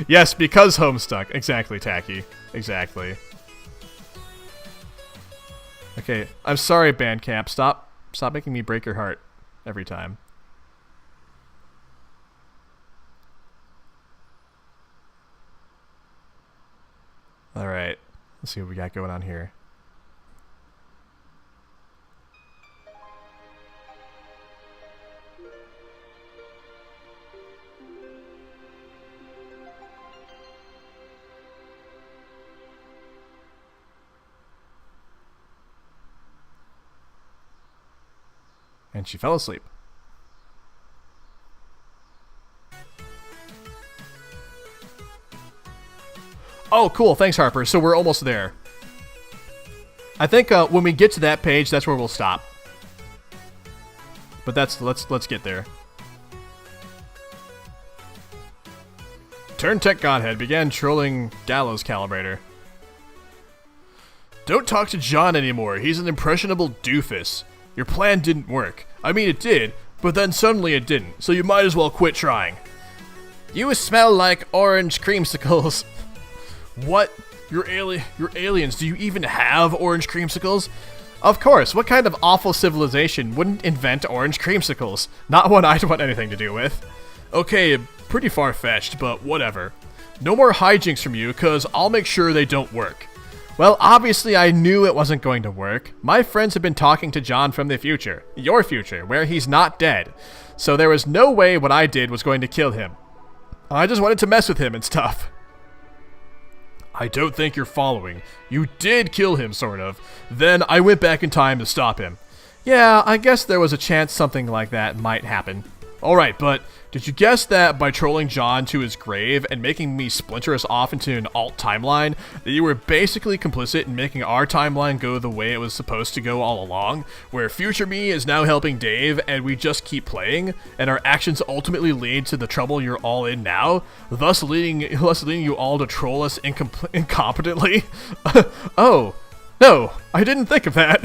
Yes, because Homestuck. Exactly, Tacky. Exactly. Okay, I'm sorry, Bandcamp. Stop making me break your heart every time. Alright, let's see what we got going on here. And she fell asleep. Oh, cool. Thanks, Harper. So we're almost there. I think when we get to that page, that's where we'll stop. But let's get there. Turn Tech Godhead began trolling Gallows Calibrator. Don't talk to John anymore. He's an impressionable doofus. Your plan didn't work. I mean, it did, but then suddenly it didn't, so you might as well quit trying. You smell like orange creamsicles. What? You're aliens. Do you even have orange creamsicles? Of course. What kind of awful civilization wouldn't invent orange creamsicles? Not one I'd want anything to do with. Okay, pretty far-fetched, but whatever. No more hijinks from you, cause I'll make sure they don't work. Well, obviously I knew it wasn't going to work. My friends have been talking to John from the future. Your future, where he's not dead. So there was no way what I did was going to kill him. I just wanted to mess with him and stuff. I don't think you're following. You did kill him, sort of. Then I went back in time to stop him. Yeah, I guess there was a chance something like that might happen. Alright, but did you guess that by trolling John to his grave and making me splinter us off into an alt timeline, that you were basically complicit in making our timeline go the way it was supposed to go all along, where future me is now helping Dave and we just keep playing, and our actions ultimately lead to the trouble you're all in now, thus leading you all to troll us incompetently? Oh, no, I didn't think of that.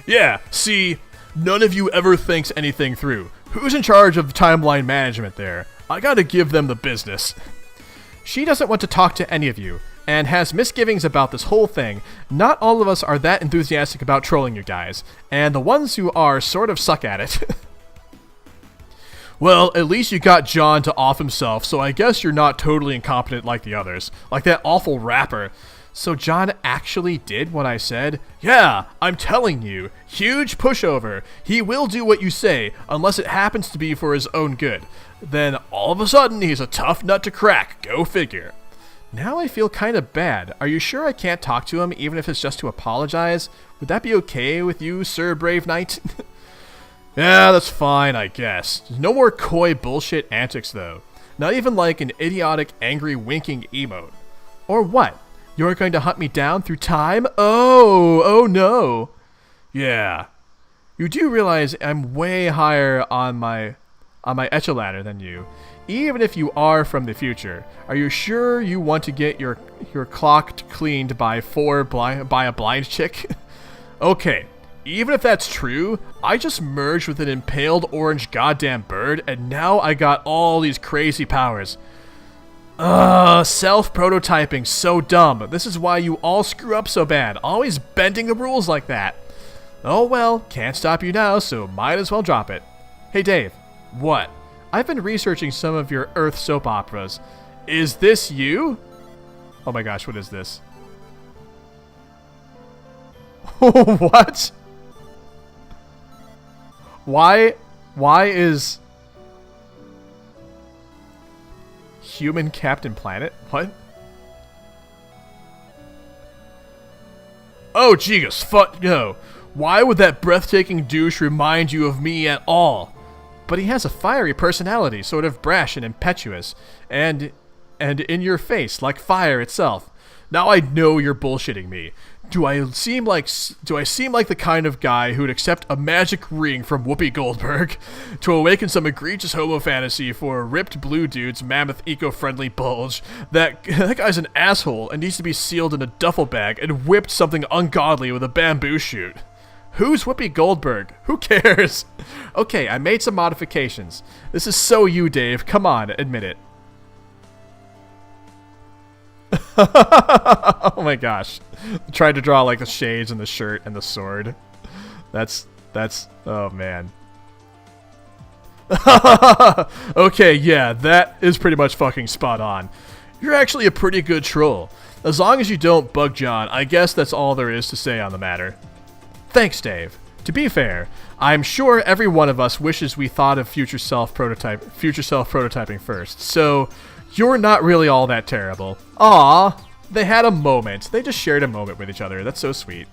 Yeah, see, none of you ever thinks anything through. Who's in charge of timeline management there? I gotta give them the business. She doesn't want to talk to any of you, and has misgivings about this whole thing. Not all of us are that enthusiastic about trolling you guys, and the ones who are sort of suck at it. Well, at least you got John to off himself, so I guess you're not totally incompetent like the others. Like that awful rapper. So John actually did what I said? Yeah, I'm telling you. Huge pushover. He will do what you say, unless it happens to be for his own good. Then all of a sudden, he's a tough nut to crack. Go figure. Now I feel kind of bad. Are you sure I can't talk to him, even if it's just to apologize? Would that be okay with you, Sir Brave Knight? Yeah, that's fine, I guess. No more coy bullshit antics, though. Not even like an idiotic, angry, winking emote. Or what? You're going to hunt me down through time? Oh no. Yeah. You do realize I'm way higher on my echelon than you. Even if you are from the future. Are you sure you want to get your clock cleaned by a blind chick? Okay. Even if that's true, I just merged with an impaled orange goddamn bird, and now I got all these crazy powers. Self-prototyping, so dumb. This is why you all screw up so bad, always bending the rules like that. Oh well, can't stop you now, so might as well drop it. Hey Dave. What? I've been researching some of your Earth soap operas. Is this you? Oh my gosh, what is this? What? Why is human Captain Planet? What? Oh, Jesus, fuck no. Why would that breathtaking douche remind you of me at all? But he has a fiery personality, sort of brash and impetuous, and in your face, like fire itself. Now I know you're bullshitting me. Do I seem like the kind of guy who would accept a magic ring from Whoopi Goldberg to awaken some egregious homo fantasy for a ripped blue dude's mammoth eco-friendly bulge? That guy's an asshole and needs to be sealed in a duffel bag and whipped something ungodly with a bamboo shoot. Who's Whoopi Goldberg? Who cares? Okay, I made some modifications. This is so you, Dave. Come on, admit it. Oh my gosh. Tried to draw like the shades and the shirt and the sword. That's oh man. Okay, yeah, that is pretty much fucking spot on. You're actually a pretty good troll. As long as you don't bug John, I guess that's all there is to say on the matter. Thanks, Dave. To be fair, I'm sure every one of us wishes we thought of future self prototyping first. So you're not really all that terrible. Aw, they had a moment. They just shared a moment with each other. That's so sweet.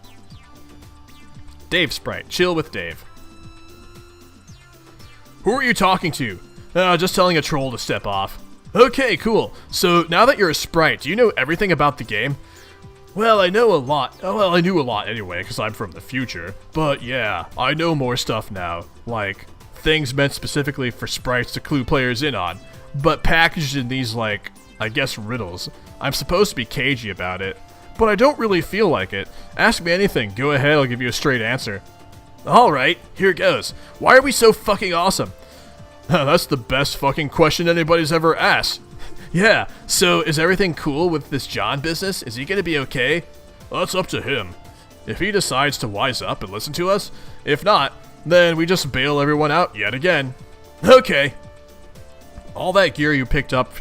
Dave Sprite. Chill with Dave. Who are you talking to? Just telling a troll to step off. Okay, cool. So now that you're a Sprite, do you know everything about the game? Well, I know a lot. Well, I knew a lot anyway, because I'm from the future. But yeah, I know more stuff now. Like, things meant specifically for sprites to clue players in on. But packaged in these, like, I guess riddles. I'm supposed to be cagey about it. But I don't really feel like it. Ask me anything. Go ahead, I'll give you a straight answer. Alright, here goes. Why are we so fucking awesome? That's the best fucking question anybody's ever asked. Yeah, so is everything cool with this John business? Is he gonna be okay? Well, that's up to him. If he decides to wise up and listen to us, if not, then we just bail everyone out yet again. Okay. All that gear you picked up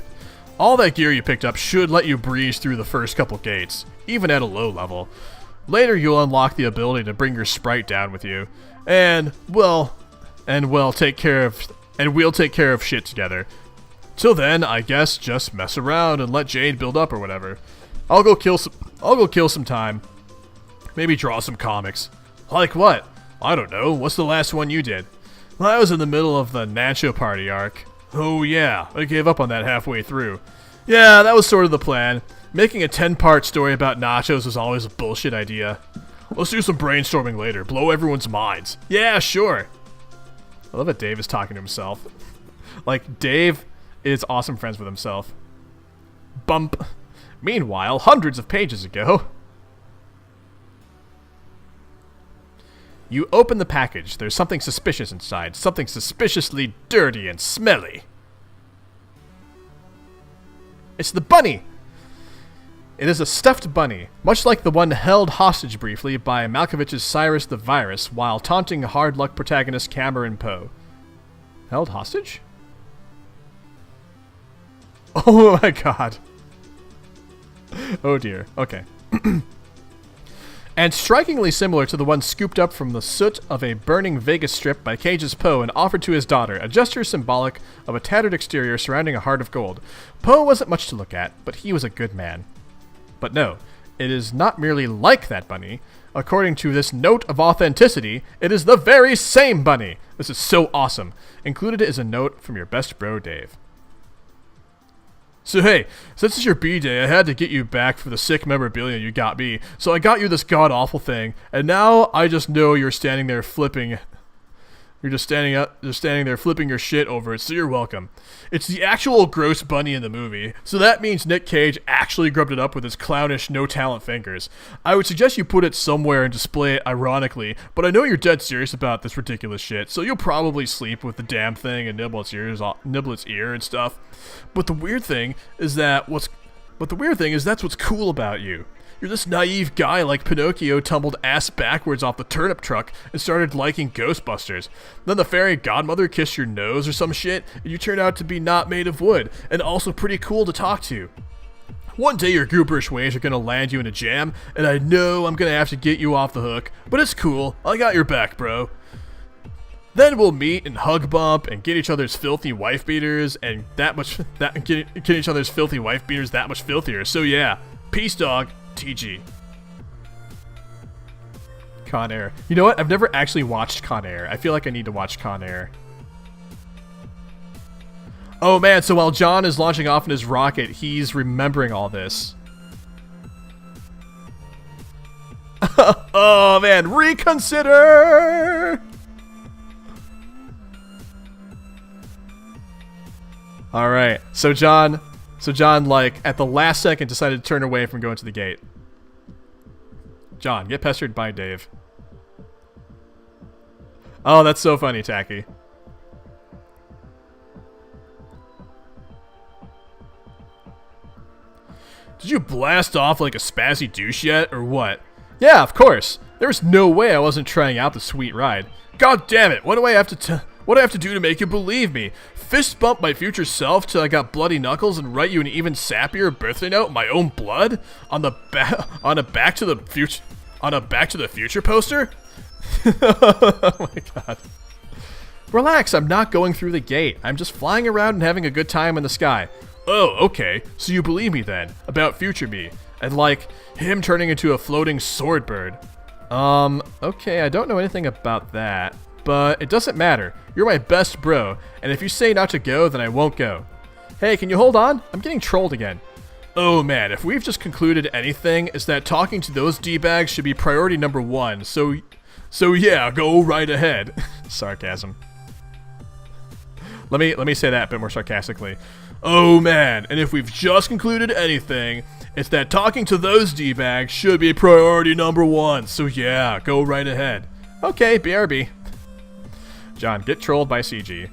should let you breeze through the first couple gates, even at a low level. Later you'll unlock the ability to bring your sprite down with you, and we'll take care of shit together. Till then, I guess just mess around and let Jade build up or whatever. I'll go kill some time. Maybe draw some comics. Like what? I don't know. What's the last one you did? Well, I was in the middle of the Nacho Party arc. Oh yeah, I gave up on that halfway through. Yeah, that was sort of the plan. Making a 10-part story about nachos was always a bullshit idea. Let's do some brainstorming later. Blow everyone's minds. Yeah, sure. I love that Dave is talking to himself. Like, Dave is awesome friends with himself. Bump. Meanwhile, hundreds of pages ago. You open the package. There's something suspicious inside. Something suspiciously dirty and smelly. It's the bunny! It is a stuffed bunny, much like the one held hostage briefly by Malkovich's Cyrus the Virus while taunting hard luck protagonist Cameron Poe. Held hostage? Oh my god. Oh dear. Okay. And strikingly similar to the one scooped up from the soot of a burning Vegas strip by Cage's Poe and offered to his daughter, a gesture symbolic of a tattered exterior surrounding a heart of gold. Poe wasn't much to look at, but he was a good man. But no, it is not merely like that bunny. According to this note of authenticity, it is the very same bunny. This is so awesome. Included is a note from your best bro, Dave. So hey, since it's your B-Day, I had to get you back for the sick memorabilia you got me, so I got you this god-awful thing, and now I just know you're standing there flipping... You're just standing there flipping your shit over it, so you're welcome. It's the actual gross bunny in the movie, so that means Nick Cage actually grubbed it up with his clownish, no-talent fingers. I would suggest you put it somewhere and display it ironically, but I know you're dead serious about this ridiculous shit, so you'll probably sleep with the damn thing and nibble its ear and stuff. But the weird thing is that's what's cool about you. You're this naive guy like Pinocchio tumbled ass backwards off the turnip truck and started liking Ghostbusters. Then the fairy godmother kissed your nose or some shit, and you turned out to be not made of wood, and also pretty cool to talk to. One day your gooberish ways are gonna land you in a jam, and I know I'm gonna have to get you off the hook, but it's cool, I got your back, bro. Then we'll meet and hug bump and get each other's filthy wife beaters and get each other's filthy wife beaters that much filthier. So yeah, peace dog. TG. Con Air. You know what? I've never actually watched Con Air. I feel like I need to watch Con Air. Oh man, so while John is launching off in his rocket, he's remembering all this. Oh man, reconsider! Alright, so John, like, at the last second decided to turn away from going to the gate. John, get pestered by Dave. Oh, that's so funny, Tacky. Did you blast off like a spazzy douche yet, or what? Yeah, of course. There was no way I wasn't trying out the sweet ride. God damn it! What do I have to do to make you believe me? Fist bump my future self till I got bloody knuckles and write you an even sappier birthday note in my own blood on a Back to the Future poster? Oh my god. Relax, I'm not going through the gate. I'm just flying around and having a good time in the sky. Oh, okay. So you believe me then, about future me, and like, him turning into a floating sword bird. Okay, I don't know anything about that, but it doesn't matter. You're my best bro, and if you say not to go, then I won't go. Hey, can you hold on? I'm getting trolled again. Oh man, if we've just concluded anything, is that talking to those D-bags should be priority number 1, so yeah, go right ahead. Sarcasm. Let me say that a bit more sarcastically. Oh man, and if we've just concluded anything, it's that talking to those D-bags should be priority number 1, so yeah, go right ahead. Okay, BRB. John, get trolled by CG.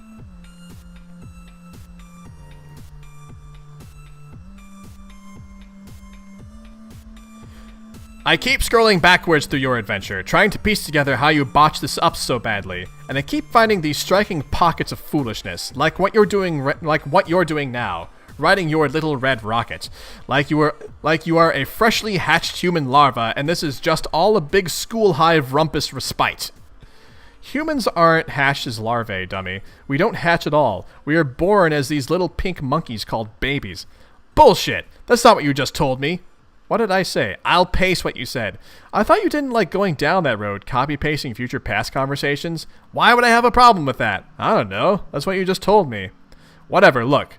I keep scrolling backwards through your adventure, trying to piece together how you botched this up so badly, and I keep finding these striking pockets of foolishness, like what you're doing now, riding your little red rocket, like you are a freshly hatched human larva, and this is just all a big school hive rumpus respite. Humans aren't hatched as larvae, dummy. We don't hatch at all. We are born as these little pink monkeys called babies. Bullshit! That's not what you just told me. What did I say? I'll paste what you said. I thought you didn't like going down that road, copy-pasting future past conversations. Why would I have a problem with that? I don't know. That's what you just told me. Whatever, look.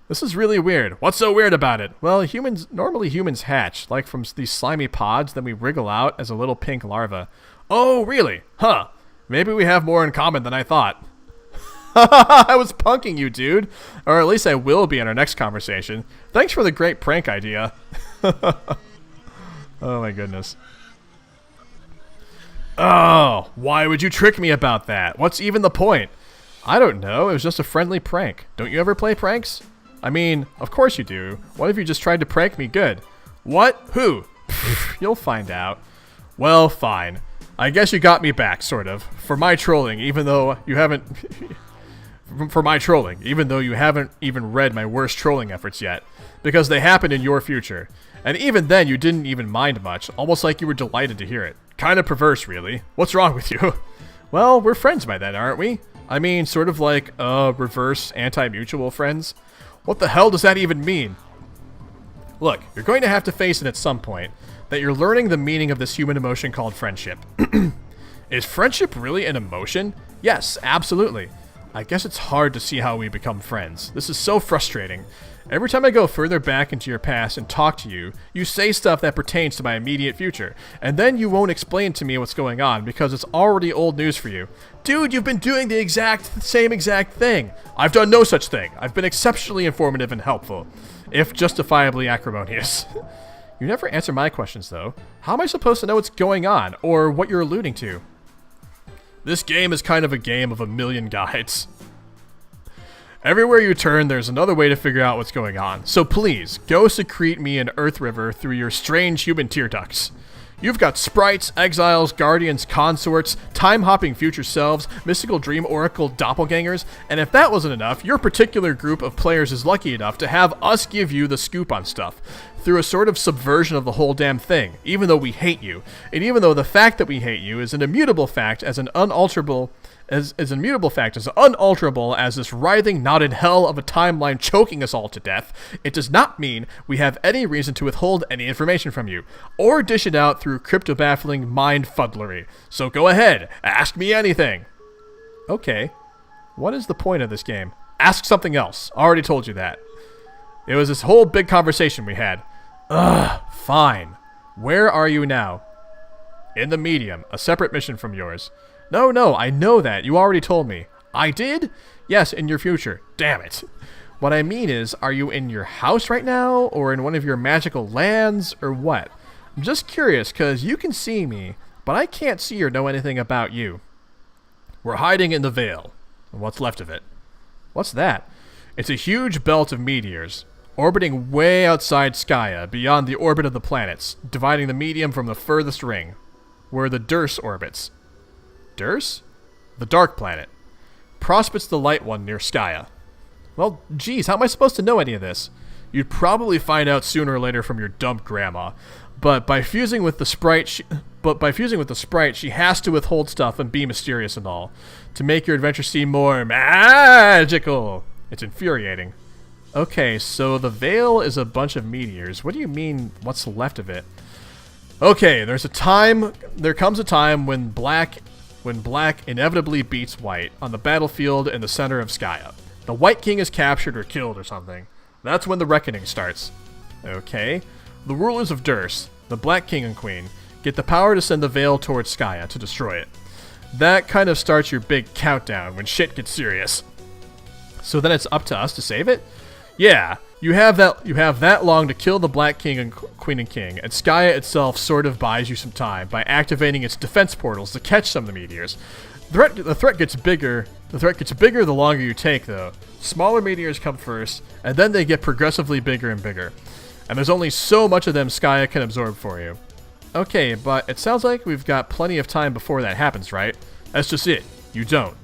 This is really weird. What's so weird about it? Well, normally humans hatch, like from these slimy pods, then we wriggle out as a little pink larva. Oh, really? Huh. Maybe we have more in common than I thought. I was punking you, dude. Or at least I will be in our next conversation. Thanks for the great prank idea. Oh my goodness. Oh, why would you trick me about that? What's even the point? I don't know. It was just a friendly prank. Don't you ever play pranks? I mean, of course you do. What if you just tried to prank me good? What? Who? You'll find out. Well, fine. I guess you got me back, sort of. For my trolling, even though you haven't... for my trolling, even though you haven't even read my worst trolling efforts yet. Because they happened in your future. And even then, you didn't even mind much, almost like you were delighted to hear it. Kind of perverse, really. What's wrong with you? Well, we're friends by then, aren't we? I mean, sort of like, reverse anti-mutual friends. What the hell does that even mean? Look, you're going to have to face it at some point, that you're learning the meaning of this human emotion called friendship. Is friendship really an emotion? Yes, absolutely. I guess it's hard to see how we become friends. This is so frustrating. Every time I go further back into your past and talk to you, you say stuff that pertains to my immediate future, and then you won't explain to me what's going on because it's already old news for you. Dude, you've been doing the same exact thing. I've done no such thing. I've been exceptionally informative and helpful, if justifiably acrimonious. You never answer my questions, though. How am I supposed to know what's going on, or what you're alluding to? This game is kind of a game of a million guides. Everywhere you turn, there's another way to figure out what's going on. So please, go secrete me in Earth River through your strange human tear ducts. You've got sprites, exiles, guardians, consorts, time-hopping future selves, mystical dream oracle doppelgangers, and if that wasn't enough, your particular group of players is lucky enough to have us give you the scoop on stuff, through a sort of subversion of the whole damn thing, even though we hate you, and even though the fact that we hate you is an immutable fact as unalterable as this writhing knotted hell of a timeline choking us all to death, it does not mean we have any reason to withhold any information from you, or dish it out through crypto-baffling mind-fuddlery. So go ahead, ask me anything. Okay, what is the point of this game? Ask something else. Already told you that. It was this whole big conversation we had. Ugh, fine. Where are you now? In the medium, a separate mission from yours. No, I know that. You already told me. I did? Yes, in your future. Damn it. What I mean is, are you in your house right now, or in one of your magical lands, or what? I'm just curious, because you can see me, but I can't see or know anything about you. We're hiding in the Veil. What's left of it? What's that? It's a huge belt of meteors, orbiting way outside Skya, beyond the orbit of the planets, dividing the medium from the furthest ring, where the Durs orbits. Durs? The dark planet. Prospects the light one near Skya. Well, geez, how am I supposed to know any of this? You'd probably find out sooner or later from your dumb grandma. But by fusing with the sprite, she has to withhold stuff and be mysterious and all, to make your adventure seem more magical. It's infuriating. Okay, so the Veil is a bunch of meteors. What do you mean, what's left of it? Okay, there comes a time when black inevitably beats white on the battlefield in the center of Skya. The White King is captured or killed or something. That's when the reckoning starts. Okay. The rulers of Durs, the Black King and Queen, get the power to send the Veil towards Skya to destroy it. That kind of starts your big countdown when shit gets serious. So then it's up to us to save it? Yeah, you have that long to kill the Black King and Queen and King, and Skya itself sort of buys you some time by activating its defense portals to catch some of the meteors. The threat gets bigger the longer you take, though. Smaller meteors come first, and then they get progressively bigger and bigger. And there's only so much of them Skya can absorb for you. Okay, but it sounds like we've got plenty of time before that happens, right? That's just it. You don't.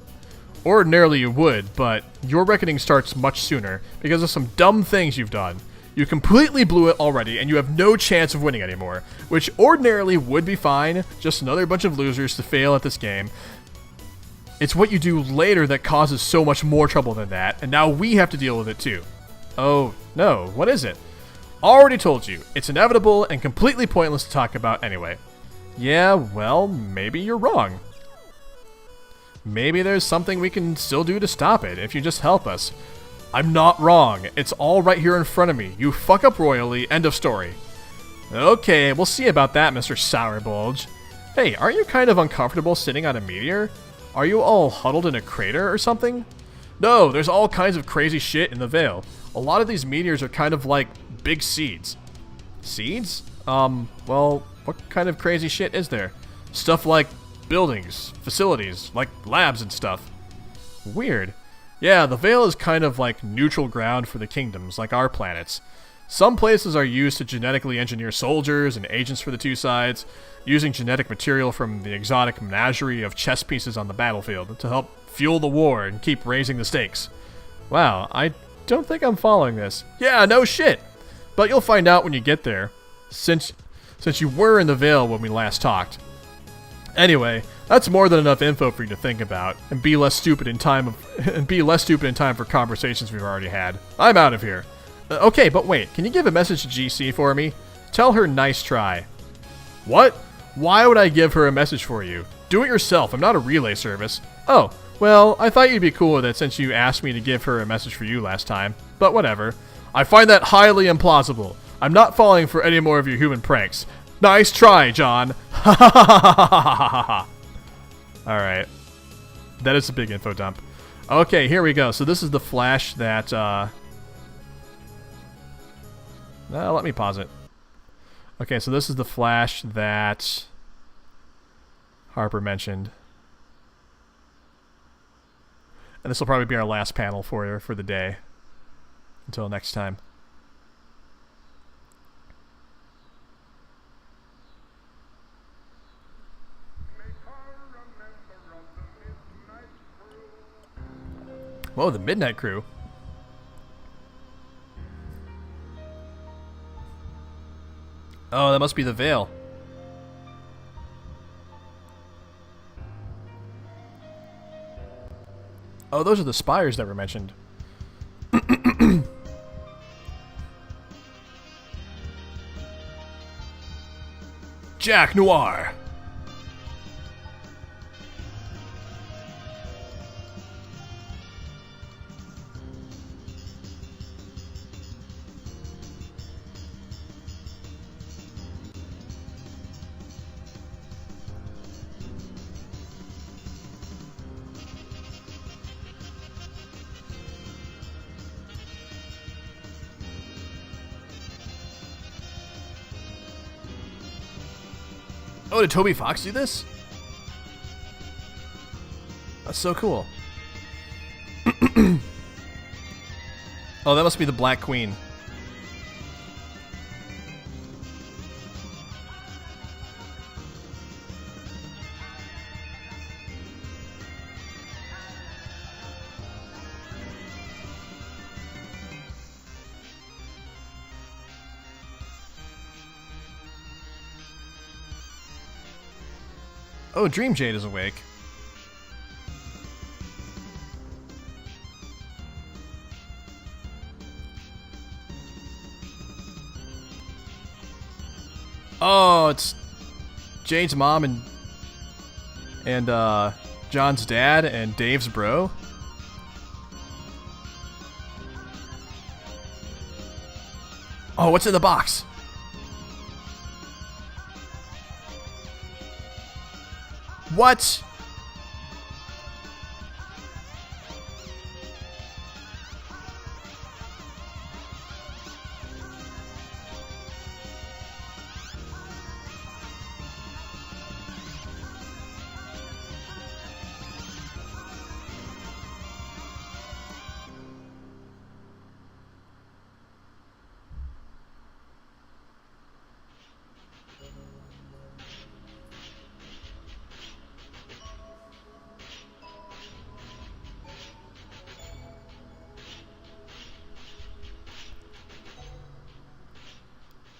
Ordinarily you would, but your reckoning starts much sooner because of some dumb things you've done. You completely blew it already, and you have no chance of winning anymore, which ordinarily would be fine, just another bunch of losers to fail at this game. It's what you do later that causes so much more trouble than that, and now we have to deal with it too. Oh, no, what is it? Already told you, it's inevitable and completely pointless to talk about anyway. Yeah, well, maybe you're wrong. Maybe there's something we can still do to stop it, if you just help us. I'm not wrong. It's all right here in front of me. You fuck up royally, end of story. Okay, we'll see about that, Mr. Sourbulge. Hey, aren't you kind of uncomfortable sitting on a meteor? Are you all huddled in a crater or something? No, there's all kinds of crazy shit in the Veil. A lot of these meteors are kind of like big seeds. Seeds? Well, what kind of crazy shit is there? Stuff like buildings, facilities, like labs and stuff. Weird. Yeah, the Veil is kind of like neutral ground for the kingdoms, like our planets. Some places are used to genetically engineer soldiers and agents for the two sides, using genetic material from the exotic menagerie of chess pieces on the battlefield to help fuel the war and keep raising the stakes. Wow, I don't think I'm following this. Yeah, no shit! But you'll find out when you get there, since you were in the Veil when we last talked. Anyway, that's more than enough info for you to think about, and be less stupid in time for conversations we've already had. I'm out of here. Okay, but wait, can you give a message to GC for me? Tell her nice try. What? Why would I give her a message for you? Do it yourself, I'm not a relay service. Oh, well, I thought you'd be cool with it since you asked me to give her a message for you last time. But whatever. I find that highly implausible. I'm not falling for any more of your human pranks. Nice try, John. Ha ha ha ha ha ha ha. Alright. That is a big info dump. Okay, here we go. So this is the flash that, let me pause it. Okay, so this is the flash that Harper mentioned. And this will probably be our last panel for the day. Until next time. Whoa, the Midnight Crew. Oh, that must be the Veil. Oh, those are the spires that were mentioned. Jack Noir. Oh, did Toby Fox do this? That's so cool. Oh, that must be the Black Queen. Oh, Dream Jade is awake. Oh, it's Jade's mom and John's dad and Dave's bro. Oh, what's in the box? What?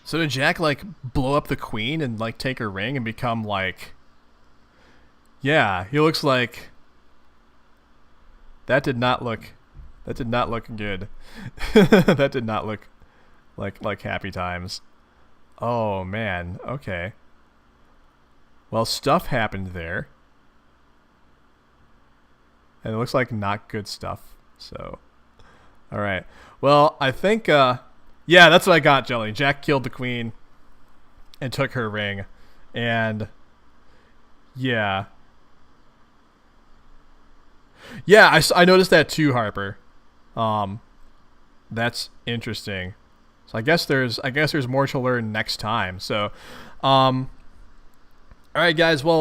So did Jack, like, blow up the queen and, like, take her ring and become, like... Yeah, he looks like... That did not look good. That did not look like happy times. Oh, man. Okay. Well, stuff happened there. And it looks like not good stuff. So, alright. Well, I think... Yeah, that's what I got, Jelly. Jack killed the queen and took her ring. And yeah. Yeah, I noticed that too, Harper. That's interesting. So I guess there's more to learn next time. So all right, guys. Well,